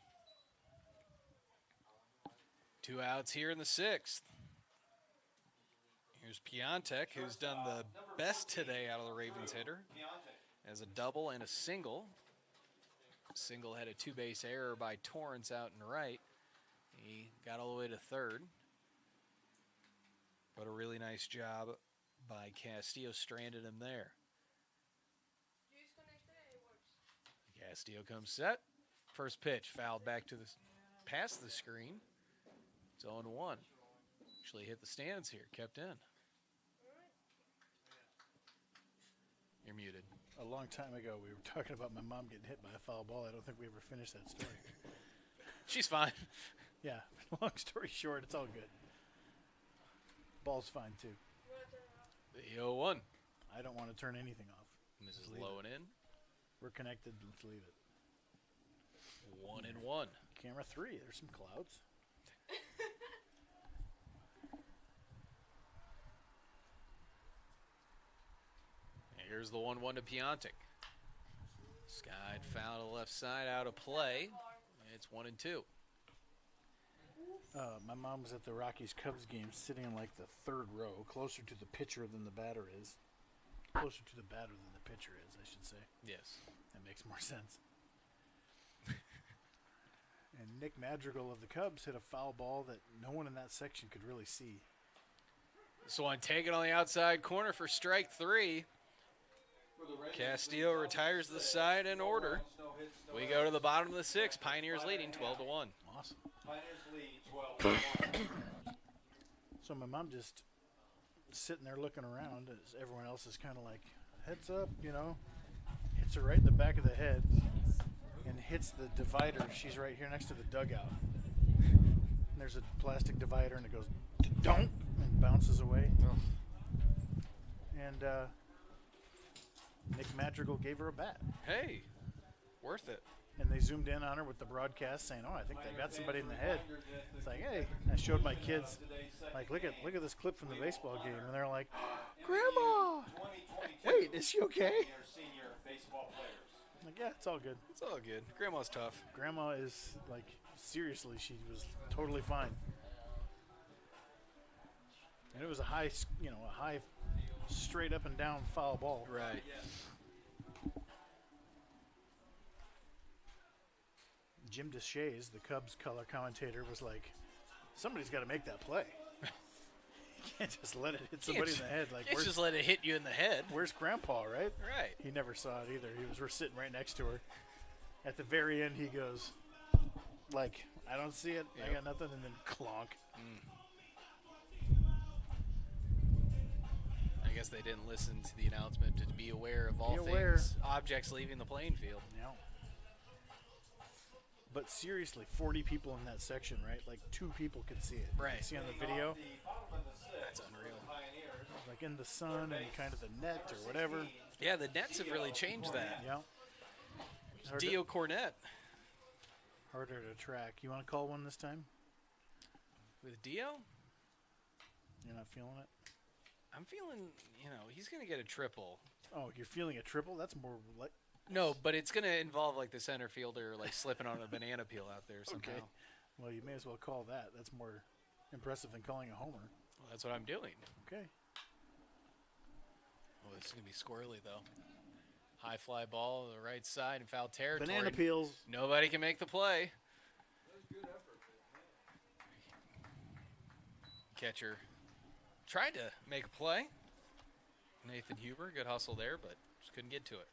S3: 2 outs here in the 6th. Here's Piontek, who's done the best today out of the Ravens hitter. As a double and a single. Single had a 2-base error by Torrance out and right. He got all the way to third. But a really nice job by Castillo, stranded him there. Castillo comes set. First pitch fouled back to the past the screen. It's 0-1. Actually hit the stands here, kept in. You're muted.
S2: A long time ago, we were talking about my mom getting hit by a foul ball. I don't think we ever finished that story.
S3: She's fine.
S2: Yeah, long story short, it's all good. Ball's fine, too.
S3: The 0-1.
S2: I don't want to turn anything off.
S3: This is
S2: Just leave
S3: low
S2: it.
S3: and in.
S2: We're connected. Let's leave it.
S3: 1-1.
S2: Camera 3. There's some clouds.
S3: Here's the 1-1 to Piontek. Skied foul to the left side, out of play. It's 1-2.
S2: My mom was at the Rockies-Cubs game sitting in like the third row, closer to the pitcher than the batter is. Closer to the batter than the pitcher is, I should say.
S3: Yes.
S2: That makes more sense. And Nick Madrigal of the Cubs hit a foul ball that no one in that section could really see.
S3: This one taken on the outside corner for strike 3. Castillo retires the side in order. We go to the bottom of the 6th. Pioneers leading 12-1.
S2: Awesome.
S1: Pioneers lead 12-1.
S2: So my mom just sitting there looking around as everyone else is kind of like, heads up, you know. Hits her right in the back of the head and hits the divider. She's right here next to the dugout. And there's a plastic divider and it goes, don't, and bounces away.
S3: Oh.
S2: And Nick Madrigal gave her a bat.
S3: Hey, worth it.
S2: And they zoomed in on her with the broadcast saying, oh, I think they got somebody in the head. It's like, hey, I showed my kids, like, look at this clip from the baseball game. And they're like, Grandma, wait, is she okay?
S1: Senior baseball players.
S2: I'm like, yeah, it's all good.
S3: It's all good. Grandma's tough.
S2: Grandma is, like, seriously, she was totally fine. And it was a high straight up and down foul ball.
S3: Right.
S2: Jim Deshays, the Cubs color commentator, was like, somebody's got to make that play. You can't just let it hit somebody in the head. Like,
S3: Can't just let it hit you in the head.
S2: where's Grandpa, right?
S3: Right.
S2: He never saw it either. We're sitting right next to her. At the very end, he goes, like, I don't see it. I got nothing. And then clonk.
S3: I guess they didn't listen to the announcement to be aware of all
S2: aware.
S3: things, objects leaving the playing field.
S2: Yeah. But seriously, 40 people in that section, right? Like 2 people could see it. You
S3: Right.
S2: could see on the video,
S3: That's unreal.
S2: like in the sun and kind of the net or whatever.
S3: Yeah, the Nets have really changed that.
S2: Yeah.
S3: Dio Cornette
S2: Harder to track. You want to call one this time?
S3: with Dio.
S2: You're not feeling it?
S3: I'm feeling, he's going to get a triple.
S2: Oh, you're feeling a triple? That's more like.
S3: No, but it's going to involve like the center fielder like slipping on a banana peel out there somehow.
S2: Okay. Well, you may as well call that. That's more impressive than calling a homer.
S3: Well, that's what I'm doing.
S2: Okay.
S3: Oh, this is going to be squirrely though. High fly ball to the right side in foul territory.
S2: Banana peels.
S3: Nobody can make the play. Catcher tried to make a play. Nathan Huber, good hustle there, but just couldn't get to it.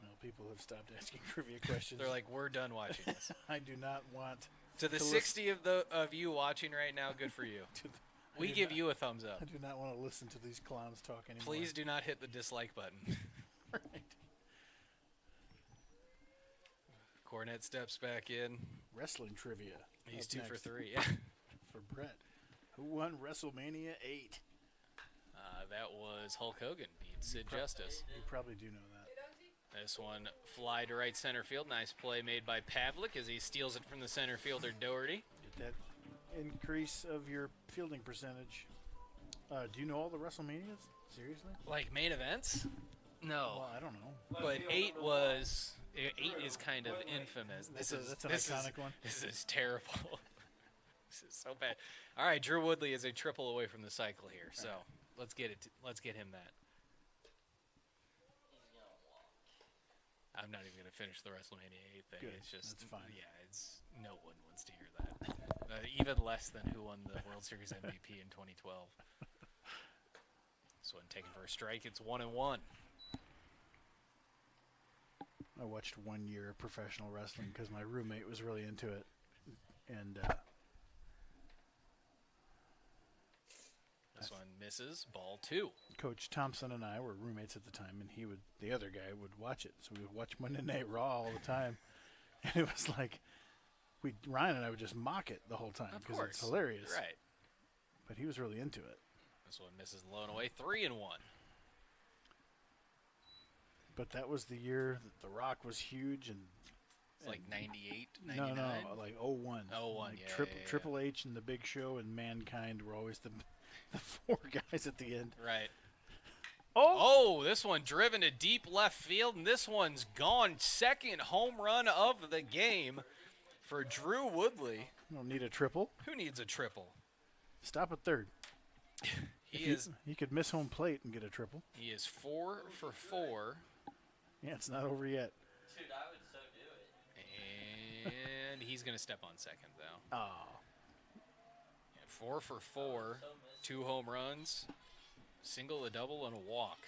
S2: Well, people have stopped asking trivia questions.
S3: They're like, we're done watching this.
S2: I do not want
S3: To the
S2: to
S3: 60 of you watching right now, good for you. We give you a thumbs up.
S2: I do not want to listen to these clowns talk anymore.
S3: Please do not hit the dislike button.
S2: Right.
S3: Cornette steps back in.
S2: Wrestling trivia.
S3: He's
S2: up
S3: 2 for
S2: next
S3: 3. Yeah.
S2: for Brett. Who won WrestleMania 8?
S3: That was Hulk Hogan beat Sid Justice.
S2: You probably do know that.
S3: This one fly to right center field. Nice play made by Pavlik as he steals it from the center fielder Doherty.
S2: Get that increase of your fielding percentage. Do you know all the WrestleManias? Seriously?
S3: Like main events? No.
S2: Well, I don't know.
S3: But 8 is kind of infamous.
S2: That's an iconic one.
S3: This is terrible. This is so bad. All right, Drew Woodley is a triple away from the cycle here. So let's get him that.
S5: He's gonna walk.
S3: I'm not even going to finish the WrestleMania 8 thing.
S2: Good.
S3: It's just,
S2: That's fine.
S3: Yeah, no one wants to hear that. Even less than who won the World Series MVP in 2012. This one taken for a strike. It's 1-1.
S2: I watched 1 year of professional wrestling because my roommate was really into it. And
S3: This one misses. Ball 2.
S2: Coach Thompson and I were roommates at the time, and the other guy would watch it. So we would watch Monday Night Raw all the time. And it was like, Ryan and I would just mock it the whole time
S3: Of
S2: because
S3: course.
S2: it's hilarious.
S3: Right.
S2: But he was really into it.
S3: This one misses low and away. 3-1.
S2: But that was the year that The Rock was huge and
S3: It's like 98,
S2: no,
S3: 99.
S2: like 01.
S3: 01,
S2: Like
S3: yeah, yeah.
S2: Triple H and The Big Show and Mankind were always the 4 guys at the end.
S3: Right.
S2: Oh!
S3: Oh, this one driven to deep left field, and this one's gone. Second home run of the game for Drew Woodley.
S2: Don't need a triple.
S3: Who needs a triple?
S2: Stop at third. He could miss home plate and get a triple.
S3: He is 4 for 4.
S2: Yeah, it's not over yet.
S5: Dude, I would so do it.
S3: And he's going to step on second, though.
S2: Oh.
S3: Yeah, 4 for 4, 2 home runs, single, a double, and a walk.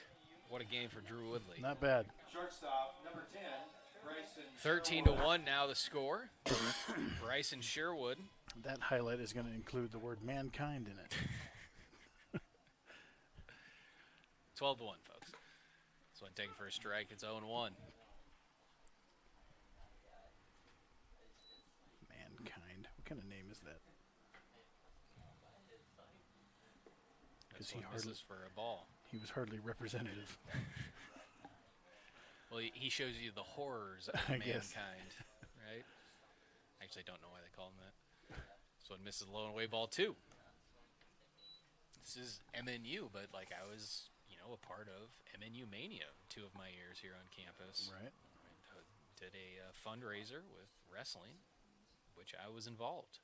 S3: What a game for Drew Woodley.
S2: Not bad.
S1: Shortstop, number 10, Bryson
S3: 13 to 1 now the score. Bryson Sherwood.
S2: That highlight is going to include the word mankind in it.
S3: 12 to 1, folks. This one taken for a strike. It's 0-1.
S2: Mankind. What kind of name is that?
S3: This
S2: he
S3: one
S2: hardly-
S3: misses for a ball.
S2: He was hardly representative.
S3: Well, he shows you the horrors of
S2: I
S3: mankind,
S2: guess.
S3: right? I actually don't know why they call him that. This one misses low and away, ball 2. This is MNU, but like I was, a part of MNU Mania 2 of my years here on campus.
S2: Right.
S3: Did a fundraiser with wrestling, which I was involved.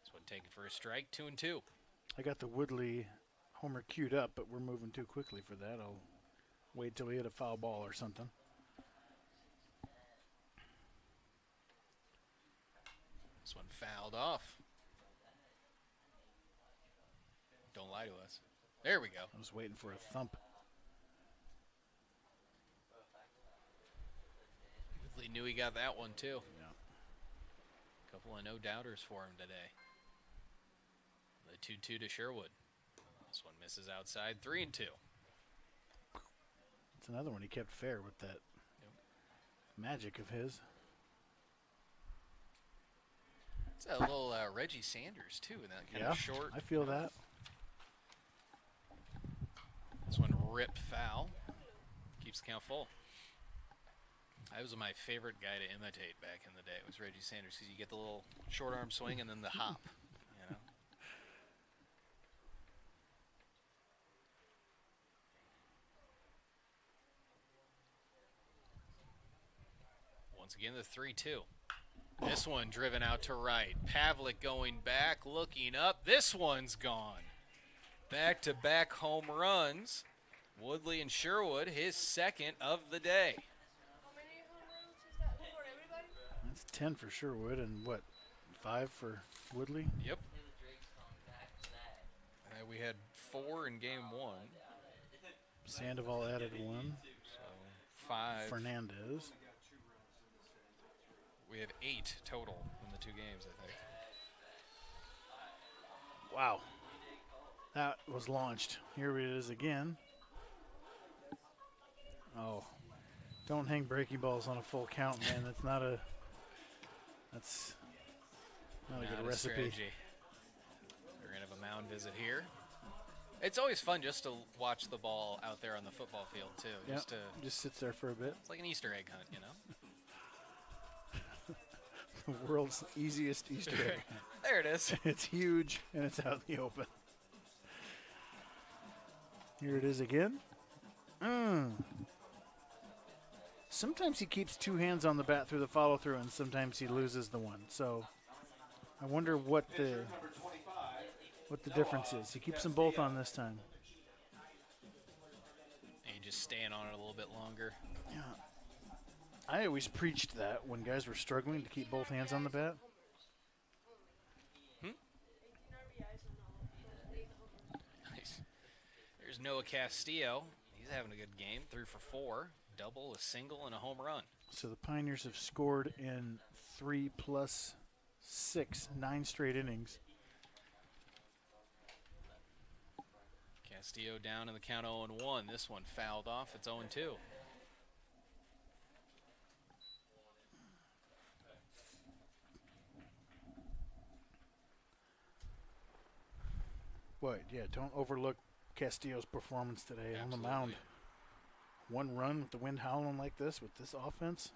S3: This one taken for a strike, 2-2.
S2: I got the Woodley homer queued up, but we're moving too quickly for that. I'll wait till we hit a foul ball or something.
S3: This one fouled off. Don't lie to us. There we go.
S2: I was waiting for a thump.
S3: Woodley knew he got that one too.
S2: Yeah.
S3: Couple of no-doubters for him today. The 2-2 to Sherwood. This one misses outside, 3-2.
S2: It's another one he kept fair with that magic of his.
S3: It's a little Reggie Sanders too, in that kind of short.
S2: I feel that.
S3: This one ripped foul. Keeps the count full. That was my favorite guy to imitate back in the day. It was Reggie Sanders because you get the little short arm swing and then the hop. Once again, the 3-2. This one driven out to right. Pavlik going back, looking up. This one's gone. Back-to-back home runs. Woodley and Sherwood, his second of the day.
S4: How many home runs is that for everybody?
S2: That's 10 for Sherwood and what, 5 for Woodley?
S3: Yep.
S5: Hear the Drake song back to back.
S3: We had 4 in game 1.
S2: Sandoval added 1.
S3: So 5.
S2: Fernandez.
S3: We have 8 total in the 2 games, I think.
S2: Wow. That was launched. Here it is again. Oh. Don't hang breaking balls on a full count, man. That's not a good recipe.
S3: Strategy. We're going to have a mound visit here. It's always fun just to watch the ball out there on the football field, too.
S2: Yeah, just sits there for a bit.
S3: It's like an Easter egg hunt,
S2: The world's easiest Easter egg.
S3: There it is.
S2: It's huge, and it's out in the open. Here it is again. Sometimes he keeps 2 hands on the bat through the follow-through, and sometimes he loses the one. So I wonder what the difference is. He keeps them both on this time.
S3: And just staying on it a little bit longer.
S2: Yeah. I always preached that when guys were struggling to keep both hands on the bat.
S3: Nice. There's Noah Castillo. He's having a good game. 3 for 4. Double, a single, and a home run.
S2: So the Pioneers have scored in 3 plus 6, 9 straight innings.
S3: Castillo down in the count 0-1. This one fouled off. It's 0-2.
S2: What? Yeah, don't overlook Castillo's performance today on the mound. 1 run with the wind howling like this with this offense.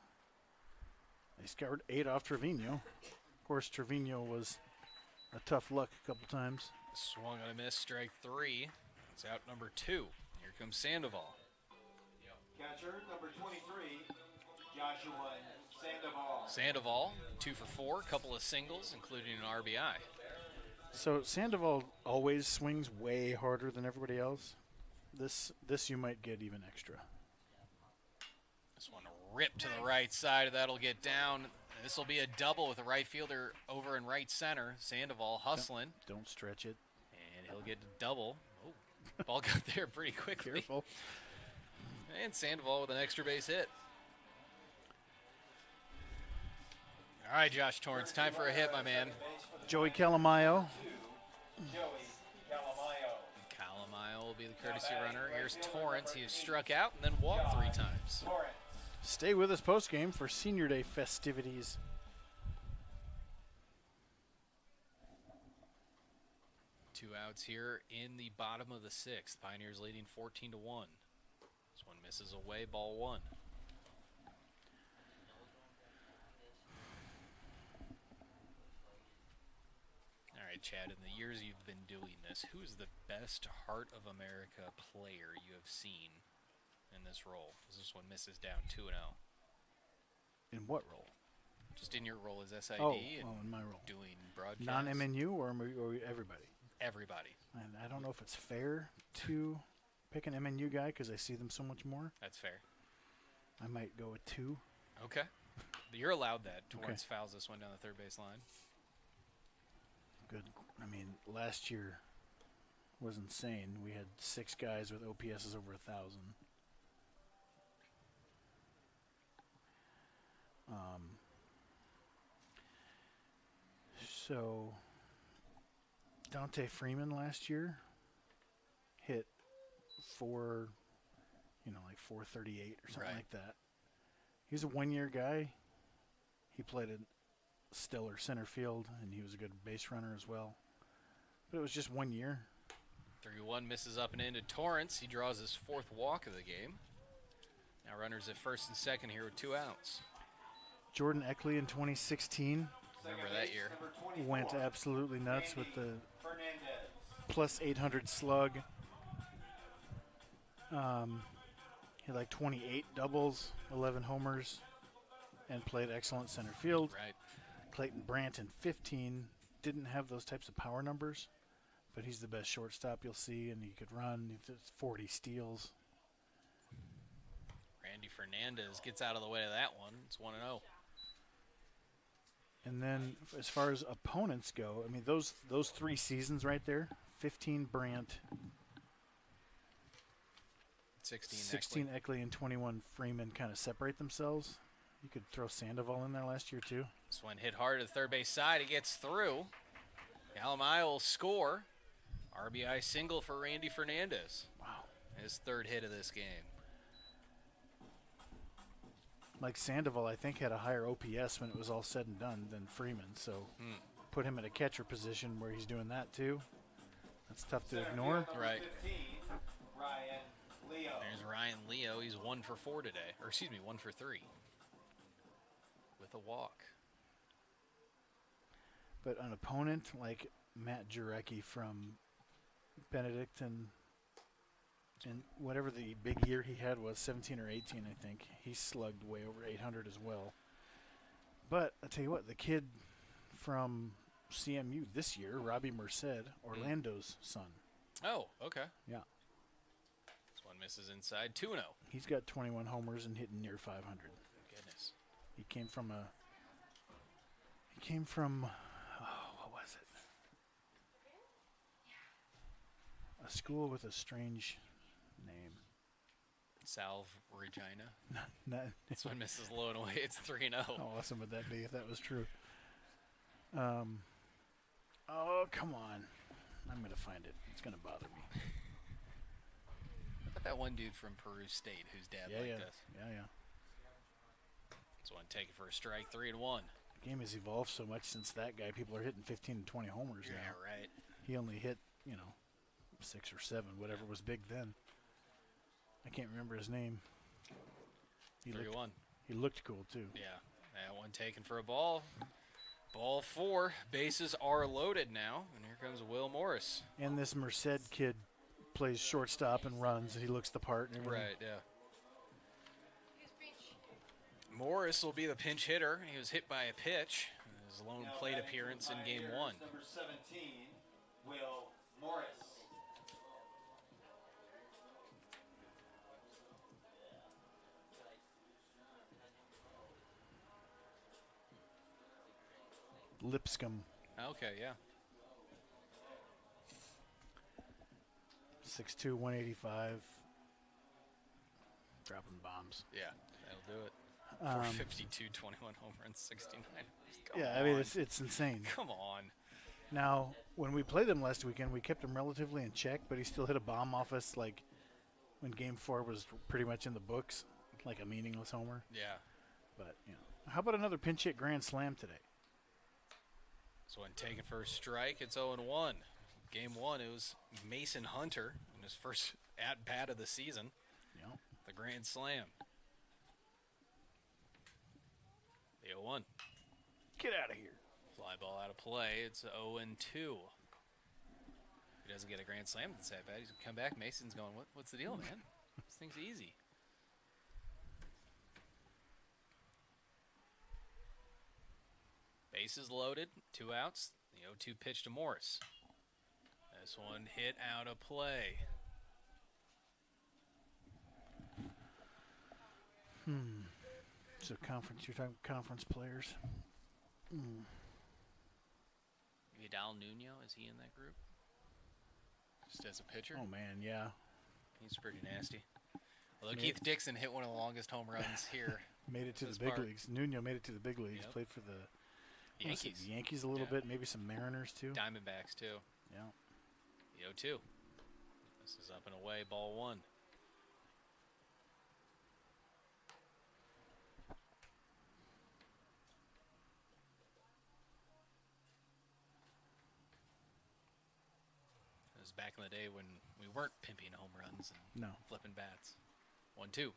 S2: They scored 8 off Trevino. Of course, Trevino was a tough luck a couple times.
S3: Swung on a miss, strike 3. It's out number 2. Here comes Sandoval.
S1: Catcher, number 23, Joshua Sandoval.
S3: Sandoval, 2 for 4, couple of singles, including an RBI.
S2: So Sandoval always swings way harder than everybody else. This you might get even extra.
S3: This one ripped to the right side. That'll get down. This will be a double with a right fielder over in right center. Sandoval hustling.
S2: Don't stretch it.
S3: And he'll get a double. Oh, ball got there pretty quickly.
S2: Careful.
S3: And Sandoval with an extra base hit. All right, Josh Torrance, time for a hit, my man.
S2: Joey Calamayo.
S3: Calamayo will be the courtesy runner. Here's Torrance. He has struck out and then walked 3 times.
S2: Stay with us post-game for Senior Day festivities.
S3: Two outs here in the bottom of the 6th. Pioneers leading 14-1. This one misses away, ball 1. All right, Chad, in the years you've been doing this, who is the best Heart of America player you have seen in this role? Because this one misses down 2-0.
S2: In what role?
S3: Just in your role as SID
S2: in my role.
S3: doing broadcast.
S2: Non-MNU or everybody?
S3: Everybody.
S2: And I don't know if it's fair to pick an MNU guy because I see them so much more.
S3: That's fair.
S2: I might go with 2.
S3: Okay. You're allowed that. Torrance
S2: Okay.
S3: fouls this one down the third base line.
S2: Good. I mean, last year was insane. We had 6 guys with OPSs over 1,000. So Dante Freeman last year hit 438 or something
S3: Right.
S2: like that. He's a 1-year guy. He played a stellar center field, and he was a good base runner as well. But it was just 1 year.
S3: 3-1 misses up and into Torrance. He draws his 4th walk of the game. Now runners at first and second here with 2 outs.
S2: Jordan Eckley in 2016
S3: Remember that year.
S2: went absolutely nuts with the plus 800 slug. He had like 28 doubles, 11 homers, and played excellent center field.
S3: Right.
S2: Clayton Brandt in 15 didn't have those types of power numbers, but he's the best shortstop you'll see, and he could run. He did 40 steals.
S3: Randy Fernandez gets out of the way of that one. It's 1-0.
S2: And then as far as opponents go, I mean, those 3 seasons right there, 15 Brandt, 16 Eckley, and 21 Freeman kind of separate themselves. You could throw Sandoval in there last year too.
S3: This one hit hard to the third base side. He gets through. Calamayo will score. RBI single for Randy Fernandez.
S2: Wow.
S3: His 3rd hit of this game.
S2: Like Sandoval, I think, had a higher OPS when it was all said and done than Freeman. So put him in a catcher position where he's doing that too. That's tough to ignore.
S3: Right.
S1: 15, Ryan Leo.
S3: There's Ryan Leo. He's 1 for 4 today. Or excuse me, 1 for 3. With a walk.
S2: But an opponent like Matt Jarecki from Benedictine, and whatever the big year he had was, 17 or 18, I think, he slugged way over 800 as well. But I tell you what, the kid from CMU this year, Robbie Merced, Orlando's son.
S3: Oh, okay.
S2: Yeah.
S3: This one misses inside. 2-0.
S2: He's got 21 homers and hitting near 500.
S3: Goodness.
S2: He came from what was it? A school with a strange name.
S3: Salve Regina.
S2: Not,
S3: This one misses low and away. It's 3-0.
S2: how awesome would that be if that was true? Oh, come on. I'm going to find it. It's going to bother me.
S3: How about that one dude from Peru State whose dad
S2: Yeah.
S3: liked us?
S2: Yeah.
S3: This one taken for a strike, 3-1.
S2: The game has evolved so much since that guy. People are hitting 15 and 20 homers
S3: Yeah,
S2: now.
S3: right.
S2: He only hit, 6 or 7, whatever was big then. I can't remember his name.
S3: 3-1.
S2: He looked cool, too.
S3: Yeah, that one taken for a ball. Ball 4. Bases are loaded now, and here comes Will Morris.
S2: And this Merced kid plays shortstop and runs, and he looks the part and everything.
S3: Right, yeah. Morris will be the pinch hitter. He was hit by a pitch. His lone plate appearance in game 1.
S1: Number 17, Will Morris.
S2: Lipscomb,
S3: Okay, yeah.
S2: 6'2", 185. Dropping bombs.
S3: Yeah, that'll do it. 452, 21 home runs, 69. Come
S2: Yeah, I mean,
S3: on.
S2: it's insane.
S3: Come on.
S2: Now, when we played them last weekend, we kept him relatively in check, but he still hit a bomb off us, like, when Game 4 was pretty much in the books, like a meaningless homer.
S3: Yeah.
S2: But, you know. How about another pinch hit grand slam today?
S3: So when taken for a strike, it's 0-1. Game 1, it was Mason Hunter in his first at-bat of the season.
S2: Yeah.
S3: The grand slam. The 0-1.
S2: Get out of here.
S3: Fly ball out of play. It's 0-2. He doesn't get a grand slam this at bat. He's gonna come back. Mason's going, what's the deal, man? This thing's easy. Bases loaded. 2 outs. The 0-2 pitch to Morris. This one hit out of play.
S2: So you're talking conference players.
S3: Vidal Nuno, is he in that group? Just as a pitcher?
S2: Oh, man, yeah.
S3: He's pretty nasty. Although Keith Dixon hit one of the longest home runs here.
S2: Made it to the
S3: This
S2: big
S3: part.
S2: leagues. Nuno made it to the big leagues.
S3: Yep.
S2: Played for the
S3: Yankees.
S2: The Yankees a little
S3: Yeah.
S2: bit, maybe some Mariners too.
S3: Diamondbacks, too.
S2: Yeah.
S3: The 0-2. This is up and away, ball 1. It was back in the day when we weren't pimping home runs and
S2: No.
S3: flipping bats. 1-2.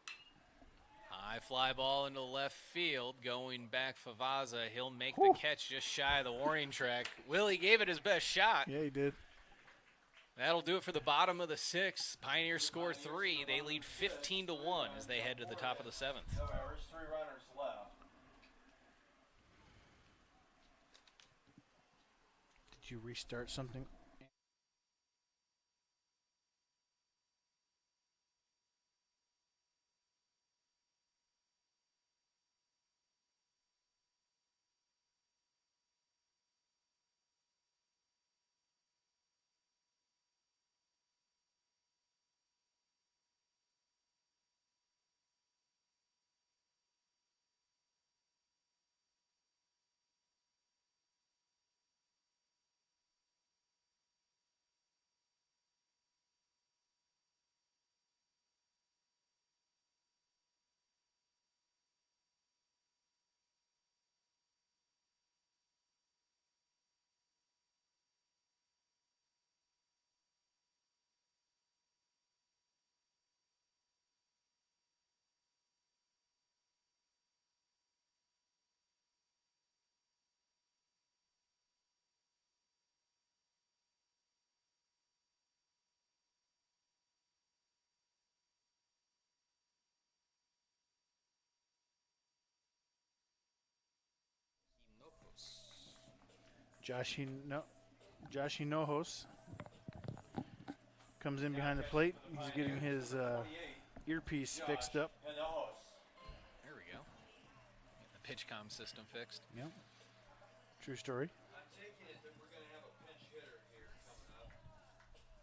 S3: High fly ball into left field. Going back Favaza. He'll make the catch just shy of the warning track. Willie gave it his best shot.
S2: Yeah, he did.
S3: That'll do it for the bottom of the 6th. Pioneers score 3. They lead 15-1 as they head to the top of the 7th.
S1: No errors, 3 runners left.
S2: Did you restart something? Josh Hinojos comes in behind the plate. He's getting his earpiece fixed up.
S3: There we go. Get the pitch comm system fixed.
S2: Yep. True story.
S1: I'm taking it that we're going to have a pinch hitter here coming up.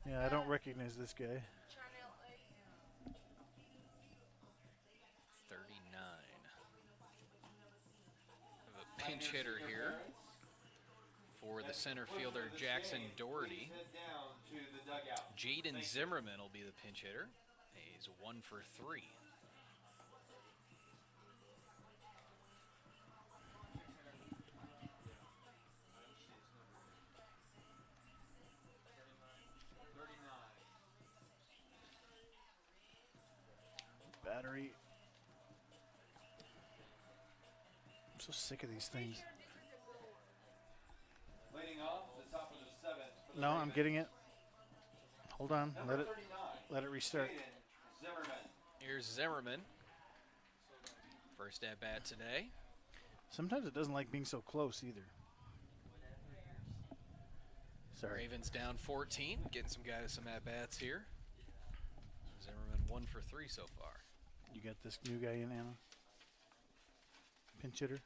S2: Yeah, I don't recognize this guy.
S4: Channel 8.
S3: 39. We have a pinch hitter here for the center fielder Jackson Doherty.
S1: Head down to the dugout.
S3: Jaden Zimmerman will be the pinch hitter. He's 1 for 3.
S2: Battery. I'm so sick of these things.
S1: Leading off the top of the 7th.
S2: No, I'm getting it. Hold on.
S1: Number 39.
S2: Let it restart.
S1: Jaden Zimmerman.
S3: Here's Zimmerman. First at bat today.
S2: Sometimes it doesn't like being so close either. Sorry.
S3: Ravens down 14, getting some guys some at bats here. Zimmerman 1 for 3 so far.
S2: You got this new guy in, Anna? Pinch hitter?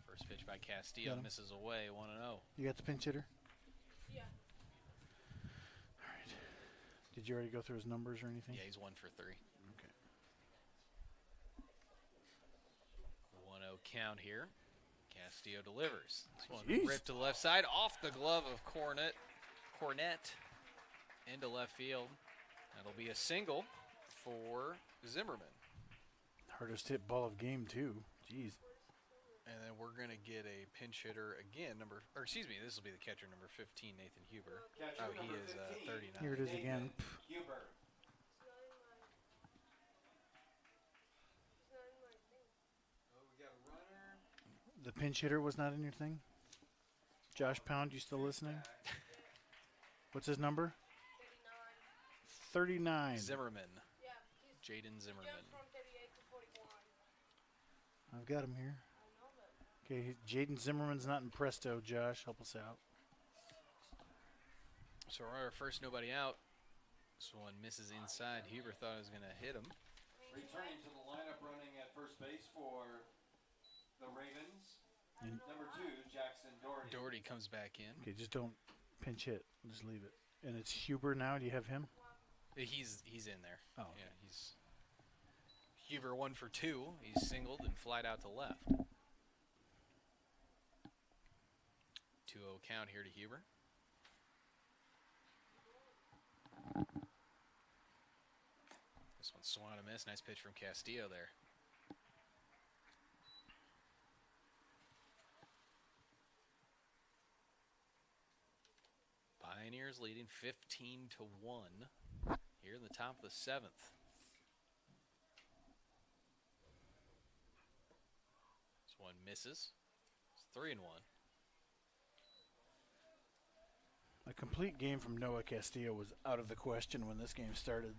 S3: First pitch by Castillo misses away, 1-0.
S2: You got the pinch hitter?
S4: Yeah.
S2: All right. Did you already go through his numbers or anything?
S3: Yeah, he's 1 for 3.
S2: Okay.
S3: 1-0 count here. Castillo delivers. This one
S2: Jeez.
S3: ripped to the left side, off the glove of Cornett into left field. That'll be a single for Zimmerman.
S2: Hardest hit ball of game, too. Jeez.
S3: And then we're going to get a pinch hitter again, this will be the catcher, number 15, Nathan Huber.
S1: Catcher
S3: He
S1: number
S3: is
S1: 15.
S3: 39.
S2: Here it is again.
S1: Huber.
S4: It's not in my thing.
S1: We got a runner.
S2: The pinch hitter was not in your thing? Josh Pound, you still listening? What's his number? 39.
S4: 39.
S3: Zimmerman,
S4: Yeah. He's
S3: Jaden Zimmerman.
S4: jumped from 38 to 41.
S2: I've got him here.
S4: I know that.
S2: Okay, Jaden Zimmerman's not in Presto. Josh, help us out.
S3: So our first nobody out. This one misses inside. Huber thought he was going to hit him.
S1: Returning to the lineup, running at first base for the Ravens.
S2: And-
S1: Number 2, Jackson Doherty.
S3: Doherty comes back in.
S2: Okay, just don't pinch hit. Just leave it. And it's Huber now. Do you have him?
S3: He's in there.
S2: Oh.
S3: Yeah, he's Huber 1 for 2. He's singled and flied out to left. 2-0 count here to Huber. This one swung and a miss. Nice pitch from Castillo there. Pioneers leading 15-1 here in the top of the 7th. This one misses. It's 3-1.
S2: A complete game from Noah Castillo was out of the question when this game started.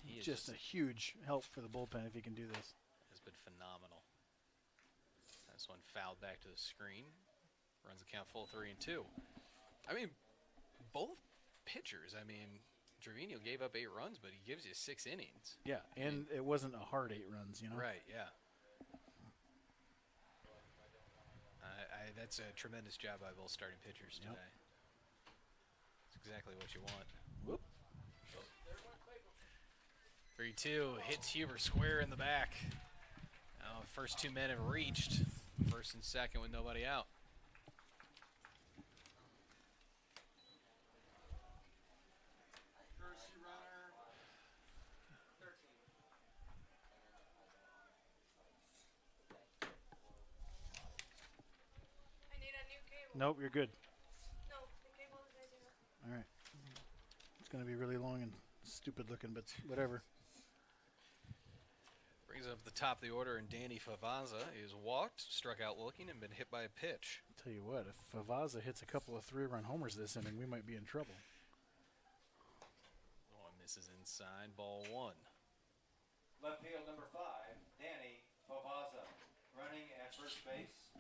S3: He is
S2: Just a huge help for the bullpen if he can do this.
S3: has been phenomenal. This one fouled back to the screen. Runs the count full 3-2. I mean, both pitchers. I mean, Trevino gave up 8 runs, but he gives you 6 innings.
S2: Yeah, and it wasn't a hard 8 runs, you know?
S3: Right, yeah. That's a tremendous job by both starting pitchers
S2: Yep.
S3: today. That's exactly what you want.
S2: Whoop.
S3: 3-2 hits Huber square in the back. Now, the first 2 men have reached first and second with nobody out.
S1: First runner. 13.
S4: I need a new cable.
S2: Nope, you're good.
S4: No, the cable is missing.
S2: All right. It's going to be really long and stupid looking, but whatever.
S3: Brings up the top of the order, and Danny Favaza is walked, struck out looking, and been hit by a pitch.
S2: Tell you what, if Favaza hits a couple of 3-run homers this inning, we might be in trouble.
S3: One misses inside, ball 1.
S1: Left field number 5, Danny Favaza. Running at first base.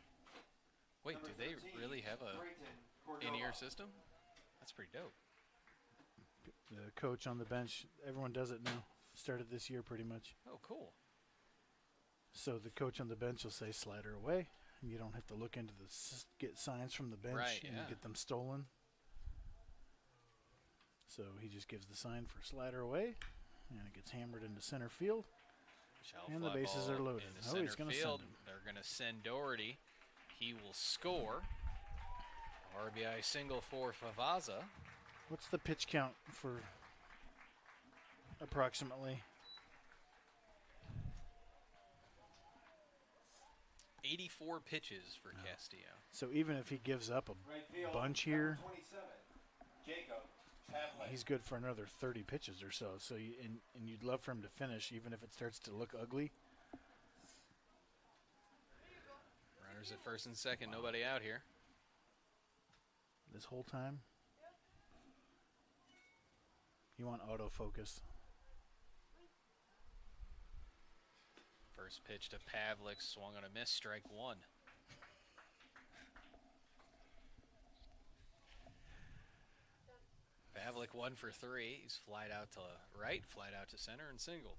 S3: Wait,
S1: Number
S3: do they
S1: 13,
S3: really have a
S1: Drayton Cordova.
S3: in-ear system? That's pretty dope.
S2: The coach on the bench, everyone does it now. Started this year pretty much.
S3: Oh, cool.
S2: So the coach on the bench will say slider away, and you don't have to look into the get signs from the bench
S3: Right,
S2: and
S3: yeah.
S2: get them stolen. So he just gives the sign for slider away, and it gets hammered into center field.
S3: Shallow
S2: And the
S3: fly
S2: bases
S3: ball
S2: are loaded.
S3: into
S2: Oh, he's
S3: center
S2: gonna send
S3: field.
S2: him.
S3: They're going to send Doherty. He will score. RBI single for Favaza.
S2: What's the pitch count for approximately?
S3: 84 pitches for Castillo.
S2: So even if he gives up a
S1: Right field,
S2: bunch
S1: number
S2: here,
S1: 27, Jacob Pavlik.
S2: he's good for another 30 pitches or so. So and you'd love for him to finish, even if it starts to look ugly.
S3: Runners at first and second, nobody out here.
S2: This whole time. You want autofocus.
S3: First pitch to Pavlik, swung on a miss, strike one. Pavlik 1 for 3. He's flied out to right, flied out to center, and singled.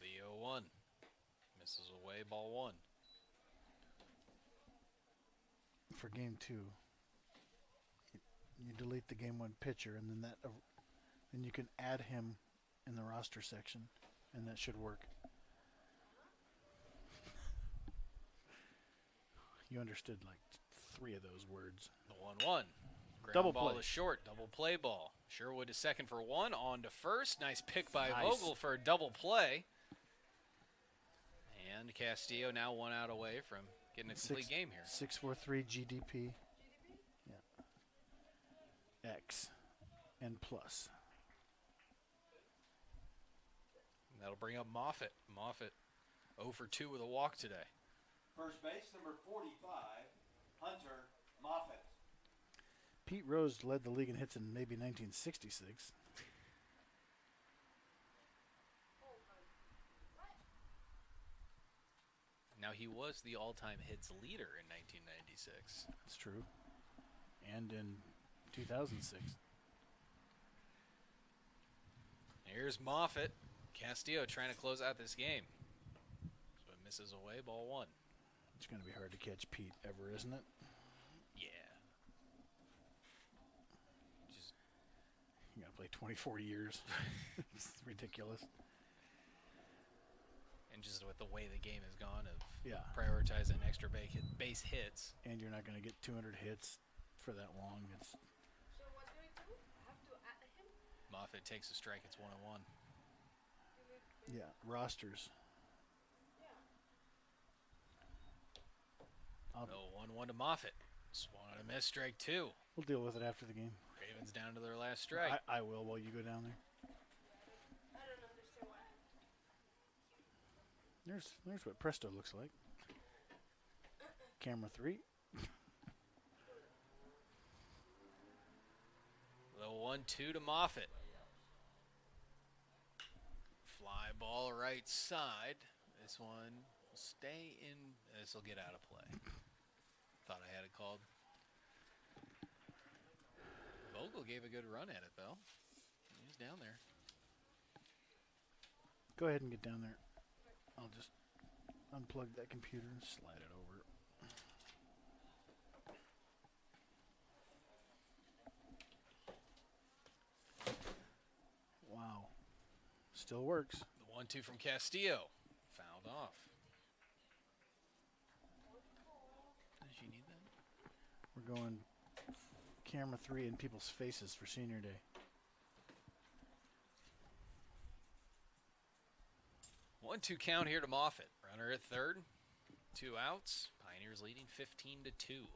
S3: Leo 1. Misses away, ball 1.
S2: For game 2, you delete the game 1 pitcher, and then then you can add him in the roster section, and that should work. You understood like 3 of those words.
S3: The 1-1.
S2: Double
S3: ball
S2: play.
S3: to short, double play ball. Sherwood to second for 1, on to first. Nice pick by
S2: Nice.
S3: Vogel for a double play. And Castillo now 1 out away from getting a complete game here.
S2: 643 GDP. Yeah. X and plus.
S3: And that'll bring up Moffitt. Moffitt 0 for 2 with a walk today.
S1: First base, number 45, Hunter Moffitt.
S2: Pete Rose led the league in hits in maybe 1966.
S3: Now, he was the all-time hits leader in 1996.
S2: That's true. And in 2006.
S3: Here's Moffitt. Castillo trying to close out this game. So it misses away, ball 1.
S2: It's going to be hard to catch Pete ever, isn't it?
S3: Yeah. Just
S2: You got to play 24 years. It's ridiculous.
S3: and just with the way the game has gone of
S2: Yeah.
S3: prioritizing extra base hits.
S2: And you're not going to get 200 hits for that long. It's
S4: So what do I do? I have to add him?
S3: Moffitt takes a strike. It's 1-1.
S2: yeah, rosters. I'll,
S3: No, 1-1 to Moffitt. Swung on a miss, strike 2.
S2: we'll deal with it after the game.
S3: Ravens down to their last strike.
S2: I will while you go down there.
S4: I don't understand what happened.
S2: There's what Presto looks like. Camera 3.
S3: The 1-2 to Moffitt. Fly ball right side. This one will stay in. This will get out of play. Thought I had it called. Vogel gave a good run at it, though. He's down there.
S2: Go ahead and get down there. I'll just unplug that computer and slide it over. Wow. Still works.
S3: The 1-2 from Castillo. Fouled off. Does she need that?
S2: We're going camera 3 in people's faces for senior day.
S3: 1-2 count here to Moffitt. Runner at third. 2 outs. Pioneers leading 15-2.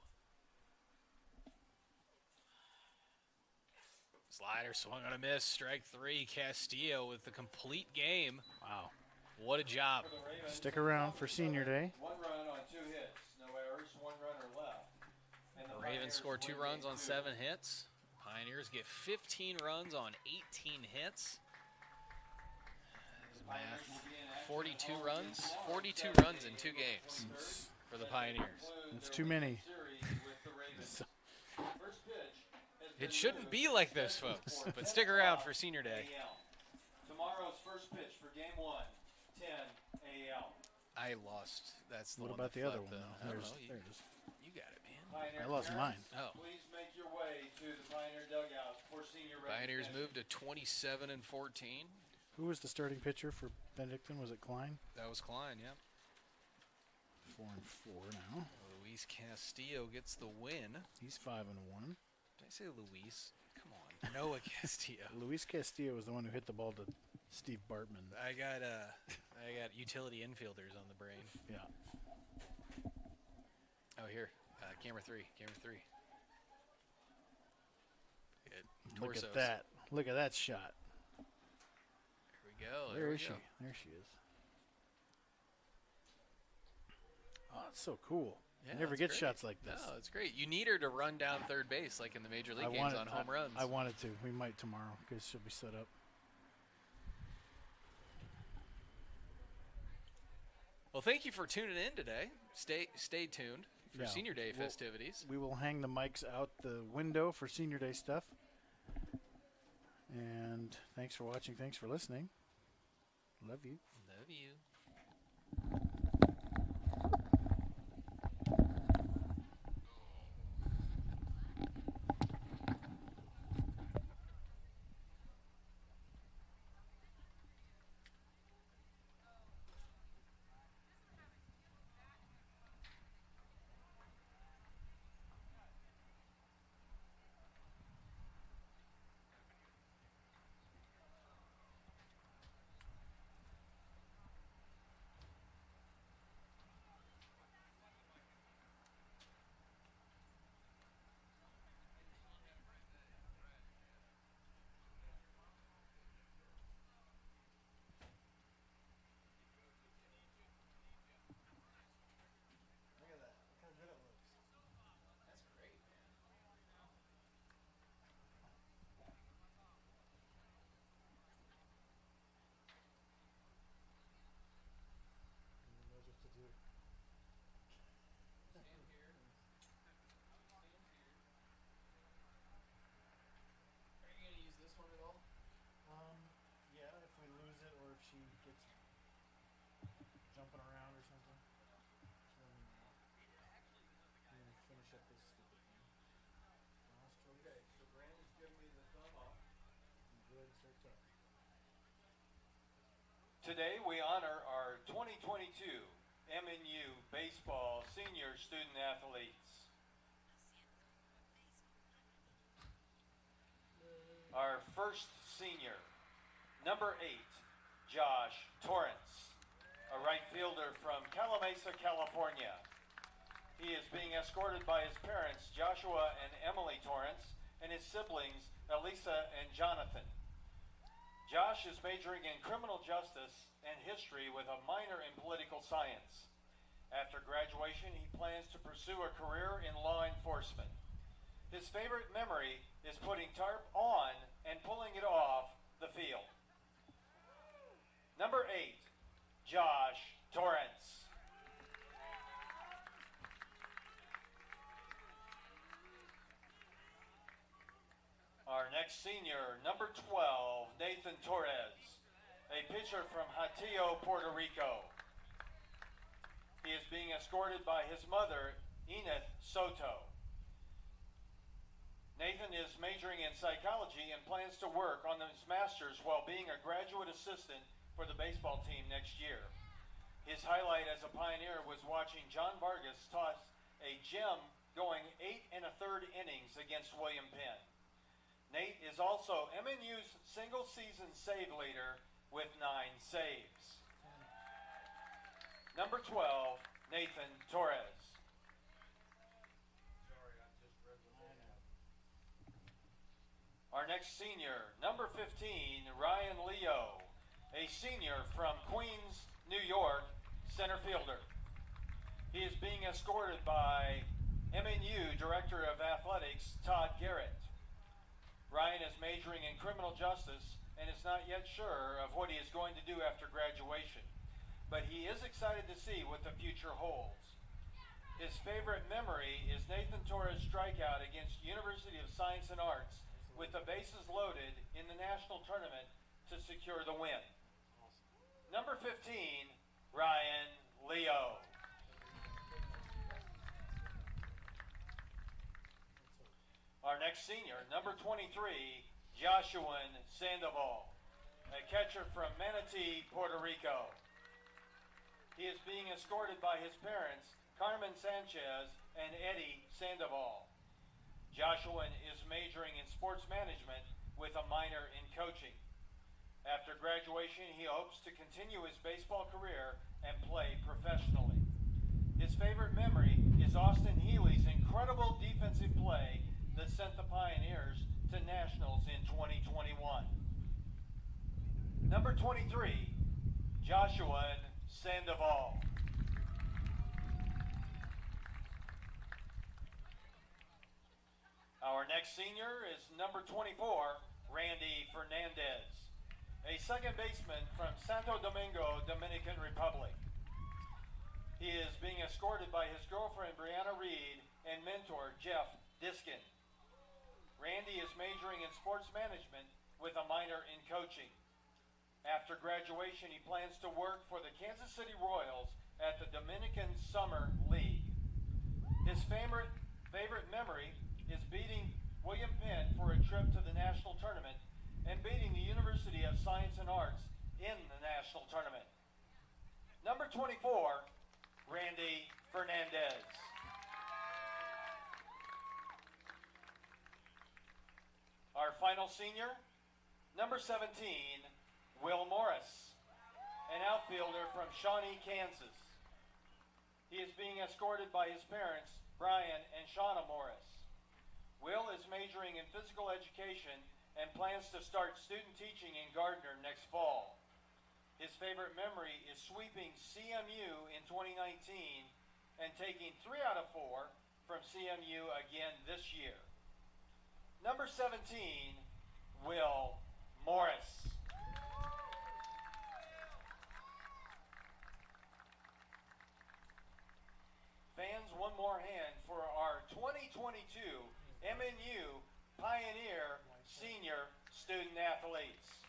S3: Slider swung on a miss. Strike 3. Castillo with the complete game.
S2: Wow.
S3: What a job.
S1: For the Ravens,
S2: Stick around for senior day.
S1: 1 run on 2 hits, no errors, 1 runner left. And
S3: The
S1: the
S3: Ravens
S1: Pioneers
S3: score 2
S1: win
S3: runs
S1: game
S3: on
S1: 2.
S3: 7 hits. Pioneers get 15 runs on 18 hits. There's
S1: Pioneers will
S3: math.
S1: be in action
S3: 42
S1: home
S3: runs.
S1: against Florida
S3: 42
S1: Saturday,
S3: runs in 2
S1: April
S3: games
S1: 23rd.
S3: for the Pioneers.
S2: It's too many.
S1: Series with the Ravens. First pitch has
S3: It
S1: been
S3: shouldn't
S1: moved
S3: be like this,
S1: scheduled
S3: folks.
S1: for
S3: But stick around for
S1: 10
S3: senior day.
S1: a.m. Tomorrow's first pitch for game 1, 10 a.m.
S3: I lost. That's the
S2: What
S3: one
S2: about
S3: that
S2: the other
S3: flipped
S2: one,
S3: the-
S2: though?
S3: I don't
S2: There's,
S3: know.
S2: there it is.
S3: You got it, man.
S1: Pioneer
S2: I lost
S1: parents,
S2: mine.
S3: Oh.
S1: Please make your way to the Pioneer dugout for senior
S3: Pioneers
S1: recognition.
S3: moved to 27-14.
S2: Who was the starting pitcher for Benedictine? Was it Klein?
S3: That was Klein, yeah.
S2: 4-4 now.
S3: Luis Castillo gets the win.
S2: He's 5-1.
S3: Did I say Luis? Come on. Noah Castillo.
S2: Luis Castillo was the one who hit the ball to Steve Bartman.
S3: I got utility infielders on the brain.
S2: Yeah.
S3: Oh, here. Camera 3. Camera 3. Good.
S2: Look
S3: Torsos.
S2: at that. Look at that shot.
S3: There we go.
S2: Where
S3: we
S2: is she?
S3: go.
S2: There she is. Oh, it's so cool.
S6: Yeah,
S2: You never
S6: that's
S2: get
S6: great.
S2: shots like this.
S6: No, it's great. You need her to run down third base like in the Major League games on home runs.
S2: I wanted to. We might tomorrow because she'll be set up.
S6: Well, thank you for tuning in today. Stay tuned for
S2: Yeah,
S6: Senior Day festivities.
S2: We will hang the mics out the window for Senior Day stuff. And thanks for watching. Thanks for listening. Love you.
S6: Love you.
S2: Yeah, if we lose it or if she gets jumping around or something. Finish up this stupid thing. Okay, so Brandon's giving me the thumb up. Go ahead and start talking.
S1: Today we honor our 2022 MNU baseball senior student athletes. Our first senior, number 8, Josh Torrance, a right fielder from Calamasa, California. He is being escorted by his parents, Joshua and Emily Torrance, and his siblings, Elisa and Jonathan. Josh is majoring in criminal justice and history with a minor in political science. After graduation, he plans to pursue a career in law enforcement. His favorite memory is putting tarp on and pulling it off the field. Number 8, Josh Torrance. Our next senior, number 12, Nathan Torres, a pitcher from Hatillo, Puerto Rico. He is being escorted by his mother, Enith Soto. Nathan is majoring in psychology and plans to work on his master's while being a graduate assistant for the baseball team next year. His highlight as a Pioneer was watching John Vargas toss a gem going 8 1/3 innings against William Penn. Nate is also MNU's single-season save leader with 9 saves. Number 12, Nathan Torres. Our next senior, number 15, Ryan Leo, a senior from Queens, New York, center fielder. He is being escorted by MNU Director of Athletics, Todd Garrett. Ryan is majoring in criminal justice and is not yet sure of what he is going to do after graduation, but he is excited to see what the future holds. His favorite memory is Nathan Torres' strikeout against University of Science and Arts with the bases loaded in the national tournament to secure the win. Number 15, Ryan Leo. Our next senior, number 23, Joshua Sandoval, a catcher from Manatee, Puerto Rico. He is being escorted by his parents, Carmen Sanchez and Eddie Sandoval. Joshua is majoring in sports management with a minor in coaching. After graduation, he hopes to continue his baseball career and play professionally. His favorite memory is Austin Healy's incredible defensive play that sent the Pioneers to Nationals in 2021. Number 23, Joshua Sandoval. Our next senior is number 24, Randy Fernandez, a second baseman from Santo Domingo, Dominican Republic. He is being escorted by his girlfriend, Brianna Reed, and mentor, Jeff Diskin. Randy is majoring in sports management with a minor in coaching. After graduation, he plans to work for the Kansas City Royals at the Dominican Summer League. His favorite memory is beating William Penn for a trip to the national tournament and beating the University of Science and Arts in the national tournament. Number 24, Randy Fernandez. Our final senior, number 17, Will Morris, an outfielder from Shawnee, Kansas. He is being escorted by his parents, Brian and Shauna Morris. Will is majoring in physical education and plans to start student teaching in Gardner next fall. His favorite memory is sweeping CMU in 2019 and taking 3 out of 4 from CMU again this year. Number 17, Will Morris. Fans, one more hand for our 2022 MNU Pioneer Senior Student Athletes.